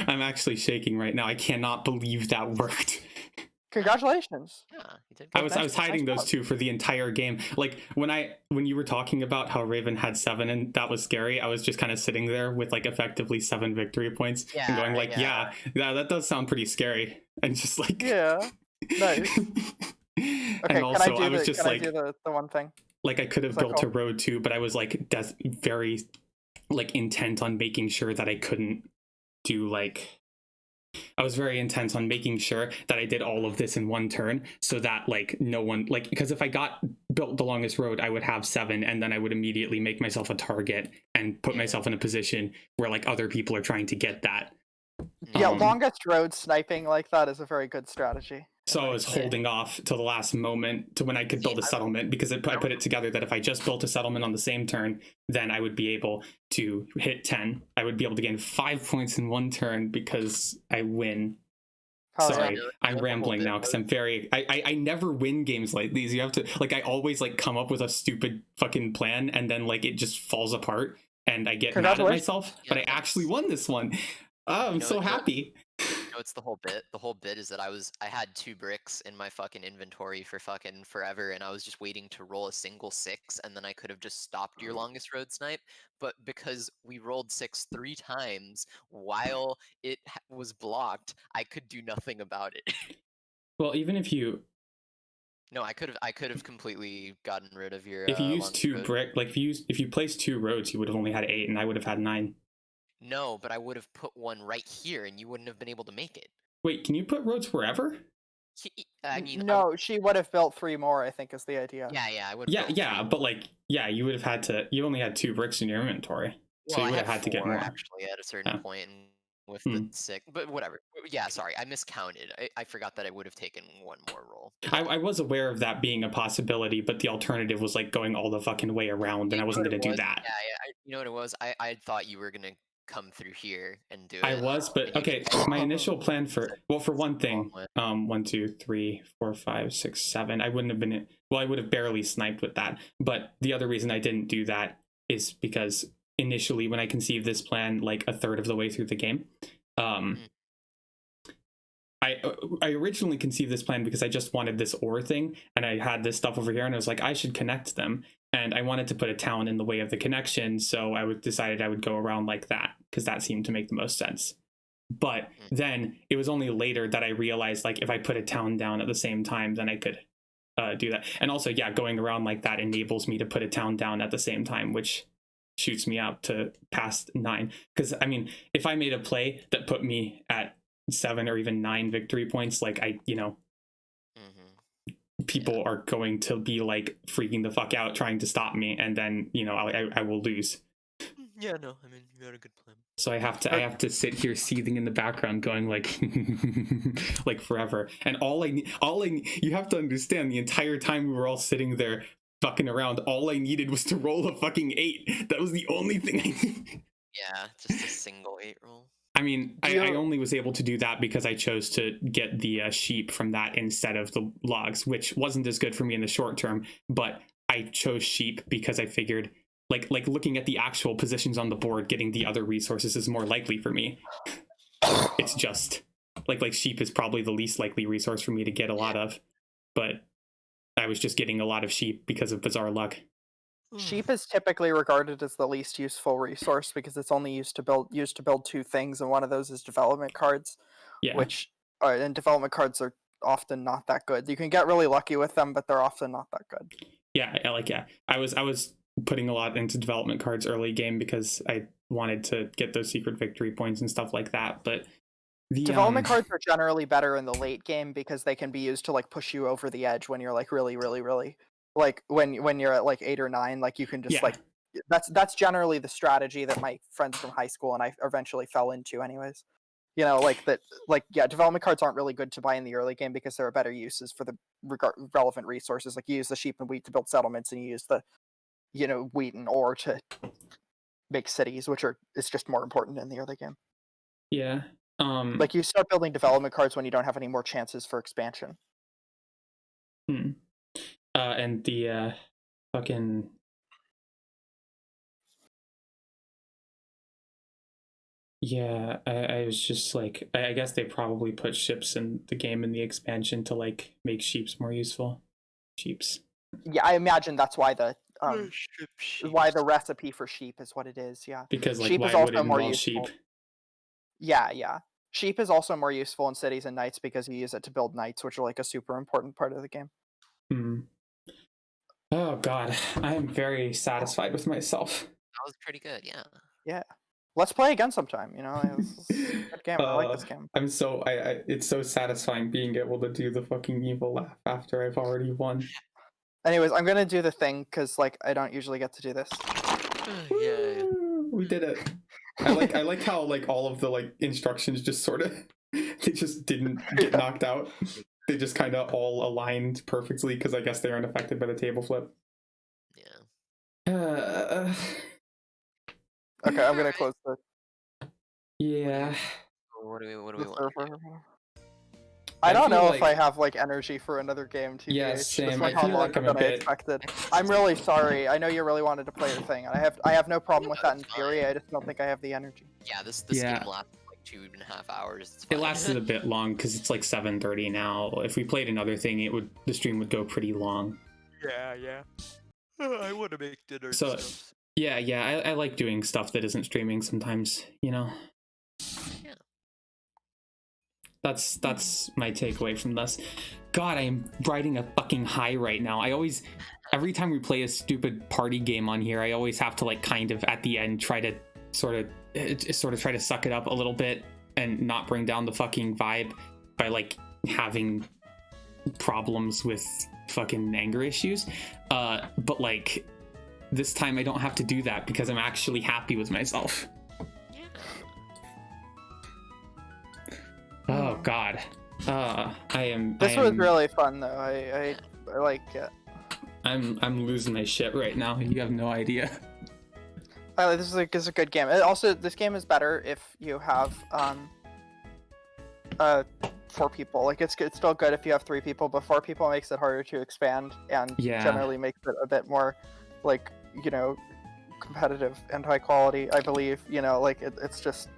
I'm actually shaking right now. I cannot believe that worked. Congratulations. Yeah, you did. I was hiding those 2 for the entire game. Like when you were talking about how Raven had 7 and that was scary, I was just kind of sitting there with like effectively 7 victory points and going like, yeah, that does sound pretty scary. And just like nice. Okay, and also I do the one thing? Like I could have built a road too, but I was like very like intent on making sure that I couldn't do I was very intense on making sure that I did all of this in 1 turn so that like no one because if I built the longest road, I would have 7 and then I would immediately make myself a target and put myself in a position where like other people are trying to get that. Yeah, longest road sniping like that is a very good strategy. So I was holding off till the last moment to when I could build a settlement, because I put it together that if I just built a settlement on the same turn, then I would be able to hit 10. I would be able to gain 5 points in one turn because I win. Sorry, I'm rambling now because I'm very... I never win games like these. You have to... Like, I always, like, come up with a stupid fucking plan, and then, like, it just falls apart, and I get mad at myself. But I actually won this one. Oh, I'm so happy. It's the whole bit. The whole bit is that I had 2 bricks in my fucking inventory for fucking forever, and I was just waiting to roll a single 6, and then I could have just stopped your longest road snipe. But because we rolled 6 3 times while it was blocked, I could do nothing about it. Well, even if you... No, I could have completely gotten rid of your. If you use 2 brick, like if you place 2 roads, you would have only had 8, and I would have had 9. No, but I would have put one right here, and you wouldn't have been able to make it. Wait, can you put roads wherever? I mean, no, she would have built 3 more, I think, is the idea. Yeah, I would. Yeah, but like, you would have had to. You only had 2 bricks in your inventory, so you would have had to get more. Actually, at a certain point with the 6, but whatever. Yeah, sorry, I miscounted. I forgot that I would have taken 1 more roll. I was aware of that being a possibility, but the alternative was like going all the fucking way around, and I wasn't going to do that. Yeah. You know what it was? I thought you were gonna come through here and do it. I was, but okay. My initial plan for one thing, 1, 2, 3, 4, 5, 6, 7. I wouldn't have been. Well, I would have barely sniped with that. But the other reason I didn't do that is because initially, when I conceived this plan, like a third of the way through the game, I originally conceived this plan because I just wanted this ore thing, and I had this stuff over here, and I was like, I should connect them. And I wanted to put a town in the way of the connection, so I decided I would go around like that, because that seemed to make the most sense. But then it was only later that I realized, like, if I put a town down at the same time, then I could do that. And also, going around like that enables me to put a town down at the same time, which shoots me out to past 9. Because, I mean, if I made a play that put me at 7 or even 9 victory points, like, people are going to be like freaking the fuck out trying to stop me, and then I will lose. Yeah, no, I mean, you got a good plan. So I have to sit here seething in the background, going like like forever. And you have to understand, the entire time we were all sitting there fucking around, all I needed was to roll a fucking 8. That was the only thing I needed. Yeah, just a single 8 roll. I mean, I only was able to do that because I chose to get the sheep from that instead of the logs, which wasn't as good for me in the short term. But I chose sheep because I figured, like looking at the actual positions on the board, getting the other resources is more likely for me. It's just like sheep is probably the least likely resource for me to get a lot of, but I was just getting a lot of sheep because of bizarre luck. Sheep is typically regarded as the least useful resource because it's only used to build 2 things, and one of those is development cards. Yeah. And development cards are often not that good. You can get really lucky with them, but they're often not that good. Yeah. I was putting a lot into development cards early game because I wanted to get those secret victory points and stuff like that. But the development cards are generally better in the late game because they can be used to like push you over the edge when you're like really, really, really. Like when you're at like 8 or 9, like you can just like that's generally the strategy that my friends from high school and I eventually fell into anyways. Development cards aren't really good to buy in the early game because there are better uses for the relevant resources. Like you use the sheep and wheat to build settlements, and you use the wheat and ore to make cities, which is just more important in the early game. Yeah. Like you start building development cards when you don't have any more chances for expansion. And the fucking I was just like, I guess they probably put ships in the game in the expansion to like make sheeps more useful. Sheeps. Yeah, I imagine that's why the recipe for sheep is what it is. Yeah, because like sheep why would it involve sheep? Yeah. Sheep is also more useful in cities and knights because you use it to build knights, which are like a super important part of the game. Oh god, I am very satisfied with myself. That was pretty good, yeah. Yeah. Let's play again sometime, It's a good game. I like this game. It's so satisfying being able to do the fucking evil laugh after I've already won. Anyways, I'm gonna do the thing because like I don't usually get to do this. Yeah. We did it. I like how like all of the like instructions just sort of they just didn't get knocked out. they just kind of all aligned perfectly because I guess they aren't affected by the table flip. Yeah. Okay, I'm gonna close the. Yeah. What do we want? I don't know if I have like energy for another game. TBH. Yeah, same. I feel like I'm a bit. Expected. I'm really sorry. I know you really wanted to play your thing. I have no problem with that in theory. I just don't think I have the energy. Yeah, this game lasted like 2.5 hours. It's fine. It lasted a bit long because it's like 7:30 now. If we played another thing, the stream would go pretty long. Yeah. I want to make dinner. So yeah, I like doing stuff that isn't streaming sometimes. You know. Yeah. That's my takeaway from this. God, I am riding a fucking high right now. Every time we play a stupid party game on here, I always have to like kind of at the end try to sort of try to suck it up a little bit and not bring down the fucking vibe by like having problems with fucking anger issues. But like this time I don't have to do that because I'm actually happy with myself. Oh God. I am. This was really fun though. I like it. I'm losing my shit right now. You have no idea. This is a good game. Also, this game is better if you have 4 people. Like it's still good if you have 3 people, but 4 people makes it harder to expand and generally makes it a bit more like, you know, competitive and high quality, I believe. You know, like it's just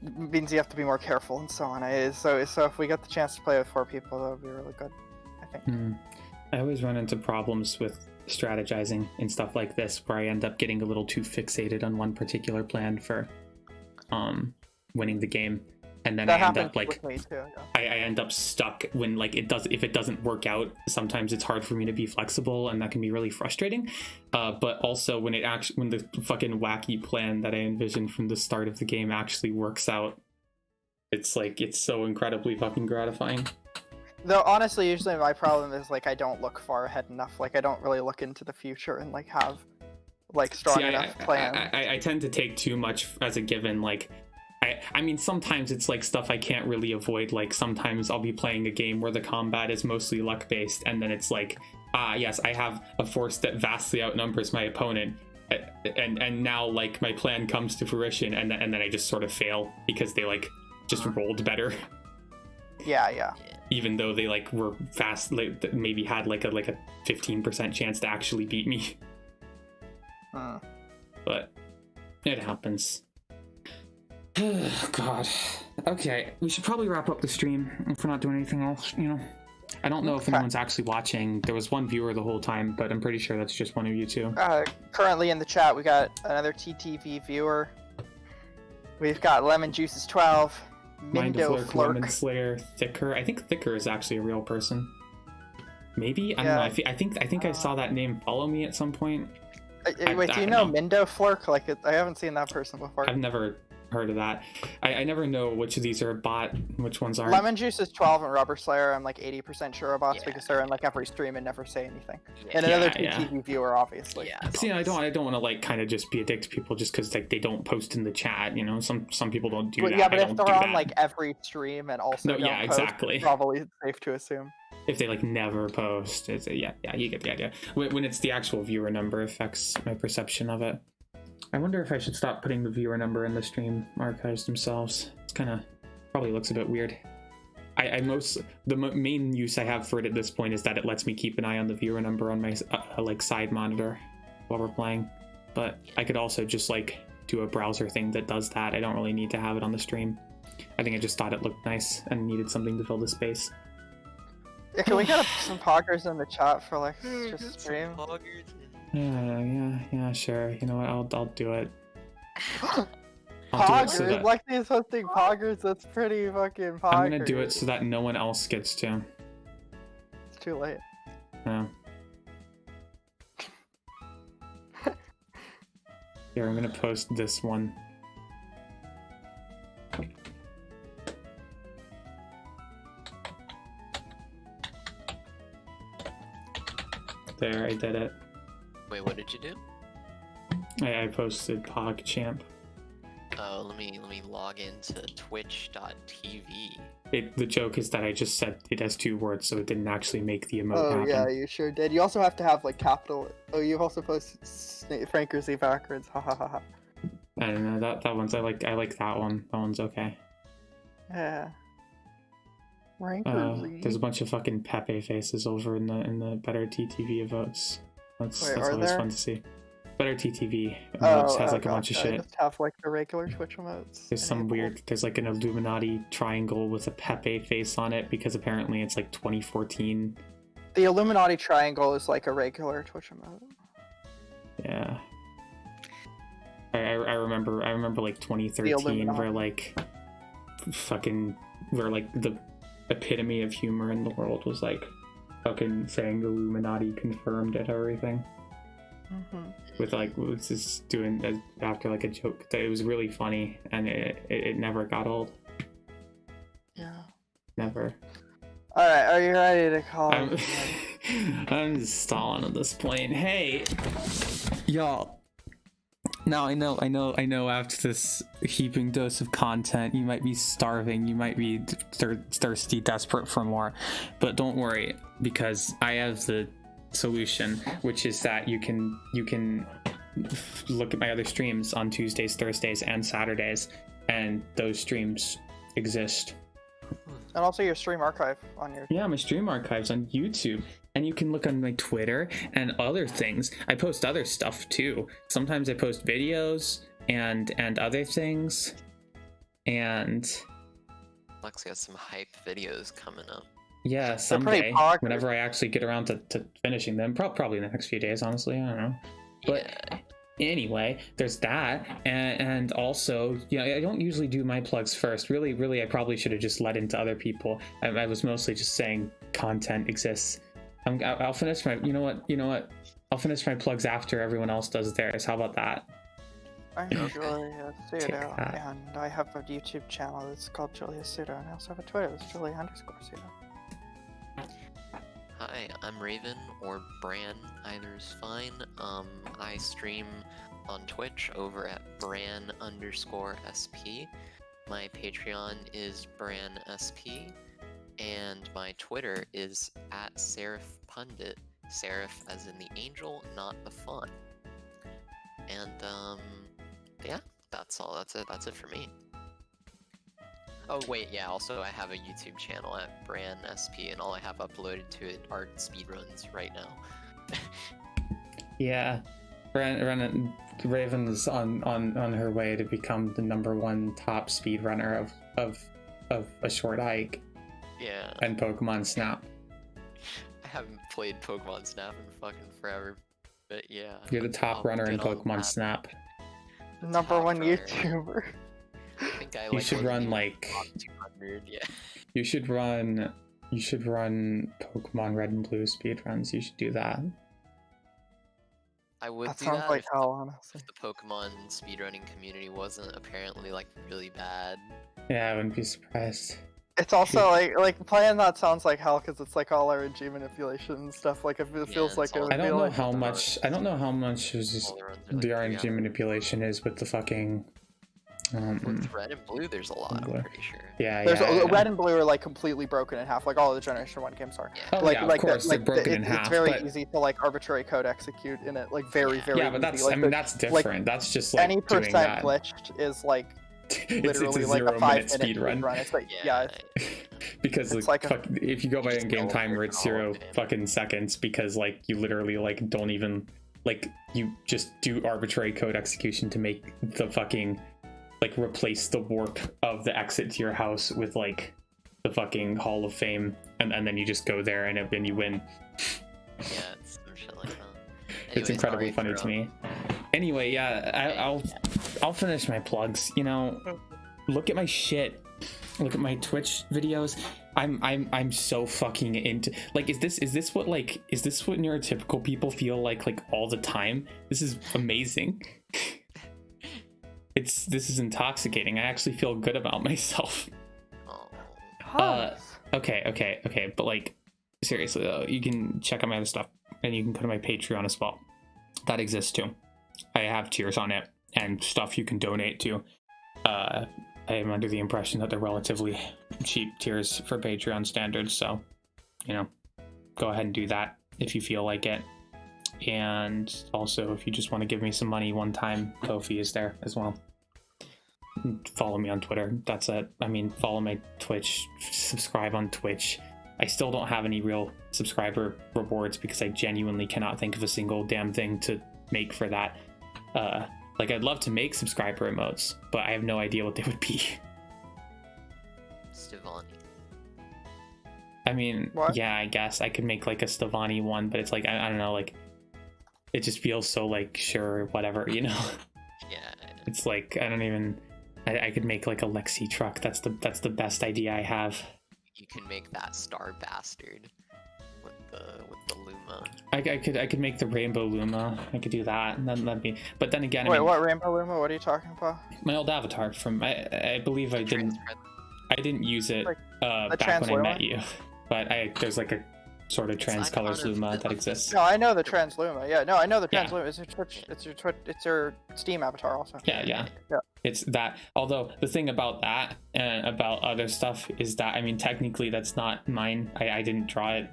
it means you have to be more careful and so on. So if we get the chance to play with 4 people, that would be really good, I think. I always run into problems with strategizing and stuff like this where I end up getting a little too fixated on one particular plan for winning the game, and then I end up like I end up stuck when like if it doesn't work out. Sometimes it's hard for me to be flexible, and that can be really frustrating. But also when the fucking wacky plan that I envisioned from the start of the game actually works out, it's so incredibly fucking gratifying. Though honestly, usually my problem is like I don't look far ahead enough. Like I don't really look into the future and like have like strong enough plans. I tend to take too much as a given. Like I mean, sometimes it's like stuff I can't really avoid. Like sometimes I'll be playing a game where the combat is mostly luck based, and then it's like, yes, I have a force that vastly outnumbers my opponent, and now like my plan comes to fruition, and then I just sort of fail because they like just rolled better. Yeah. Even though they like were fast, like, maybe had like a 15% chance to actually beat me. But it happens. God. Okay, we should probably wrap up the stream if we're not doing anything else, you know. I don't know if anyone's actually watching. There was one viewer the whole time, but I'm pretty sure that's just one of you two. Currently in the chat, we got another TTV viewer. We've got Lemon Juices 12, Mindo Flurk, Lemon Slayer, Thicker. I think Thicker is actually a real person. Maybe? I don't know. I think I saw that name follow me at some point. Wait, do you know Mindo Flurk? Like, I haven't seen that person before. I've never heard of that. I never know which of these are bot, which ones aren't. Lemon Juice is 12 and Rubber Slayer I'm like 80% sure are bots because they're in like every stream and never say anything. And another TTV viewer, obviously. See, I don't want to like kind of just be a dick to people just because like they don't post in the chat. You know, some people don't do that. Yeah, but if they're on like every stream and also don't post, exactly. It's probably safe to assume. If they like never post, you get the idea. When it's the actual viewer number affects my perception of it. I wonder if I should stop putting the viewer number in the stream archives themselves. It's kind of probably looks a bit weird. The main use I have for it at this point is that it lets me keep an eye on the viewer number on my like side monitor while we're playing. But I could also just like do a browser thing that does that. I don't really need to have it on the stream. I think I just thought it looked nice and needed something to fill the space. Yeah, can we get some poggers in the chat for like just stream? Yeah, sure. You know what? I'll do it. Poggers? Lexi is hosting poggers. That's pretty fucking poggers. I'm gonna do it so that no one else gets to. It's too late. Yeah. Here, I'm gonna post this one. There, I did it. Wait, what did you do? I posted PogChamp. let me log into twitch.tv. The joke is that I just said it has 2 words, so it didn't actually make the emote happen. Oh yeah, you sure did. You also have to have like capital. Oh, you've also posted Franker Z backwards. Ha ha ha ha. I don't know, that one's I like that one. That one's okay. Yeah. Franker Z. There's a bunch of fucking Pepe faces over in the Better TTV votes. That's always fun to see. Better TTV emotes has like a bunch of shit. I just have like the regular Twitch emotes. There's some weird. There's like an Illuminati triangle with a Pepe face on it because apparently it's like 2014. The Illuminati triangle is like a regular Twitch emote. Yeah. I remember like 2013 where like the epitome of humor in the world was like fucking saying Illuminati confirmed it or everything. Mm-hmm. With like was just doing after like a joke. It was really funny and it never got old. Yeah. Never. All right, are you ready to call? I'm just stalling at this point. Hey, y'all. Now I know. After this heaping dose of content, you might be starving. You might be thirsty, desperate for more. But don't worry, because I have the solution, which is that you can look at my other streams on Tuesdays, Thursdays, and Saturdays, and those streams exist. And also your stream archive on your... my stream archives on YouTube, and you can look on my Twitter and other things. I post other stuff too. Sometimes I post videos and other things, and Lex got some hype videos coming up. Yeah, someday, whenever I actually get around to finishing them, probably in the next few days, honestly, I don't know. But anyway, there's that, and also, I don't usually do my plugs first. Really, I probably should have just let into other people. I was mostly just saying content exists. I'll finish my, you know what? I'll finish my plugs after everyone else does theirs. How about that? I'm Julia Pseudo, and I have a YouTube channel that's called Julia Pseudo, and I also have a Twitter that's Julia_Pseudo. Hi, I'm Raven, or Bran, either is fine. I stream on Twitch over at Bran_SP. My Patreon is BranSP, and my Twitter is @SeraphPundit. Seraph as in the angel, not the fun. And, yeah, that's all. That's it for me. Oh wait, yeah, also I have a YouTube channel at BranSP, and all I have uploaded to it are speedruns right now. Yeah, Raven is on her way to become the #1 top speedrunner of a short hike. Yeah. And Pokemon Snap. I haven't played Pokemon Snap in fucking forever, but yeah. You're the top runner in Pokemon Snap. #1 YouTuber. I think I you should run like 200, yeah. You should run Pokemon Red and Blue speedruns. You should do that. I would do sounds that like hell, honestly. if the Pokemon speedrunning community wasn't apparently like really bad. Yeah, I wouldn't be surprised. It's also like playing that sounds like hell because it's like all RNG manipulation and stuff. Like it feels like it would I don't be know like how much. I don't know how much is just the RNG manipulation is with the fucking. With Red and Blue, there's a lot. I'm pretty sure. Yeah, Red and Blue are like completely broken in half, like all of the Generation 1 games are. Yeah. Oh, like, yeah, of course, they're broken in half. It's very easy to like arbitrary code execute in it, like very. Yeah, but that's easy. Like, that's different. Like, that's just like any percent glitched is like literally it's a like a 0-minute 5-minute speed run. It's like yeah. Because it's like if you go by in-game timer, it's 0 man. fucking seconds because like you literally like don't even like you just do arbitrary code execution to make the fucking like replace the warp of the exit to your house with like the fucking Hall of Fame, and then you just go there and then you win. Yeah, it's some shit like that. It's incredibly funny to me. Anyway, I'll finish my plugs. Look at my shit. Look at my Twitch videos. I'm so fucking into like is this what neurotypical people feel like all the time? This is amazing. This is intoxicating. I actually feel good about myself. Okay, but like seriously though, you can check out my other stuff and you can go to my Patreon as well. That exists too. I have tiers on it and stuff you can donate to. I am under the impression that they're relatively cheap tiers for Patreon standards, so, you know, go ahead and do that if you feel like it. And also, if you just want to give me some money one time, Ko-fi is there as well. Follow me on Twitter. That's it. I mean, follow my Twitch, subscribe on Twitch. I still don't have any real subscriber rewards because I genuinely cannot think of a single damn thing to make for that. Like, I'd love to make subscriber emotes, but I have no idea what they would be. Stevani. I mean, what? Yeah, I guess I could make like a Stevani one, but it's like, I don't know, like, it just feels so like, sure, whatever, you know? Yeah. It's like, I don't even, I could make like a Lexi truck. That's the best idea I have. You can make that star bastard with the Luma. I could make the rainbow Luma. I could do that, and then that'd be. But then again, wait, I mean, what rainbow Luma? What are you talking about? My old avatar from I believe I didn't use it like back when I met you, but there's like a sort of trans colors Luma that exists. No, I know the trans Luma. Yeah, no, I know the trans Luma. It's your Twitch. It's your Steam avatar also. Yeah. It's that. Although the thing about that and about other stuff is that, I mean, technically that's not mine. I didn't draw it.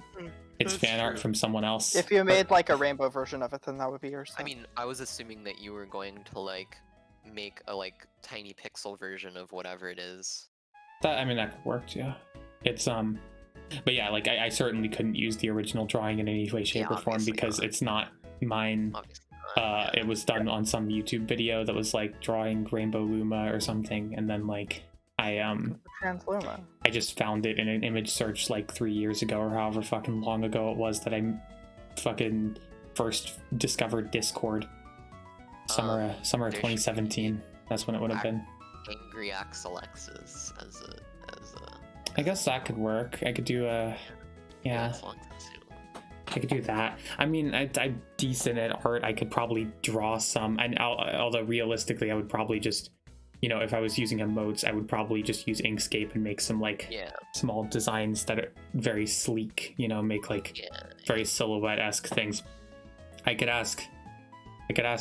It's fan art from someone else. If you made like a rainbow version of it, then that would be yours. I mean, I was assuming that you were going to like make a like tiny pixel version of whatever it is. That, I mean, that worked. Yeah. It's but yeah, like I certainly couldn't use the original drawing in any way, shape, or form because it's not mine. It was done on some YouTube video that was like drawing Rainbow Luma or something, and then like Trans Luma. I just found it in an image search like 3 years ago or however fucking long ago it was that I fucking first discovered Discord. Summer of 2017. That's when it would have been. Angry Axelexes as a. I guess that could work. I could do a, yeah. I could do that. I mean, I'm decent at art. I could probably draw some, and although realistically, I would probably just, you know, if I was using emotes, I would probably just use Inkscape and make some like small designs that are very sleek. You know, make like very silhouette-esque things. I could ask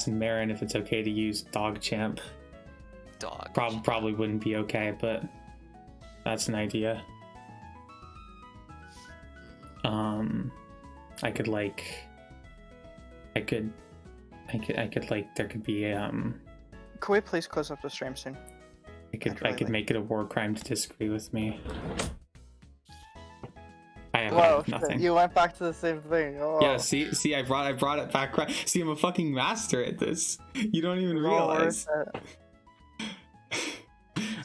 Marin if it's okay to use Dogchamp. Probably wouldn't be okay, but that's an idea. I could like there could be Can we please close up the stream soon? I could make it a war crime to disagree with me. I have nothing. You went back to the same thing. Oh. Yeah, see, I brought it back. See, I'm a fucking master at this. You don't even realize.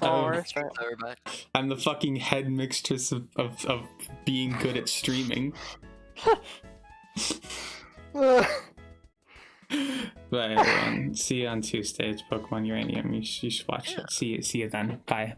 I'm the fucking head mistress of being good at streaming. But everyone, see you on Tuesday. It's Pokemon Uranium. You should watch it. See you then. Bye.